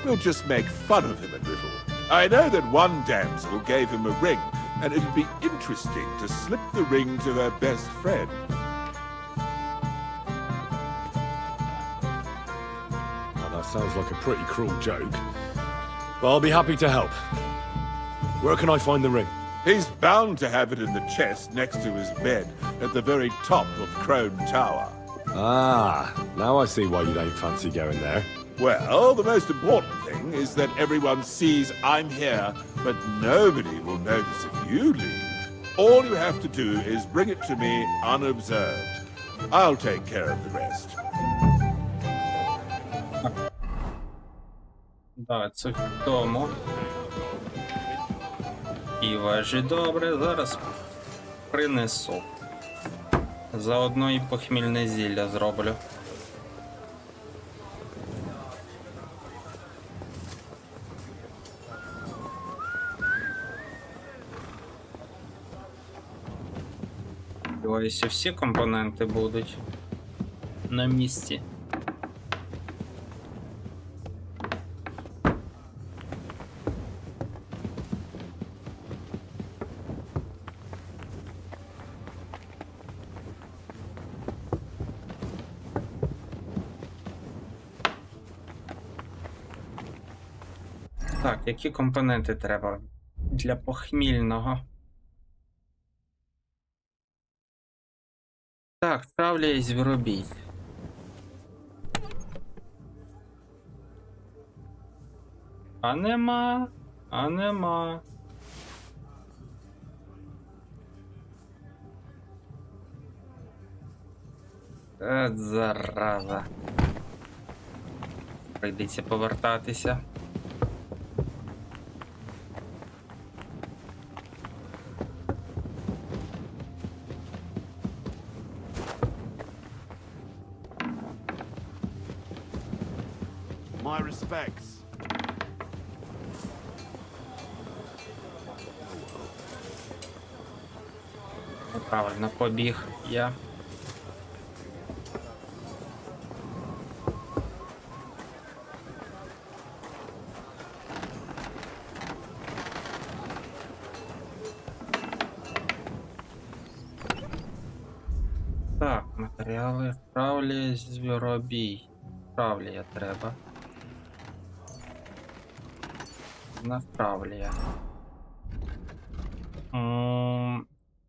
We'll just make fun of him a little. I know that one damsel gave him a ring, and it'd be interesting to slip the ring to her best friend. Now that sounds like a pretty cruel joke. But I'll be happy to help. Where can I find the ring? He's bound to have it in the chest next to his bed at the very top of Crone Tower. Ah, now I see why you don't fancy going there. Well, the most important thing is that everyone sees I'm here, but nobody will notice if you leave. All you have to do is bring it to me unobserved. I'll take care of the rest. Да, це в тому. І важі добре, зараз принесу. Заодно і похмільне зілля зроблю. Сподіваюся, всі компоненти будуть на місці. Так, які компоненти треба для похмільного? Так, травля і звіробій. А нема. Зараза. Прийдеться повертатися. My respects. Правильно, побіг я. Так, матеріали вправлі, звіробій. Вправлія треба. На вправлія.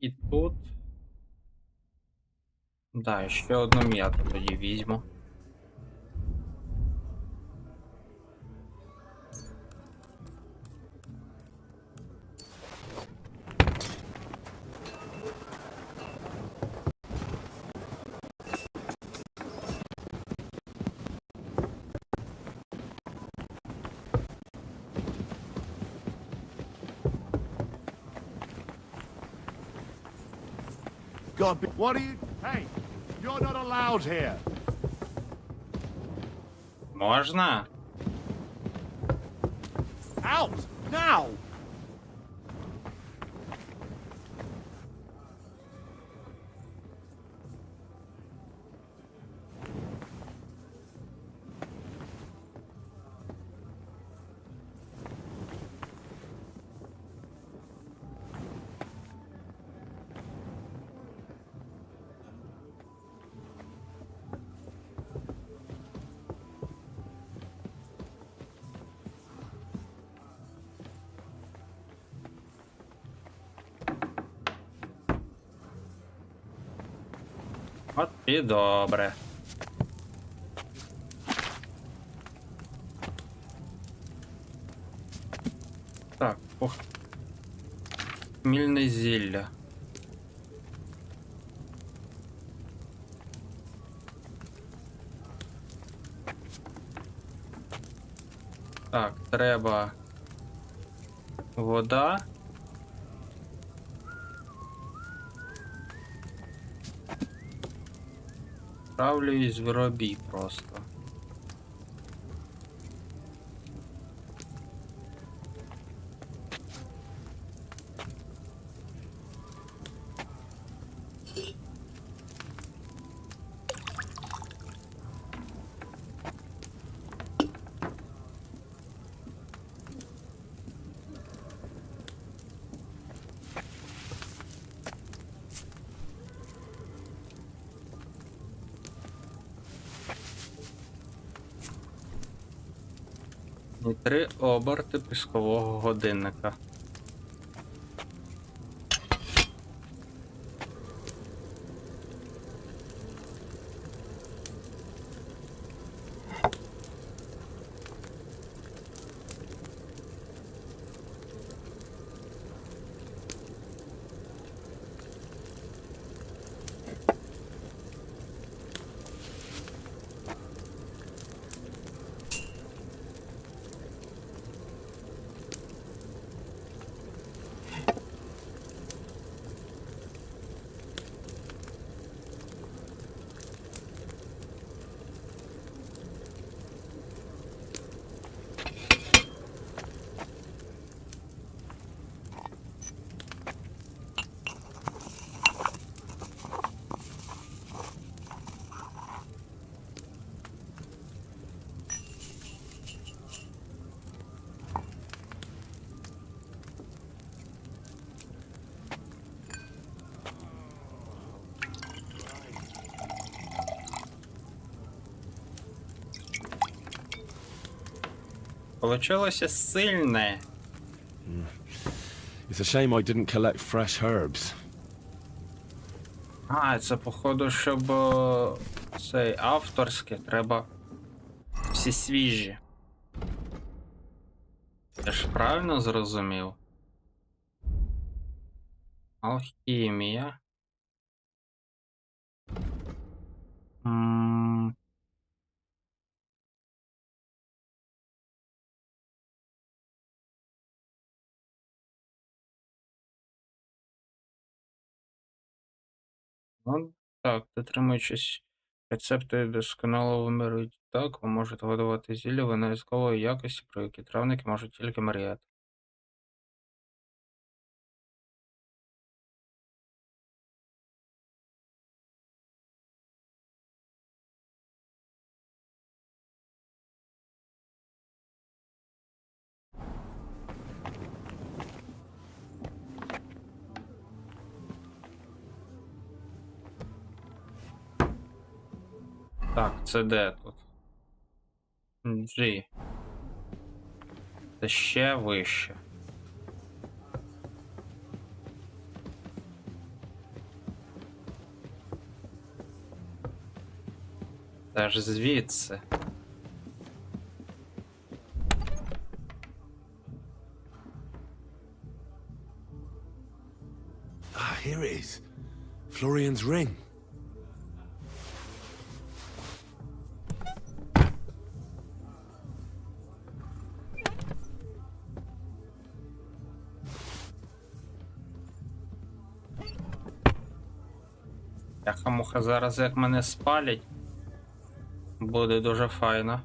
І тут. Да, ще одну м'яту тоді візьму. God, what are you... Hey, you're not allowed here. Можна? Out! Now! От і добре. Так, хмільне зілля. Так, треба вода. Вправлююсь в робі просто. І 3 оберти піскового годинника. Получилося сильне. It's a shame I didn't collect fresh herbs. А, це походу, щоб цей авторське треба всі свіжі. Я ж правильно зрозумів? Алхімія. Ну, так, дотримуючись Рецепти досконало вимірюють так, ви можете готувати зілля виняткової якості, про які травники можуть тільки мріяти. Так, це де тут? G. Це ще вище. Це ж звідси. Ah, here it is. Florian's ring. Яха-муха, зараз як мене спалять, буде дуже файно.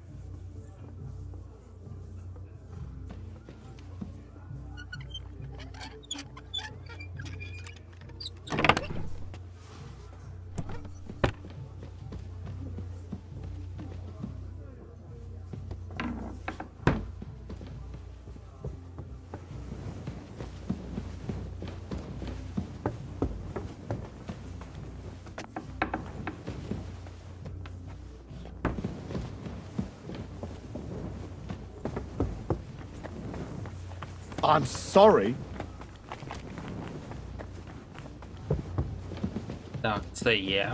I'm sorry. Так, це є.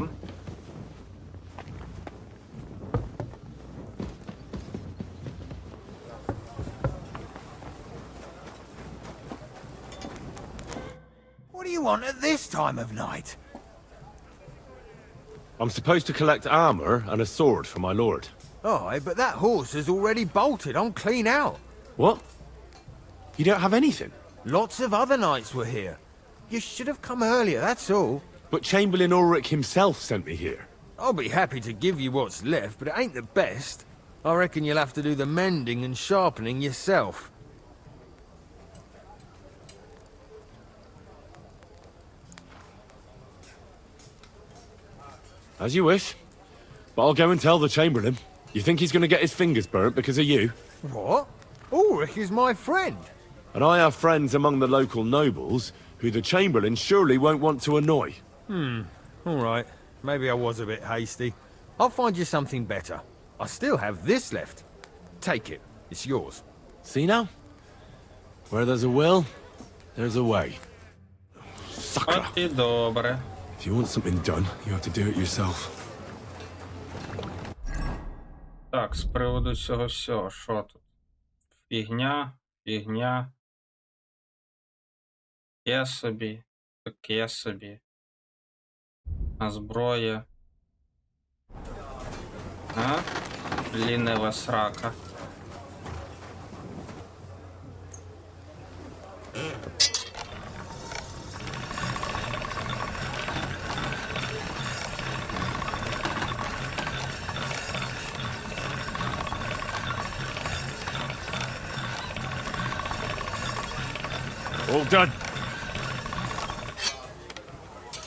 What do you want at this time of night? I'm supposed to collect armor and a sword for my lord. Aye, but that horse has already bolted. I'm clean out. What? You don't have anything? Lots of other knights were here. You should have come earlier, that's all. But Chamberlain Ulrich himself sent me here. I'll be happy to give you what's left, but it ain't the best. I reckon you'll have to do the mending and sharpening yourself. As you wish. But I'll go and tell the Chamberlain. You think he's going to get his fingers burnt because of you? What? Ulrich is my friend. And I have friends among the local nobles who the Chamberlain surely won't want to annoy. All right. Maybe I was a bit hasty. I'll find you something better. I still have this left. Take it. It's yours. See now? Where there's a will, there's a way. Sucker. От і добре. If you want something done, you have to do it yourself. Так, з приводу цього всього, що тут? Фігня, фігня. Є собі, таке собі. А зброя. А? Лінива срака. All done.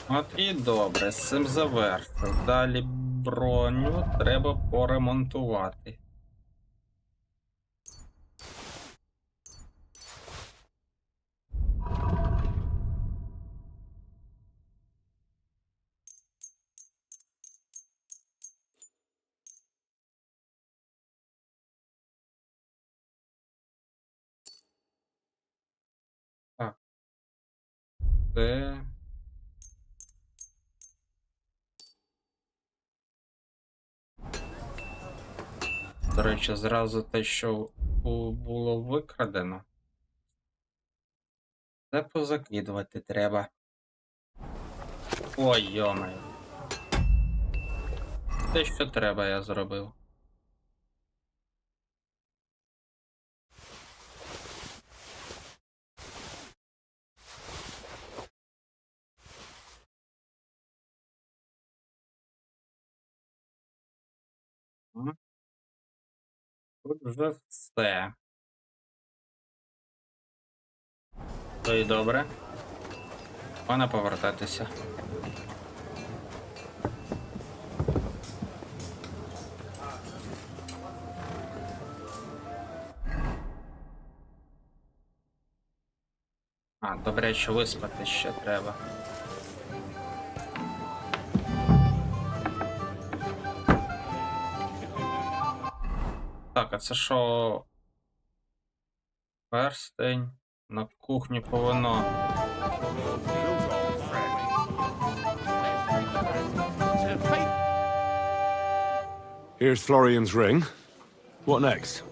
От і добре, з цим завершив. Далі броню треба поремонтувати. Так. Це... До речі, зразу те, що було викрадено. Це позакидувати треба. Ой, йомай. Те, що треба, я зробив. М. Тут вже все. То і добре. Пане повертатися. А, добре, що виспати ще треба. Так, а це що? Перстень на кухні повинно. Here's Florian's ring. What next?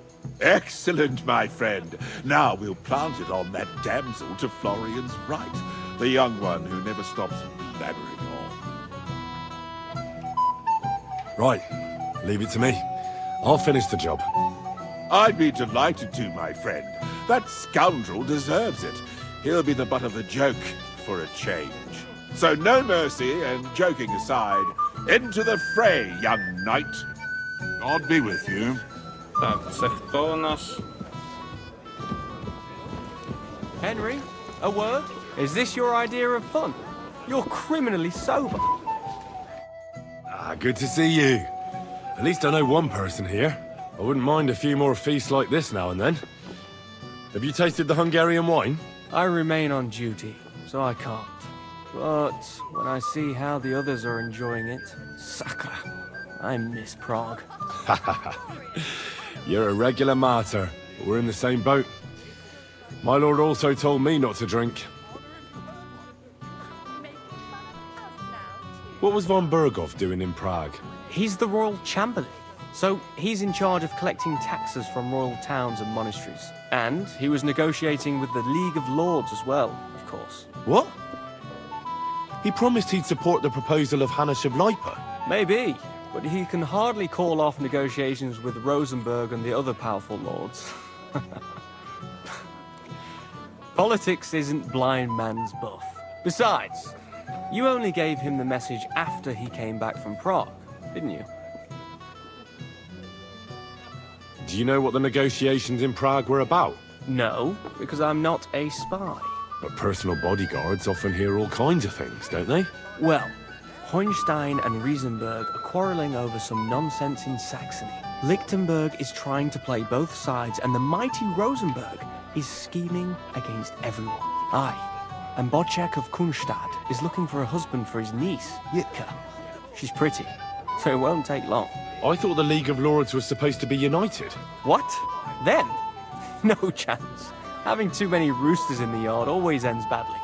Excellent, my friend. Now we'll plant it on that damsel to Florian's right, the young one who never stops blabbering on. Right, leave it to me. I'll finish the job. I'd be delighted to, my friend. That scoundrel deserves it. He'll be the butt of the joke for a change. So no mercy, and joking aside, into the fray, young knight. God be with you. Так, це хто у нас? Henry, a word? Is this your idea of fun? You're criminally sober. Ah, good to see you. At least I know one person here. I wouldn't mind a few more feasts like this now and then. Have you tasted the Hungarian wine? I remain on duty, so I can't. But when I see how the others are enjoying it, sacre, I miss Prague. You're a regular martyr. We're in the same boat. My lord also told me not to drink. What was von Berghoff doing in Prague? He's the royal chamberlain, so he's in charge of collecting taxes from royal towns and monasteries. And he was negotiating with the League of Lords as well, of course. What? He promised he'd support the proposal of Hanna Shableipa. Maybe, but he can hardly call off negotiations with Rosenberg and the other powerful lords. Politics isn't blind man's buff. Besides, you only gave him the message after he came back from Prague, didn't you? Do you know what the negotiations in Prague were about? No, because I'm not a spy. But personal bodyguards often hear all kinds of things, don't they? Well, Hohenstein and Riesenberg are quarreling over some nonsense in Saxony. Lichtenberg is trying to play both sides, and the mighty Rosenberg is scheming against everyone. Aye, and Bocek of Kunstad is looking for a husband for his niece, Yitka. She's pretty, so it won't take long. I thought the League of Lords was supposed to be united. What? Them? No chance. Having too many roosters in the yard always ends badly.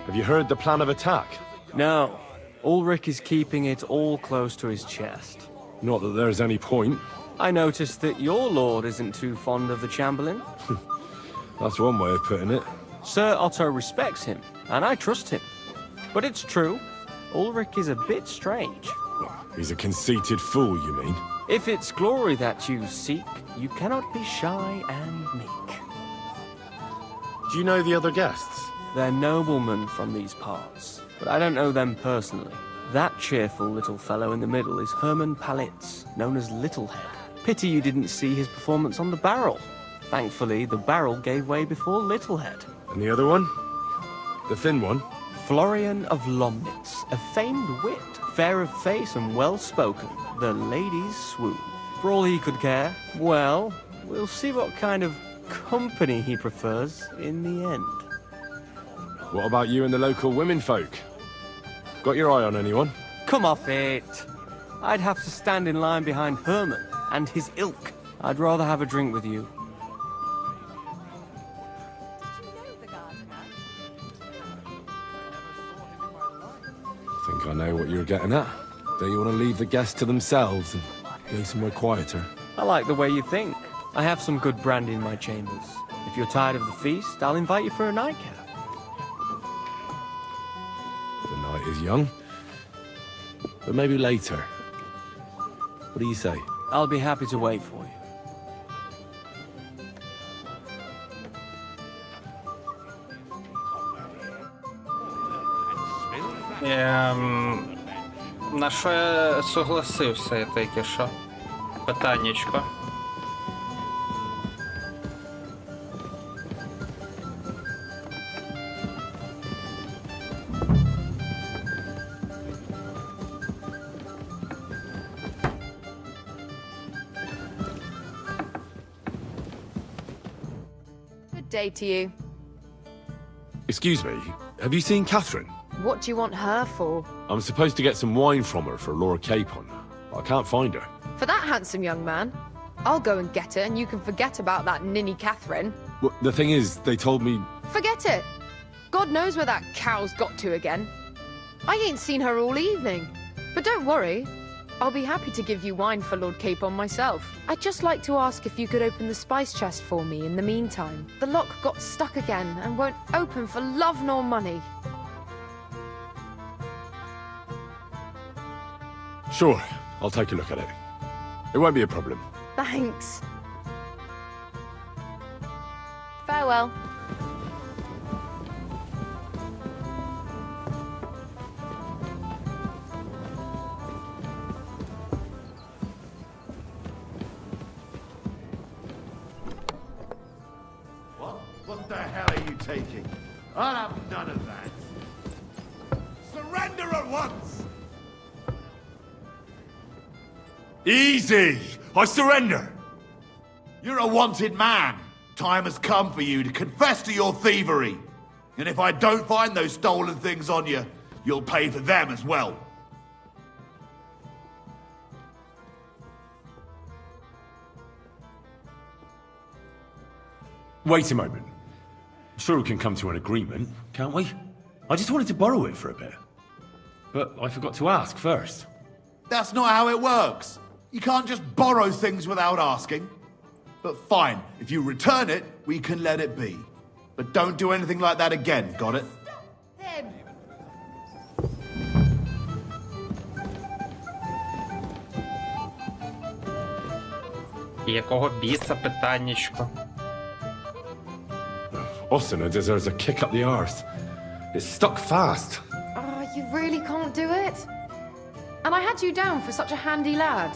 Have you heard the plan of attack? No. Ulrich is keeping it all close to his chest. Not that there's any point. I noticed that your lord isn't too fond of the Chamberlain. That's one way of putting it. Sir Otto respects him, and I trust him. But it's true, Ulrich is a bit strange. He's a conceited fool, you mean? If it's glory that you seek, you cannot be shy and meek. Do you know the other guests? They're noblemen from these parts, but I don't know them personally. That cheerful little fellow in the middle is Hermann Palitz, known as Littlehead. Pity you didn't see his performance on the barrel. Thankfully, the barrel gave way before Littlehead. And the other one? The thin one? Florian of Lomnitz, a famed wit, fair of face and well-spoken. The ladies swoon. For all he could care, well, we'll see what kind of company he prefers in the end. What about you and the local women folk? Got your eye on anyone? Come off it. I'd have to stand in line behind Herman and his ilk. I'd rather have a drink with you. I think I know what you're getting at. Don't you want to leave the guests to themselves and go somewhere quieter? I like the way you think. I have some good brandy in my chambers. If you're tired of the feast, I'll invite you for a nightcap. The night is young. But maybe later. What do you say? I'll be happy to wait for you. На що я согласився я тільки що? Питаннячко. Good day to you. Excuse me, have you seen Catherine? What do you want her for? I'm supposed to get some wine from her for Laura Capon. I can't find her. For that handsome young man? I'll go and get her, and you can forget about that ninny Catherine. Well, the thing is, they told me... Forget it! God knows where that cow's got to again. I ain't seen her all evening. But don't worry, I'll be happy to give you wine for Lord Capon myself. I'd just like to ask if you could open the spice chest for me in the meantime. The lock got stuck again and won't open for love nor money. Sure, I'll take a look at it. It won't be a problem. Thanks. Farewell. What the hell are you taking? I'll have none of that. Surrender at once! Easy! I surrender! You're a wanted man. Time has come for you to confess to your thievery. And if I don't find those stolen things on you, you'll pay for them as well. Wait a moment. Sure we can come to an agreement, can't we? I just wanted to borrow it for a bit. But I forgot to ask first. That's not how it works. You can't just borrow things without asking. But fine, if you return it, we can let it be. But don't do anything like that again, got it? Him. Якого біса питаннячко? Osina deserves a kick up the arse. It's stuck fast. Oh, you really can't do it? And I had you down for such a handy lad.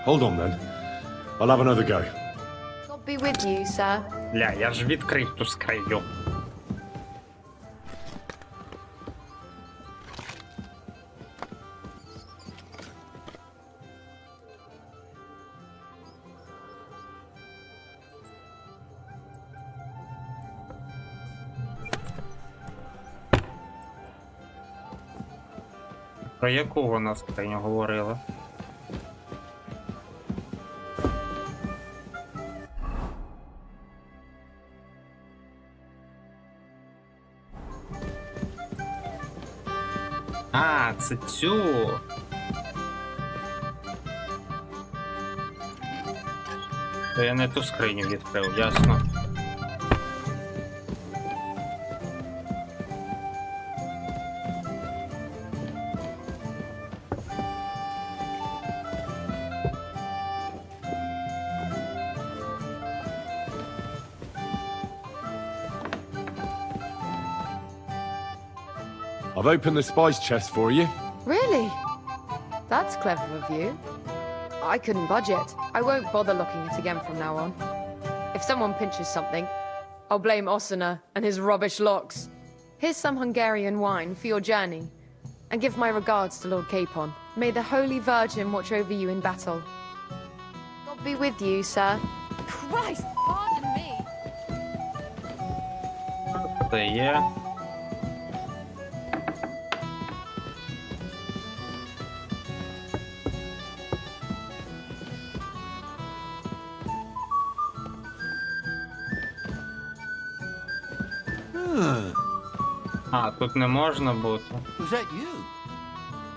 Hold on then. I'll have another go. God be with you, sir. Ля, я ж відкрив ту скриню. Про яку вона скриню говорила? А, це цю. То я не ту скриню відкрив, ясно. I've opened the spice chest for you. Really? That's clever of you. I couldn't budge it. I won't bother looking at it again from now on. If someone pinches something, I'll blame Osina and his rubbish locks. Here's some Hungarian wine for your journey. And give my regards to Lord Capon. May the Holy Virgin watch over you in battle. God be with you, sir. Christ, pardon me. Це є. А, тут не можна бути. Was that you?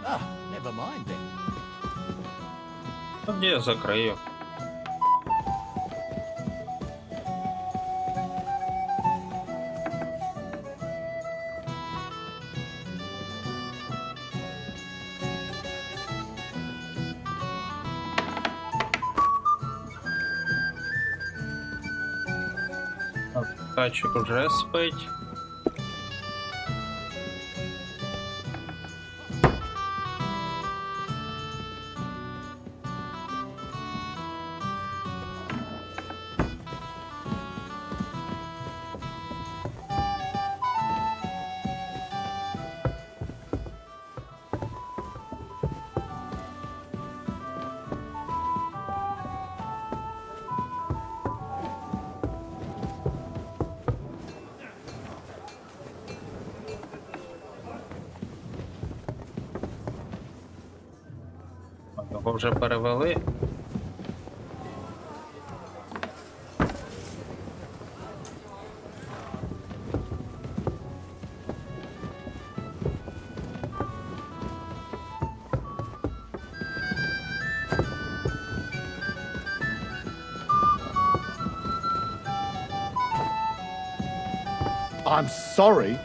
Ah, never mind then. Тоді я закрию. Тачик уже спить. Його вже перевели. I'm sorry.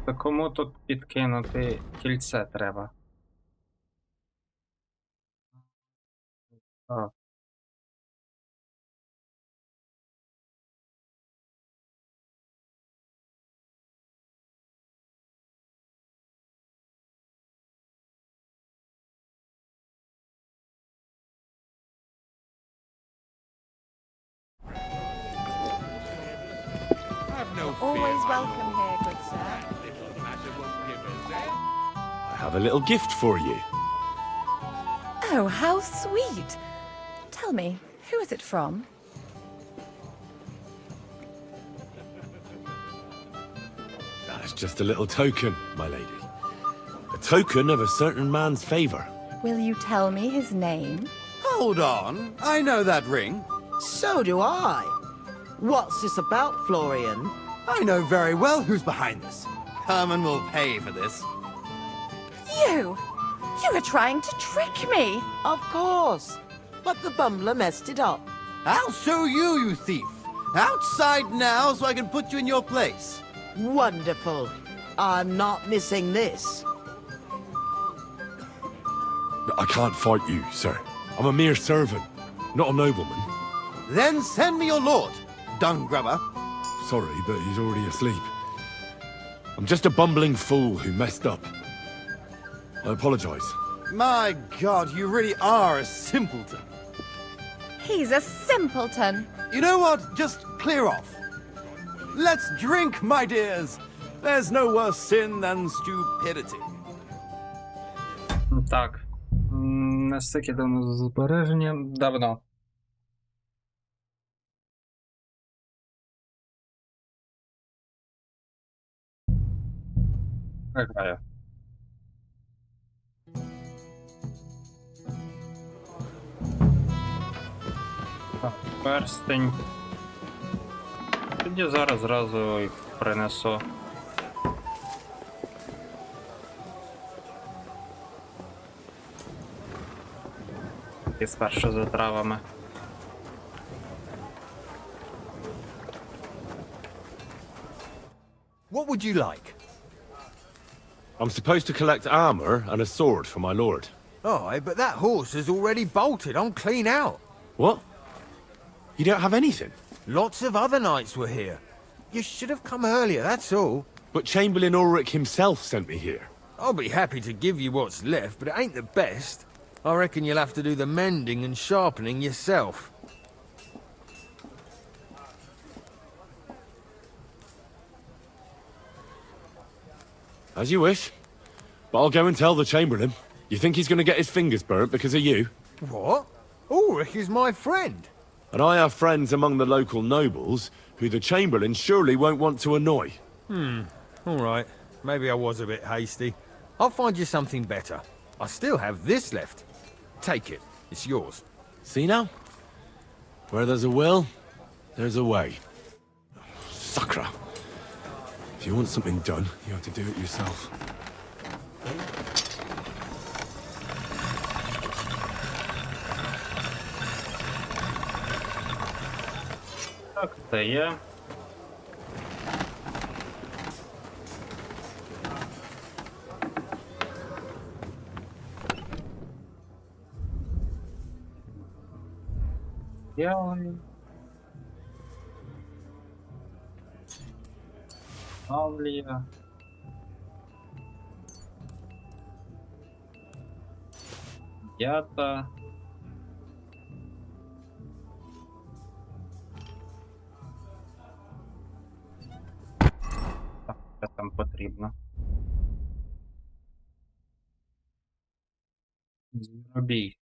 Та кому тут підкинути кільце треба? Так. Always welcome here, good sir. I have a little gift for you. Oh, how sweet. Tell me, who is it from? That's just a little token, my lady. A token of a certain man's favor. Will you tell me his name? Hold on, I know that ring. So do I. What's this about, Florian? I know very well who's behind this. Herman will pay for this. You! You were trying to trick me! Of course. But the bumbler messed it up. I'll show you, you thief. Outside now so I can put you in your place. Wonderful. I'm not missing this. I can't fight you, sir. I'm a mere servant, not a nobleman. Then send me your lord, dung grubber. Sorry, but he's already asleep. I'm just a bumbling fool who messed up. I apologize. My God, you really are a simpleton. He's a simpleton. You know what? Just clear off. Let's drink, my dears. There's no worse sin than stupidity. Так. Настільки давно збереження. Давно. Граю. Так, перстень. Тоді зараз зразу їх принесу. І спершу за травами. What would you like? I'm supposed to collect armor and a sword for my lord. Oh, but that horse is already bolted. I'm clean out. What? You don't have anything? Lots of other knights were here. You should have come earlier, that's all. But Chamberlain Ulrich himself sent me here. I'll be happy to give you what's left, but it ain't the best. I reckon you'll have to do the mending and sharpening yourself. As you wish. But I'll go and tell the Chamberlain. You think he's going to get his fingers burnt because of you? What? Ulrich is my friend. And I have friends among the local nobles who the Chamberlain surely won't want to annoy. All right. Maybe I was a bit hasty. I'll find you something better. I still have this left. Take it. It's yours. See now? Where there's a will, there's a way. Suckra. If you want something done, you have to do it yourself. Так, це є. Білий. Авлія. Ята. Так, що там потрібно? Звіробій.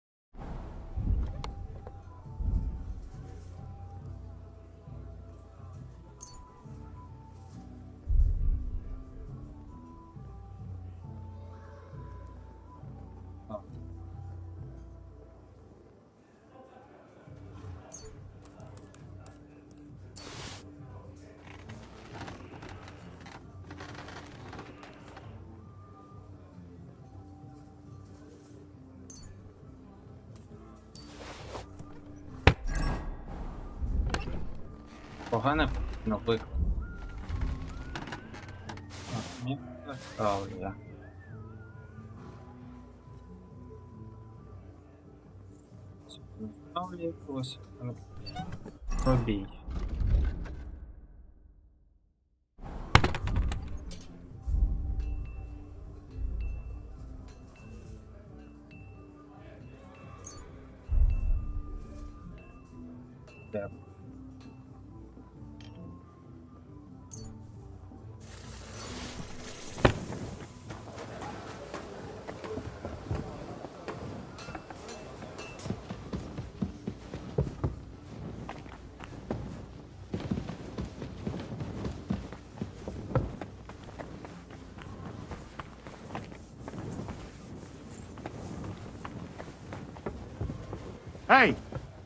непогане нових. Мені ставлю. Ставлю якогось пробій. Так. Hey,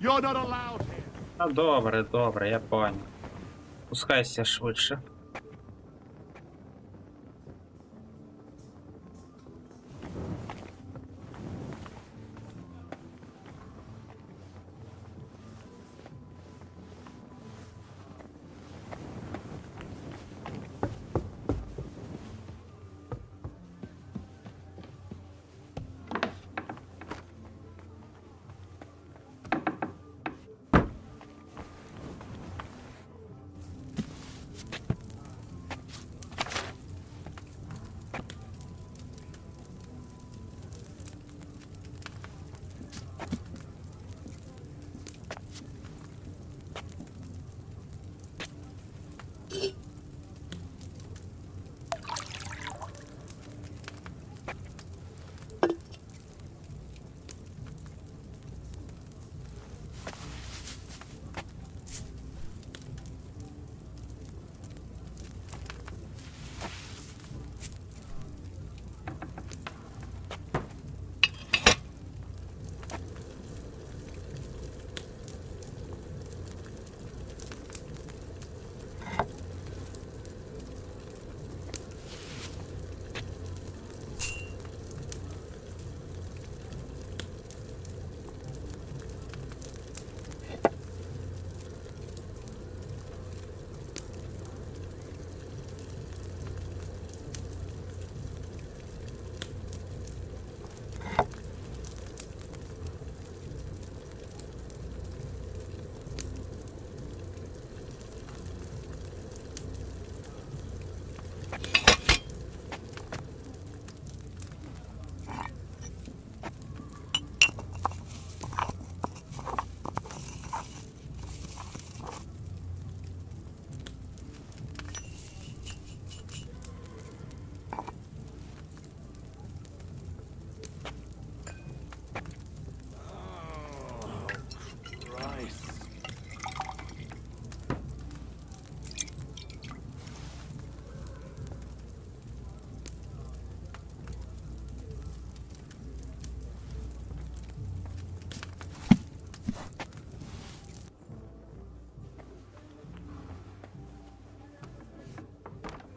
you're not allowed here. А добре, добре, я понял. Спускайся швидше.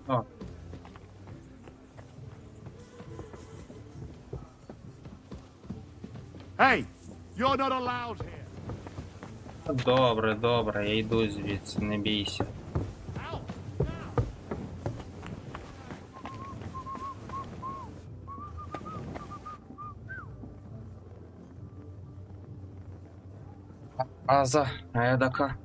О. Hey, you're not allowed here. Добре, добре, я йду звідси, не бійся. Аза, едака.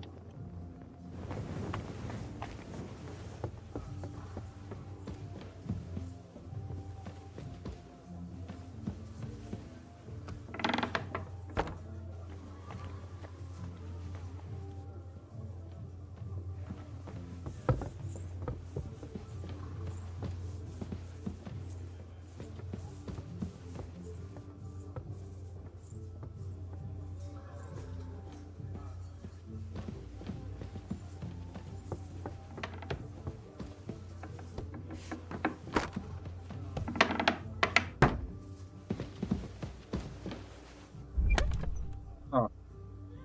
О,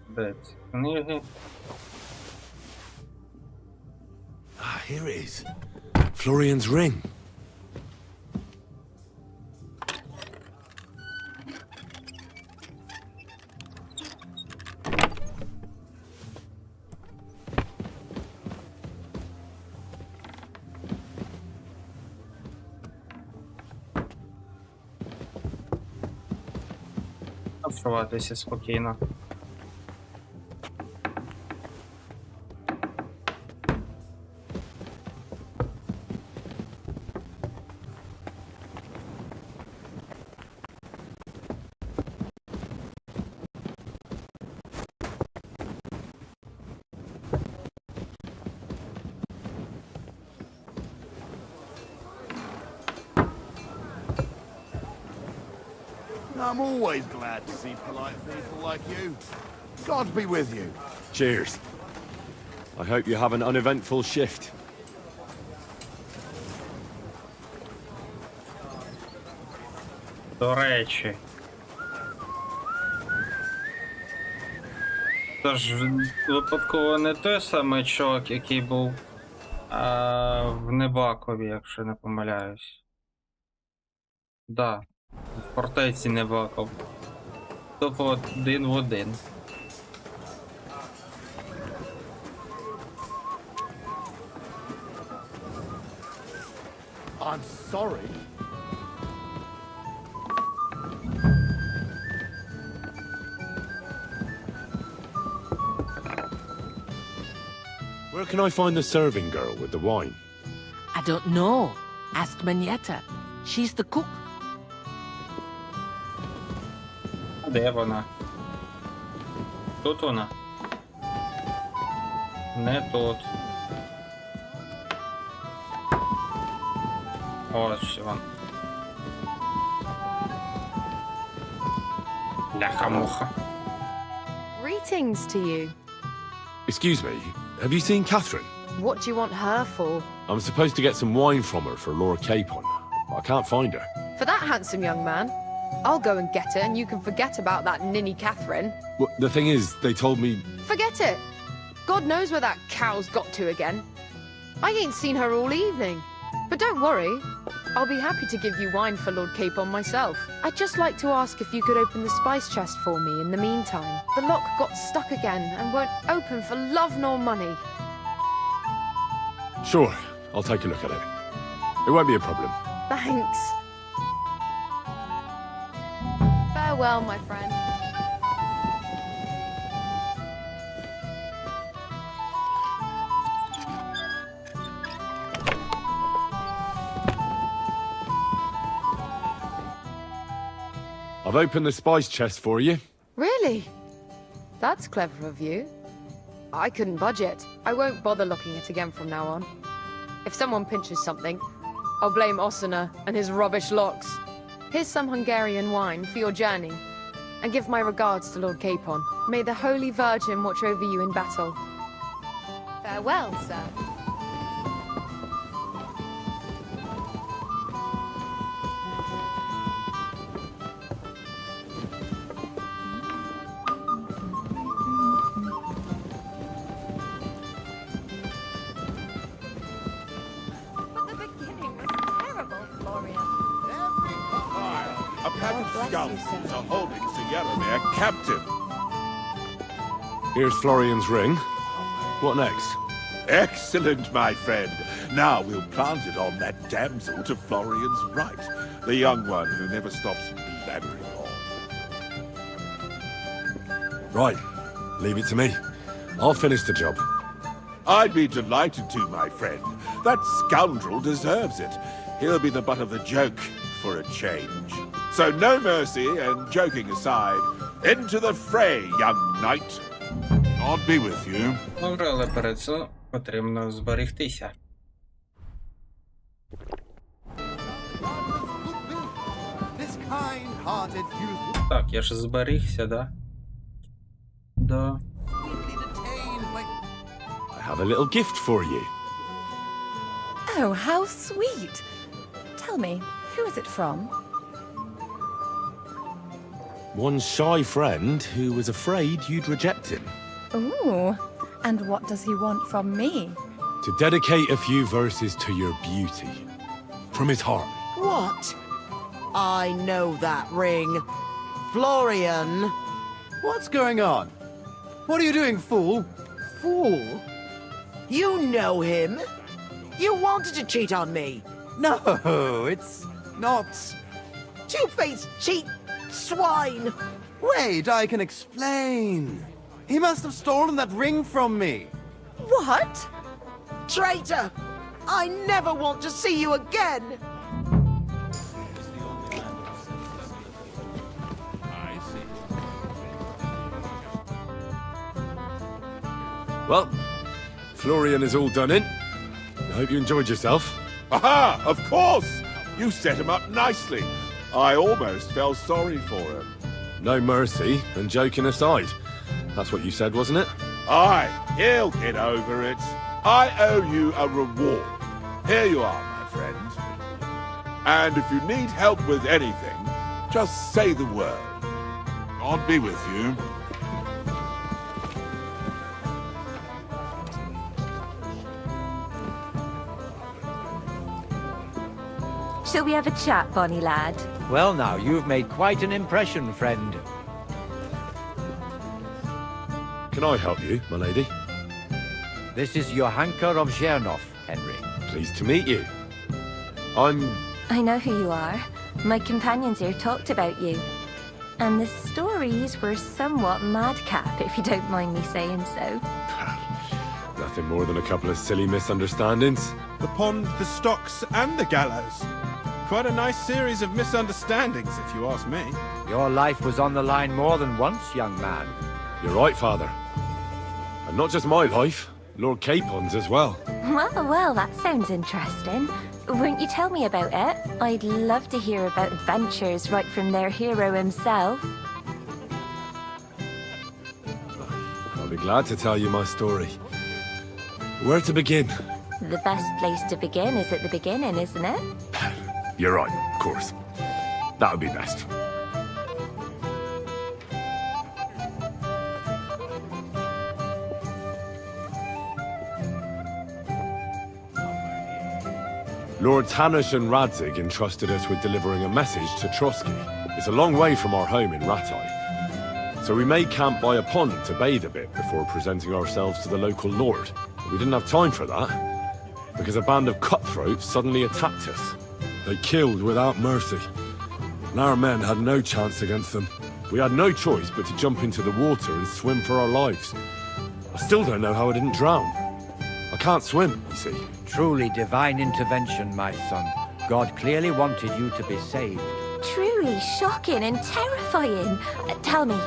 де ці книги? Ah, here it is. Florian's ring. почуватися спокійно. I'm always glad to see polite people like you. God be with you. Cheers. I hope you have an uneventful shift. До речі. Це ж випадково не той самий чувак, який був в Небакові, якщо не помиляюсь. Да, в фортеці Небаков. Тобто один в один. I'm sorry. Where can I find the serving girl with the wine? I don't know. Ask Manetta. She's the cook. Де вона? Тут вона? Не тут. Ось вон. Ляха-муха. Greetings to you. Excuse me, have you seen Catherine? What do you want her for? I'm supposed to get some wine from her for Lord Capon. I can't find her. For that handsome young man? I'll go and get it, and you can forget about that ninny Catherine. Well, the thing is, they told me... Forget it! God knows where that cow's got to again. I ain't seen her all evening. But don't worry, I'll be happy to give you wine for Lord Capon myself. I'd just like to ask if you could open the spice chest for me in the meantime. The lock got stuck again and won't open for love nor money. Sure, I'll take a look at it. It won't be a problem. Thanks. Farewell, my friend. I've opened the spice chest for you. Really? That's clever of you. I couldn't budge it. I won't bother looking it again from now on. If someone pinches something, I'll blame Osina and his rubbish locks. Here's some Hungarian wine for your journey. And give my regards to Lord Capon. May the Holy Virgin watch over you in battle. Farewell, sir. But the beginning was terrible, Florian. A pack of bless you, scoundrels sir. are holding Sierramere captive. Here's Florian's ring. What next? Excellent, my friend. Now we'll plant it on that damsel to Florian's right, the young one who never stops blabbering on. Right, leave it to me. I'll finish the job. I'd be delighted to, my friend. That scoundrel deserves it. He'll be the butt of the joke for a change. So no mercy, and joking aside, into the fray, young knight. God be with you. Добре, але перед цим потрібно зберегтися. This kind-hearted youth Так, я ж зберігся, да? Да. I have a little gift for you. Oh, how sweet. Tell me, who is it from? One shy friend who was afraid you'd reject him. Ooh, and what does he want from me? To dedicate a few verses to your beauty. From his heart. What? I know that ring. Florian. What's going on? What are you doing, fool? Fool? You know him. You wanted to cheat on me. No, it's not. Two-faced cheat swine. Wait, I can explain. He must have stolen that ring from me. What? Traitor! I never want to see you again! Well, Florian is all done in. I hope you enjoyed yourself. Aha! Of course! You set him up nicely. I almost felt sorry for him. No mercy, and joking aside. That's what you said, wasn't it? Aye, he'll get over it. I owe you a reward. Here you are, my friend. And if you need help with anything, just say the word. God be with you. Shall we have a chat, bonny lad? Well now, you've made quite an impression, friend. Can I help you, my lady? This is Johanka of Zhernov, Henry. Pleased to meet you. I know who you are. My companions here talked about you. And the stories were somewhat madcap, if you don't mind me saying so. Nothing more than a couple of silly misunderstandings. The pond, the stocks, and the gallows. Quite a nice series of misunderstandings, if you ask me. Your life was on the line more than once, young man. You're right, Father. And not just my life, Lord Capon's as well. Well, that sounds interesting. Won't you tell me about it? I'd love to hear about adventures right from their hero himself. I'll be glad to tell you my story. Where to begin? The best place to begin is at the beginning, isn't it? You're right, of course. That would be best. Lords Hanush and Radzig entrusted us with delivering a message to Trotsky. It's a long way from our home in Ratai. So we made camp by a pond to bathe a bit before presenting ourselves to the local lord. We didn't have time for that, because a band of cutthroats suddenly attacked us. They killed without mercy, and our men had no chance against them. We had no choice but to jump into the water and swim for our lives. I still don't know how I didn't drown. I can't swim, you see. Truly divine intervention, my son. God clearly wanted you to be saved. Truly shocking and terrifying. Tell me,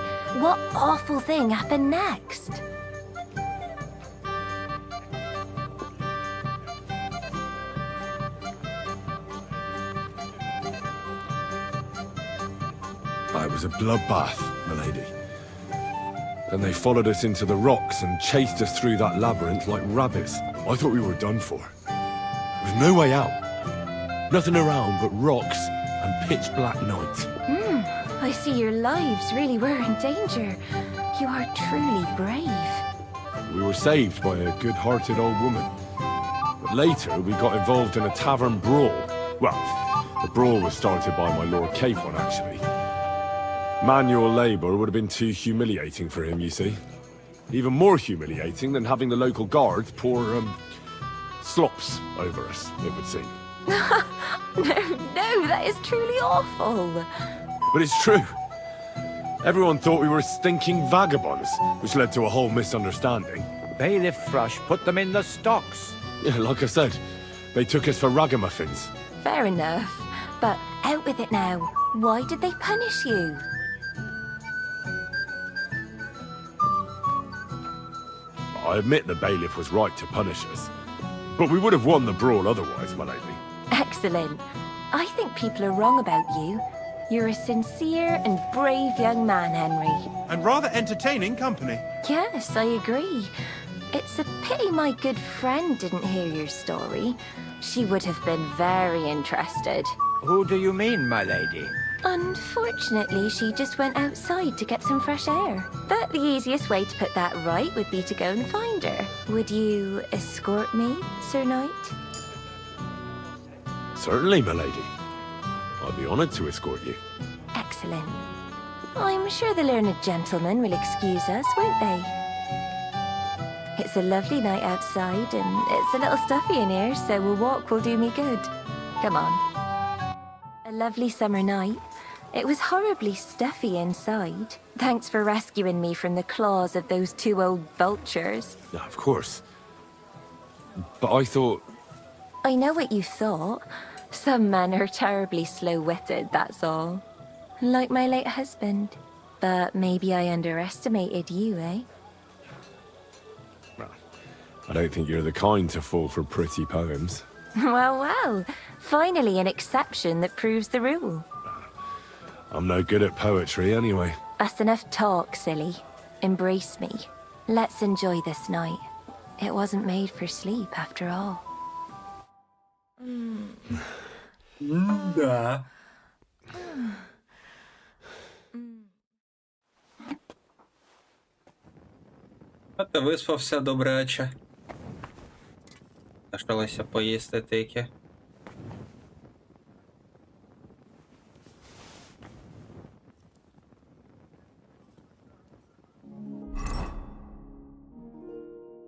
what awful thing happened next? It was a bloodbath, milady. Then they followed us into the rocks and chased us through that labyrinth like rabbits. I thought we were done for. There was no way out. Nothing around but rocks and pitch-black night. I see your lives really were in danger. You are truly brave. We were saved by a good-hearted old woman. But later, we got involved in a tavern brawl. Well, the brawl was started by my Lord Capon, actually. Manual labor would have been too humiliating for him, you see. Even more humiliating than having the local guards pour, slops over us, it would seem. No, that is truly awful. But it's true. Everyone thought we were stinking vagabonds, which led to a whole misunderstanding. Bailiff Thrush put them in the stocks. Yeah, like I said, they took us for ragamuffins. Fair enough. But out with it now. Why did they punish you? I admit the bailiff was right to punish us. But we would have won the brawl otherwise, my lady. Excellent. I think people are wrong about you. You're a sincere and brave young man, Henry. And rather entertaining company. Yes, I agree. It's a pity my good friend didn't hear your story. She would have been very interested. Who do you mean, my lady? Unfortunately, she just went outside to get some fresh air. But the easiest way to put that right would be to go and find her. Would you escort me, Sir Knight? Certainly, my lady. I'd be honored to escort you. Excellent. I'm sure the learned gentlemen will excuse us, won't they? It's a lovely night outside, and it's a little stuffy in here, so a walk will do me good. Come on. A lovely summer night. It was horribly stuffy inside. Thanks for rescuing me from the claws of those two old vultures. Yeah, of course. But I thought... I know what you thought. Some men are terribly slow-witted, that's all. Like my late husband. But maybe I underestimated you, eh? I don't think you're the kind to fall for pretty poems. Well, well. Finally an exception that proves the rule. I'm no good at poetry anyway. That's enough talk, silly. Embrace me. Let's enjoy this night. It wasn't made for sleep, after all. Да. А ти виспався добряче. Залишилося поїсти тільки.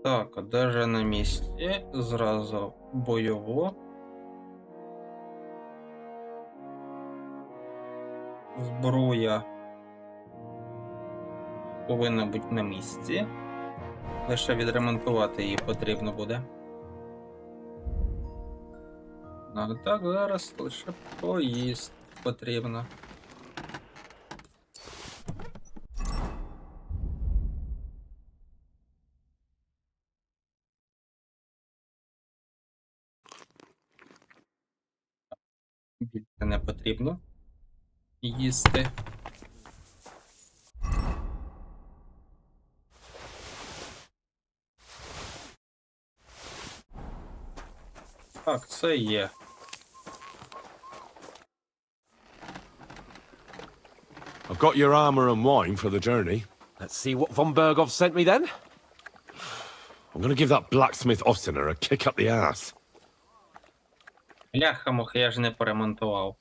Так, одежа на місці. Зразу бойову. Зброя повинна бути на місці. Лише відремонтувати її потрібно буде. А так зараз лише поїсти потрібно. Більше не потрібно їсти. Так, це є. I've got your armor and wine for the journey. Let's see what von Bergov sent me then. I'm gonna give that blacksmith Ossiner a kick up the ass. Ляха-муха, я ж не поремонтував.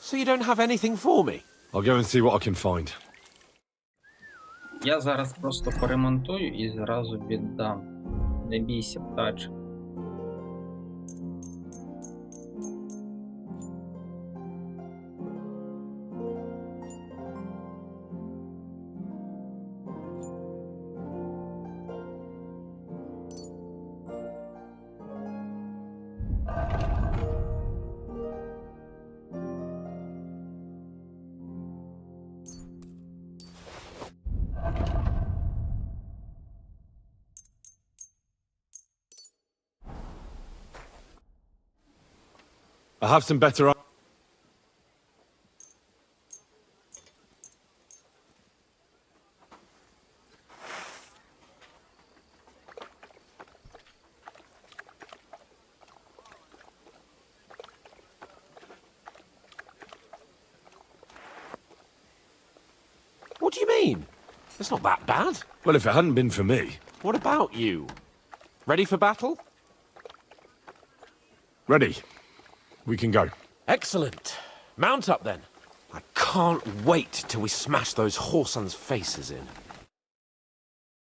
So you don't have anything for me? I'll go and see what I can find. Я зараз просто поремонтую і зразу віддам. Не бійся, птач. I have some better... What do you mean? It's not that bad. Well, if it hadn't been for me... What about you? Ready for battle? Ready. We can go. Excellent. Mount up then. I can't wait till we smash those whoresons' faces in.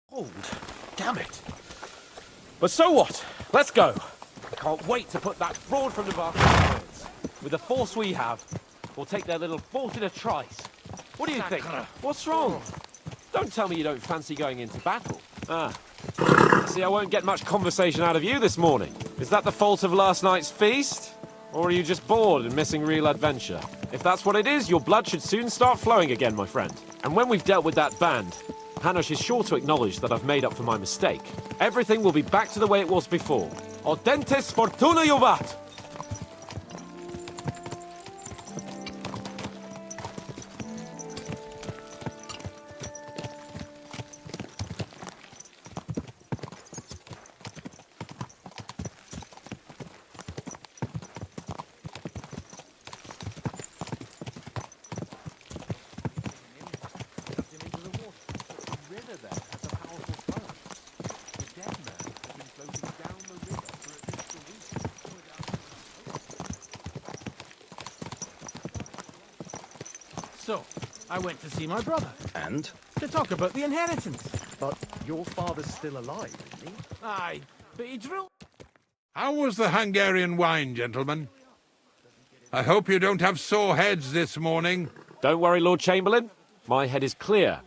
Hold. Damn it. But so what? Let's go. I can't wait to put that fraud from the bar to words. With the force we have, we'll take their little fort in a trice. What do you think? What's wrong? Don't tell me you don't fancy going into battle. Ah. See, I won't get much conversation out of you this morning. Is that the fault of last night's feast? Or are you just bored and missing real adventure? If that's what it is, your blood should soon start flowing again, my friend. And when we've dealt with that band, Hanush is sure to acknowledge that I've made up for my mistake. Everything will be back to the way it was before. Audentes fortuna juvat! So, I went to see my brother. And? To talk about the inheritance. But your father's still alive, isn't he? Aye, but he drew... How was the Hungarian wine, gentlemen? I hope you don't have sore heads this morning. Don't worry, Lord Chamberlain. My head is clear.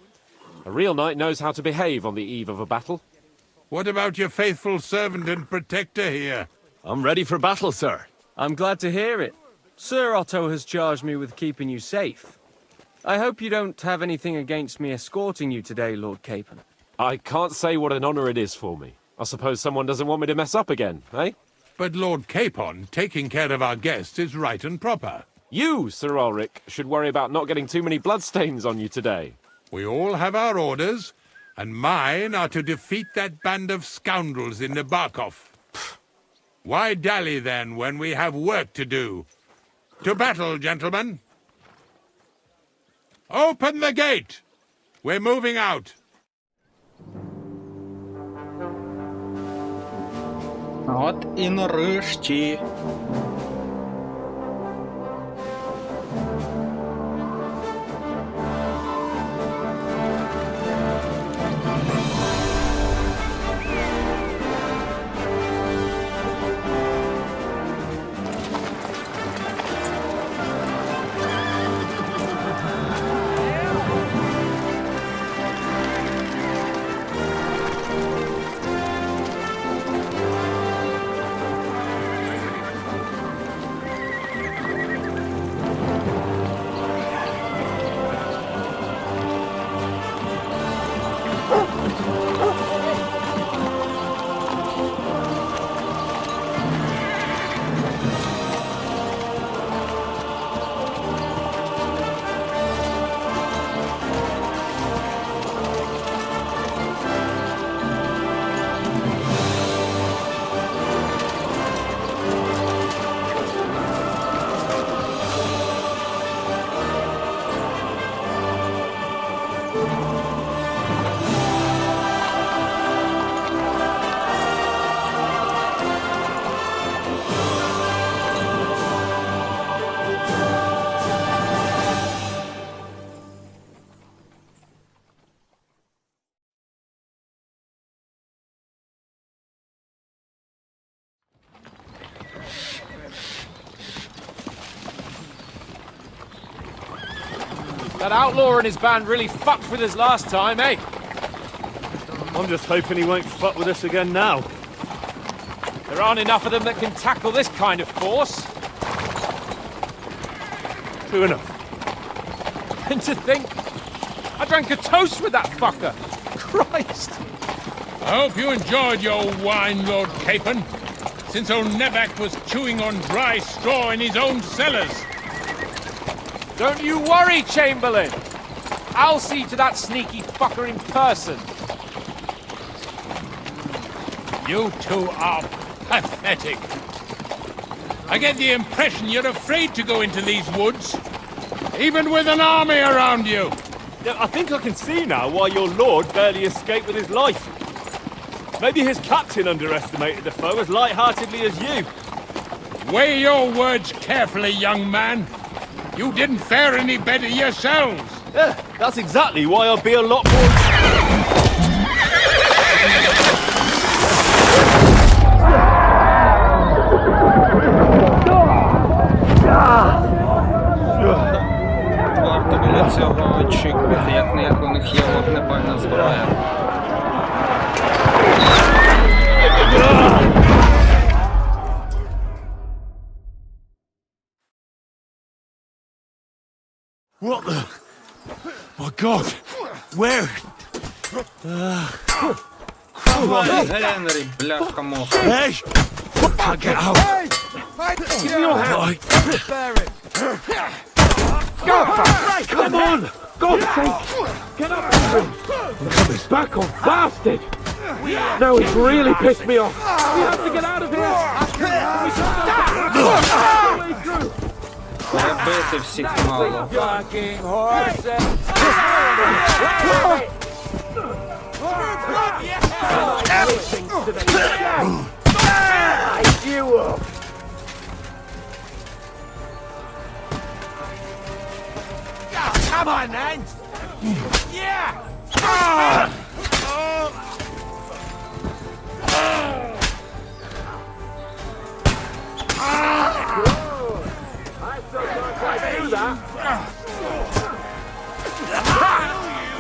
A real knight knows how to behave on the eve of a battle. What about your faithful servant and protector here? I'm ready for battle, sir. I'm glad to hear it. Sir Otto has charged me with keeping you safe. I hope you don't have anything against me escorting you today, Lord Capon. I can't say what an honor it is for me. I suppose someone doesn't want me to mess up again, eh? But Lord Capon, taking care of our guests is right and proper. You, Sir Ulrich, should worry about not getting too many bloodstains on you today. We all have our orders, and mine are to defeat that band of scoundrels in Nabarkov. Why dally, then, when we have work to do? To battle, gentlemen! Open the gate! We're moving out. От і нарешті. That outlaw and his band really fucked with us last time, eh? I'm just hoping he won't fuck with us again now. There aren't enough of them that can tackle this kind of force. True enough. And to think, I drank a toast with that fucker. Christ! I hope you enjoyed your wine, Lord Capon, since old Nevac was chewing on dry straw in his own cellars. Don't you worry, Chamberlain. I'll see to that sneaky fucker in person. You two are pathetic. I get the impression you're afraid to go into these woods, even with an army around you. Yeah, I think I can see now why your lord barely escaped with his life. Maybe his captain underestimated the foe as light-heartedly as you. Weigh your words carefully, young man. You didn't fare any better yourselves. Yeah, that's exactly why I'll be a lot more... Варто було цього очікувати, як у них є вогнепальна зброя. What the... My God! Where? Генрі, бляха-муха. Hey! Can't get out! Give me your hand! Bear it! Come on! God's sake! Get up! I'm coming back on bastard! Now he's really pissed me off! We have to get out of here! Бити всіх мало. Fucking horses! You up! Come on, then! Yeah!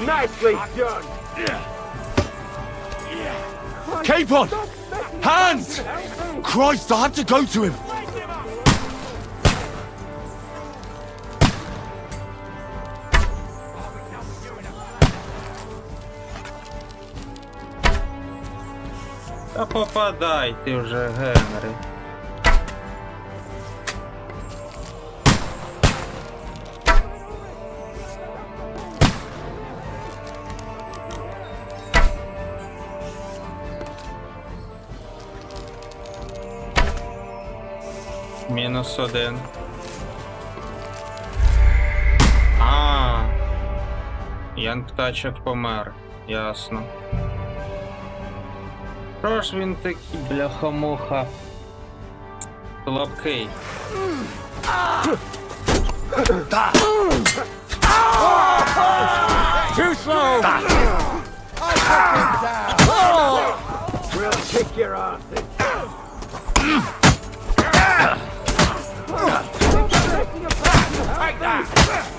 Nicely done! Capon! Hands! Christ, I have to go to him! Та попадай ти вже, Генрі. -1. Ян Птачок помер. Ясно. Що ж він такий, бляха-муха, слабкий? Too slow! We'll kick your ass. Take that!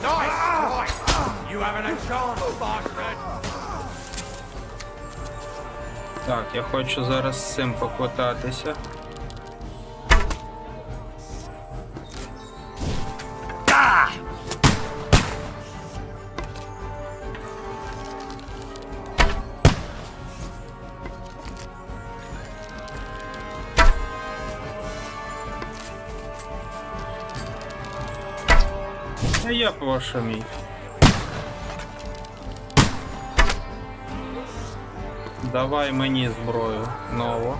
Nice! Right. You haven't a chance, bastard! Так, я хочу зараз з цим поквитатися. А я ваша мій. Давай мені зброю нову.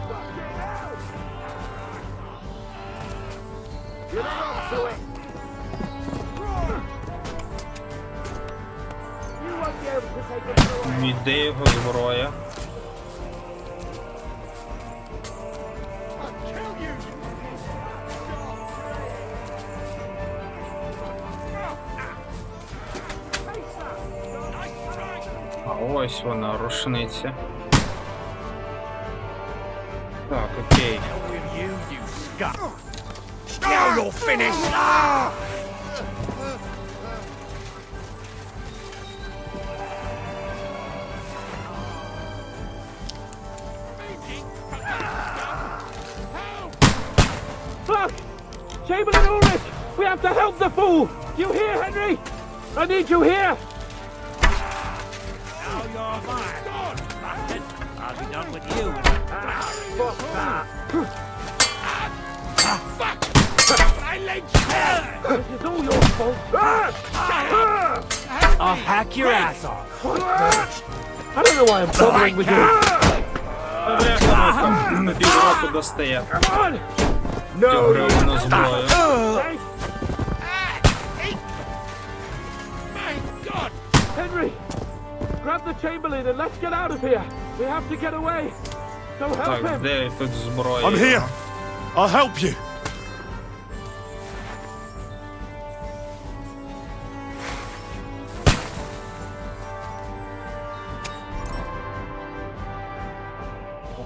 Де його зброя? А ось вона, рушниця. Так, окей. Now you're finished! Fuck! Chamberlain Ulrich! We have to help the fool! You hear, Henry? I need you here! Now you're mine! Bastard! I'll be done with you! Fuck that! Fuck! My legs! This is all your fault! I'll hack your ass off! I don't know why I'm bothering with you! На півроку достає. Цю гривну зброю. Henry! Grab the Chamberlain and let's get out of here! We have to get away! So help Так, him! де тут зброя? I'm here! I'll help you!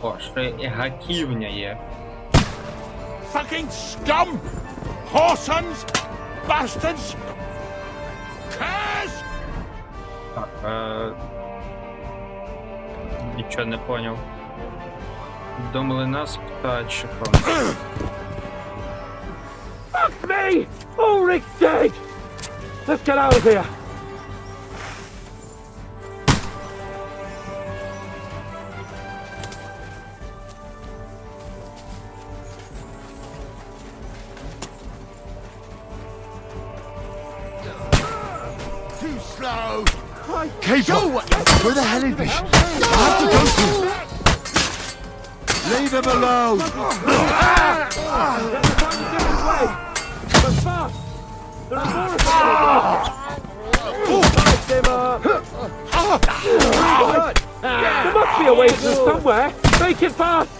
О, ще і гаківня є. Fucking scum! Whoresons! Bastards! Curs! Так, нічого не поняв. До млина з птачиком. Fuck me! Ulrich's dead! Let's get out of here! Too slow! Capon! Where the hell is he? I have to go to him! Leave him alone! But fast! There are more of them! There must be a way through somewhere! Make it fast!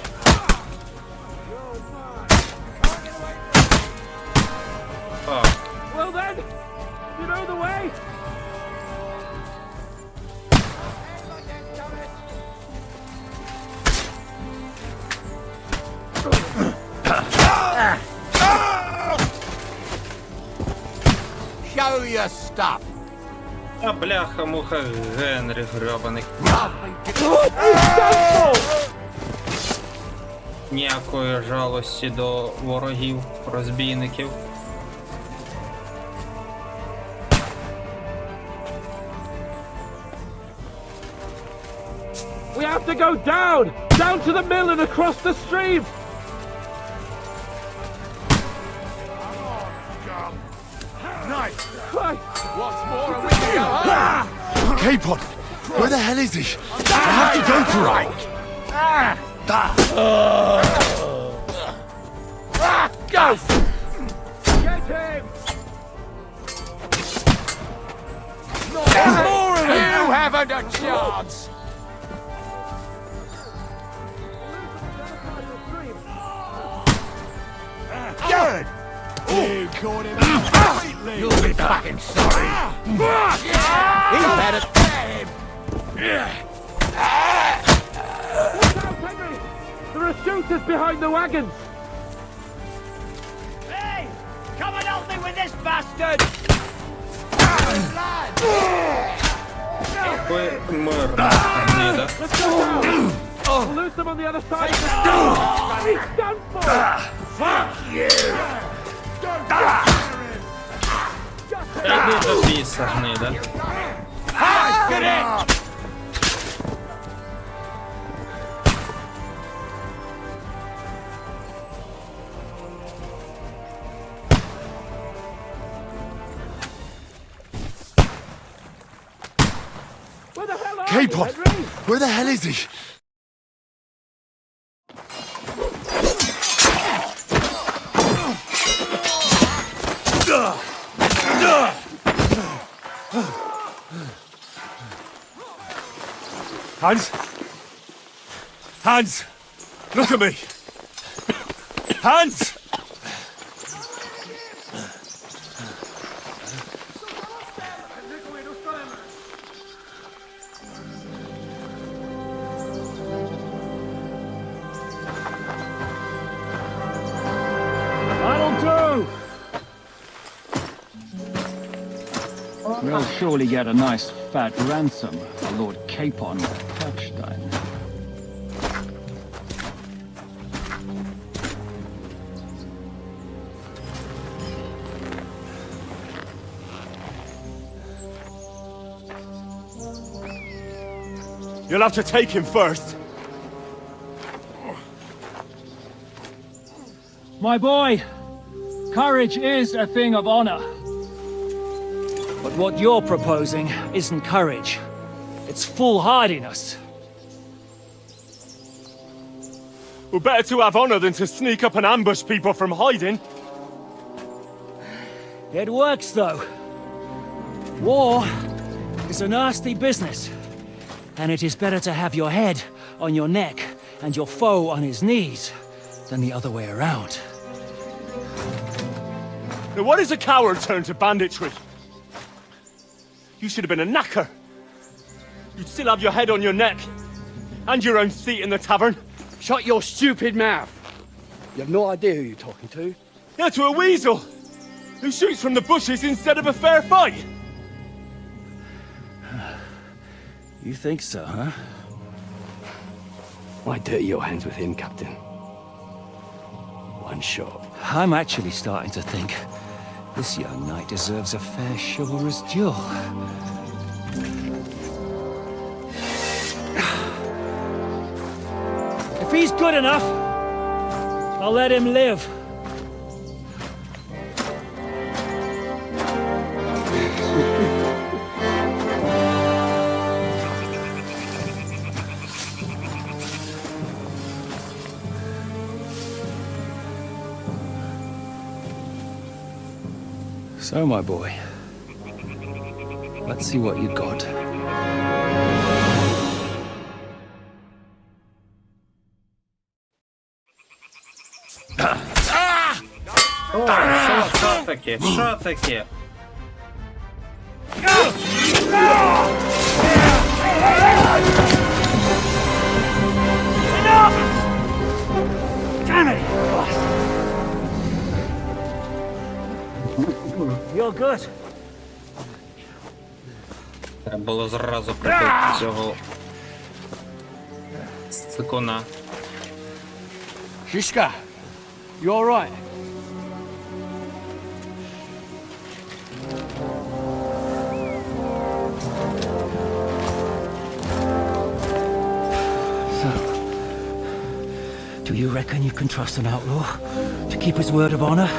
Well then, you know the way? the stuff. А бляха-муха, Генрі гребаний. Ніякої жалості до ворогів, розбійників. We have to go down! Down to the mill and across the stream! Nice. Right. What's more, and we can go home. Capon! Where the hell is he? I have to go for him! Go! Get him! More of you haven't a chance. Good. You caught him completely. You'll be fucking sorry. He's had it. Watch out, Henry! There are shooters behind the wagons! Hey! Come and help me with this bastard! Ви мирна гнида. Let's go down! We'll lose them on the other side of the stream! He's done for! Fuck you! Іди до біса, гнида. Get it! Where the hell are Capon! you, Henry? Where the hell is he? Hans? Hans! Look at me! Hans! That'll do! We'll surely get a nice fat ransom for Lord Capon of Touchstone. You'll have to take him first. My boy, courage is a thing of honor. But what you're proposing isn't courage. It's foolhardiness. Well, better to have honor than to sneak up and ambush people from hiding. It works, though. War is a nasty business. And it is better to have your head on your neck and your foe on his knees than the other way around. Now, what is a coward turned to banditry? You should have been a knacker. You'd still have your head on your neck. And your own seat in the tavern. Shut your stupid mouth. You have no idea who you're talking to. Yeah, to a weasel. Who shoots from the bushes instead of a fair fight. You think so, huh? Why dirty your hands with him, Captain? One shot. I'm actually starting to think this young knight deserves a fair chivalrous duel. If he's good enough, I'll let him live. So, my boy, let's see what you got. О, що таке? Що таке? Damn it! You're good. Треба було зразу прибити цього сикуна. Shishka, you all right? So, do you reckon you can trust an outlaw to keep his word of honor?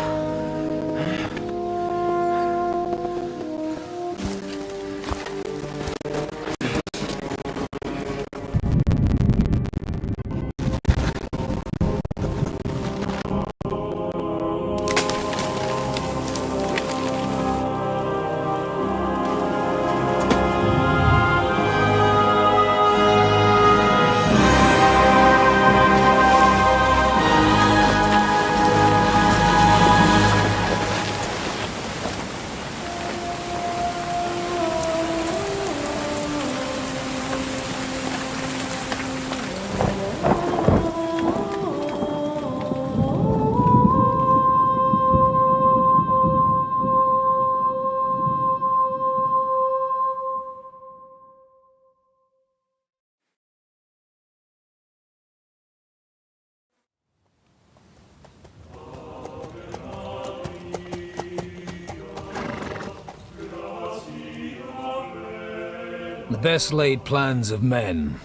The best laid plans of men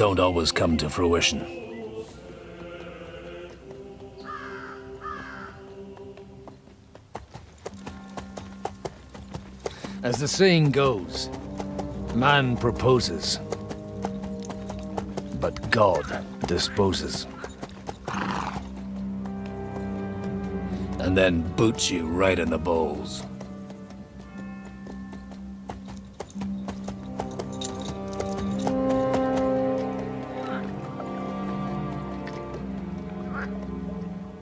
don't always come to fruition. As the saying goes, man proposes, but God disposes. And then boots you right in the balls.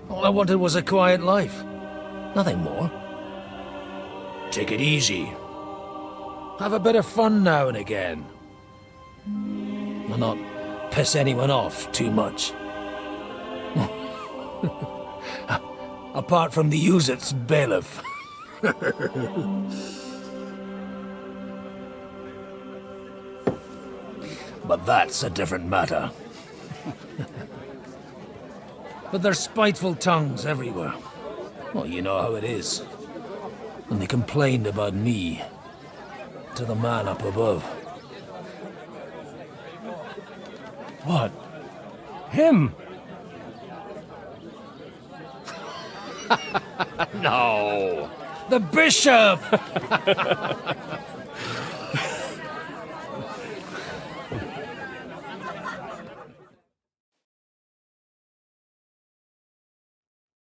All I wanted was a quiet life. Nothing more. Take it easy. Have a bit of fun now and again. And not piss anyone off too much. Apart from the use-its bailiff. But that's a different matter. But there's spiteful tongues everywhere. Well, you know how it is. And they complained about me to the man up above. What? Him? No! The bishop!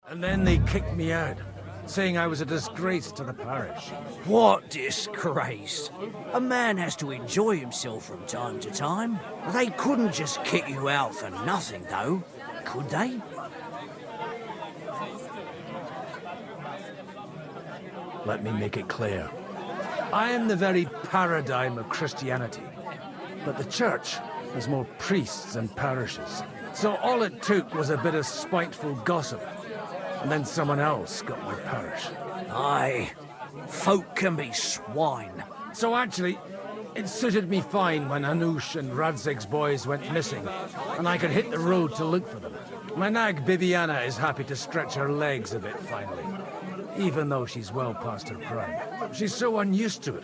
And then they kicked me out, saying I was a disgrace to the parish. What disgrace? A man has to enjoy himself from time to time. They couldn't just kick you out for nothing, though, could they? Let me make it clear. I am the very paradigm of Christianity. But the church has more priests and parishes. So all it took was a bit of spiteful gossip. And then someone else got my parish. Aye, folk can be swine. So actually, it suited me fine when Anush and Radzig's boys went missing, and I could hit the road to look for them. My nag Bibiana is happy to stretch her legs a bit finally, even though she's well past her prime. She's so unused to it.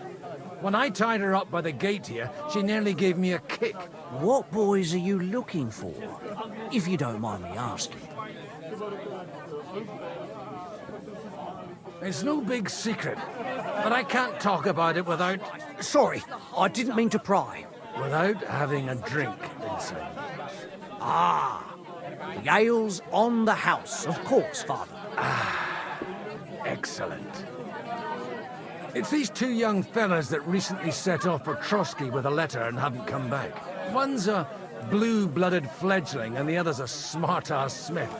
When I tied her up by the gate here, she nearly gave me a kick. What boys are you looking for, if you don't mind me asking? It's no big secret, but I can't talk about it without... Sorry, I didn't mean to pry. Without having a drink inside. Ah, the ale's on the house, of course, Father. Ah, excellent. It's these two young fellas that recently set off for Trotsky with a letter and haven't come back. One's a blue-blooded fledgling and the other's a smart-ass smith.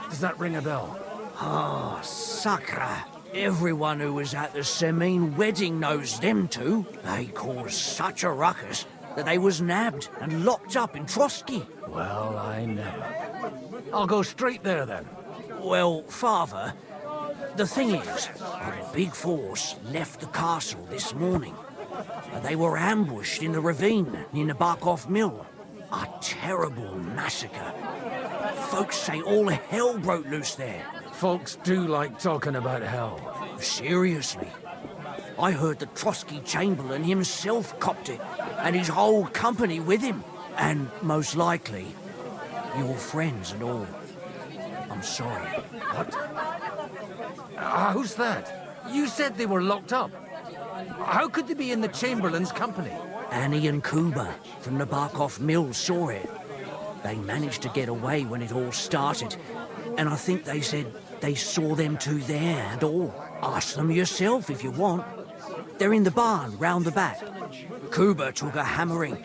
Does that ring a bell? Ah, Sakra. Everyone who was at the Semine wedding knows them two. They caused such a ruckus that they was nabbed and locked up in Trotsky. Well, I never. I'll go straight there, then. Well, Father, The thing is, a big force left the castle this morning. They were ambushed in the ravine near the Barkov Mill. A terrible massacre. Folks say all hell broke loose there. Folks do like talking about hell. Seriously. I heard the Trotsky Chamberlain himself copped it, and his whole company with him. And most likely, your friends and all. I'm sorry. What? Who's that? You said they were locked up. How could they be in the Chamberlain's company? Annie and Kuba from the Barkov Mill saw it. They managed to get away when it all started, and I think they said they saw them two there and all. Ask them yourself if you want. They're in the barn round the back. Kuba took a hammering,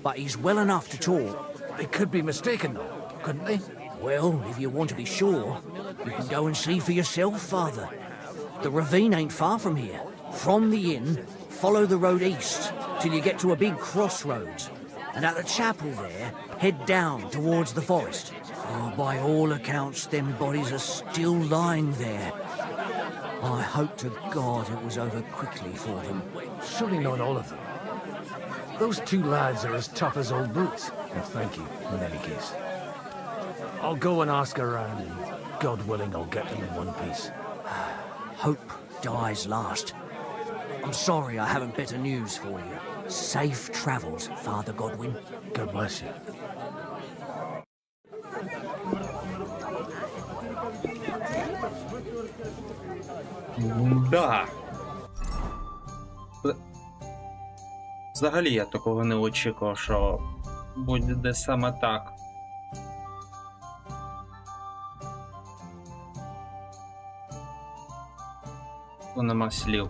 but he's well enough to talk. They could be mistaken, though, couldn't they? Well, if you want to be sure, you can go and see for yourself, Father. The ravine ain't far from here. From the inn, follow the road east till you get to a big crossroads. And at the chapel there, head down towards the forest. Oh, by all accounts, them bodies are still lying there. I hope to God it was over quickly for them. Surely not all of them. Those two lads are as tough as old boots. Well, thank you, in any case. I'll go and ask around, and God willing, I'll get them in one piece. Hope dies last. I'm sorry I haven't better news for you. Safe travels, Father Godwin. God bless you. Да. Взагалі я такого не очікував, що буде саме так. Нема слів.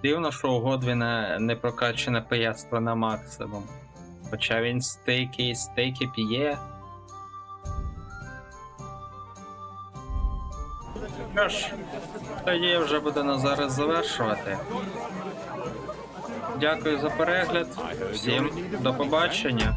Дивно, що у Годвіна не прокачане пияцтво на максимум. Хоча він стейки п'є. Що ж, тоді я вже буду на зараз завершувати. Дякую за перегляд. Всім до побачення.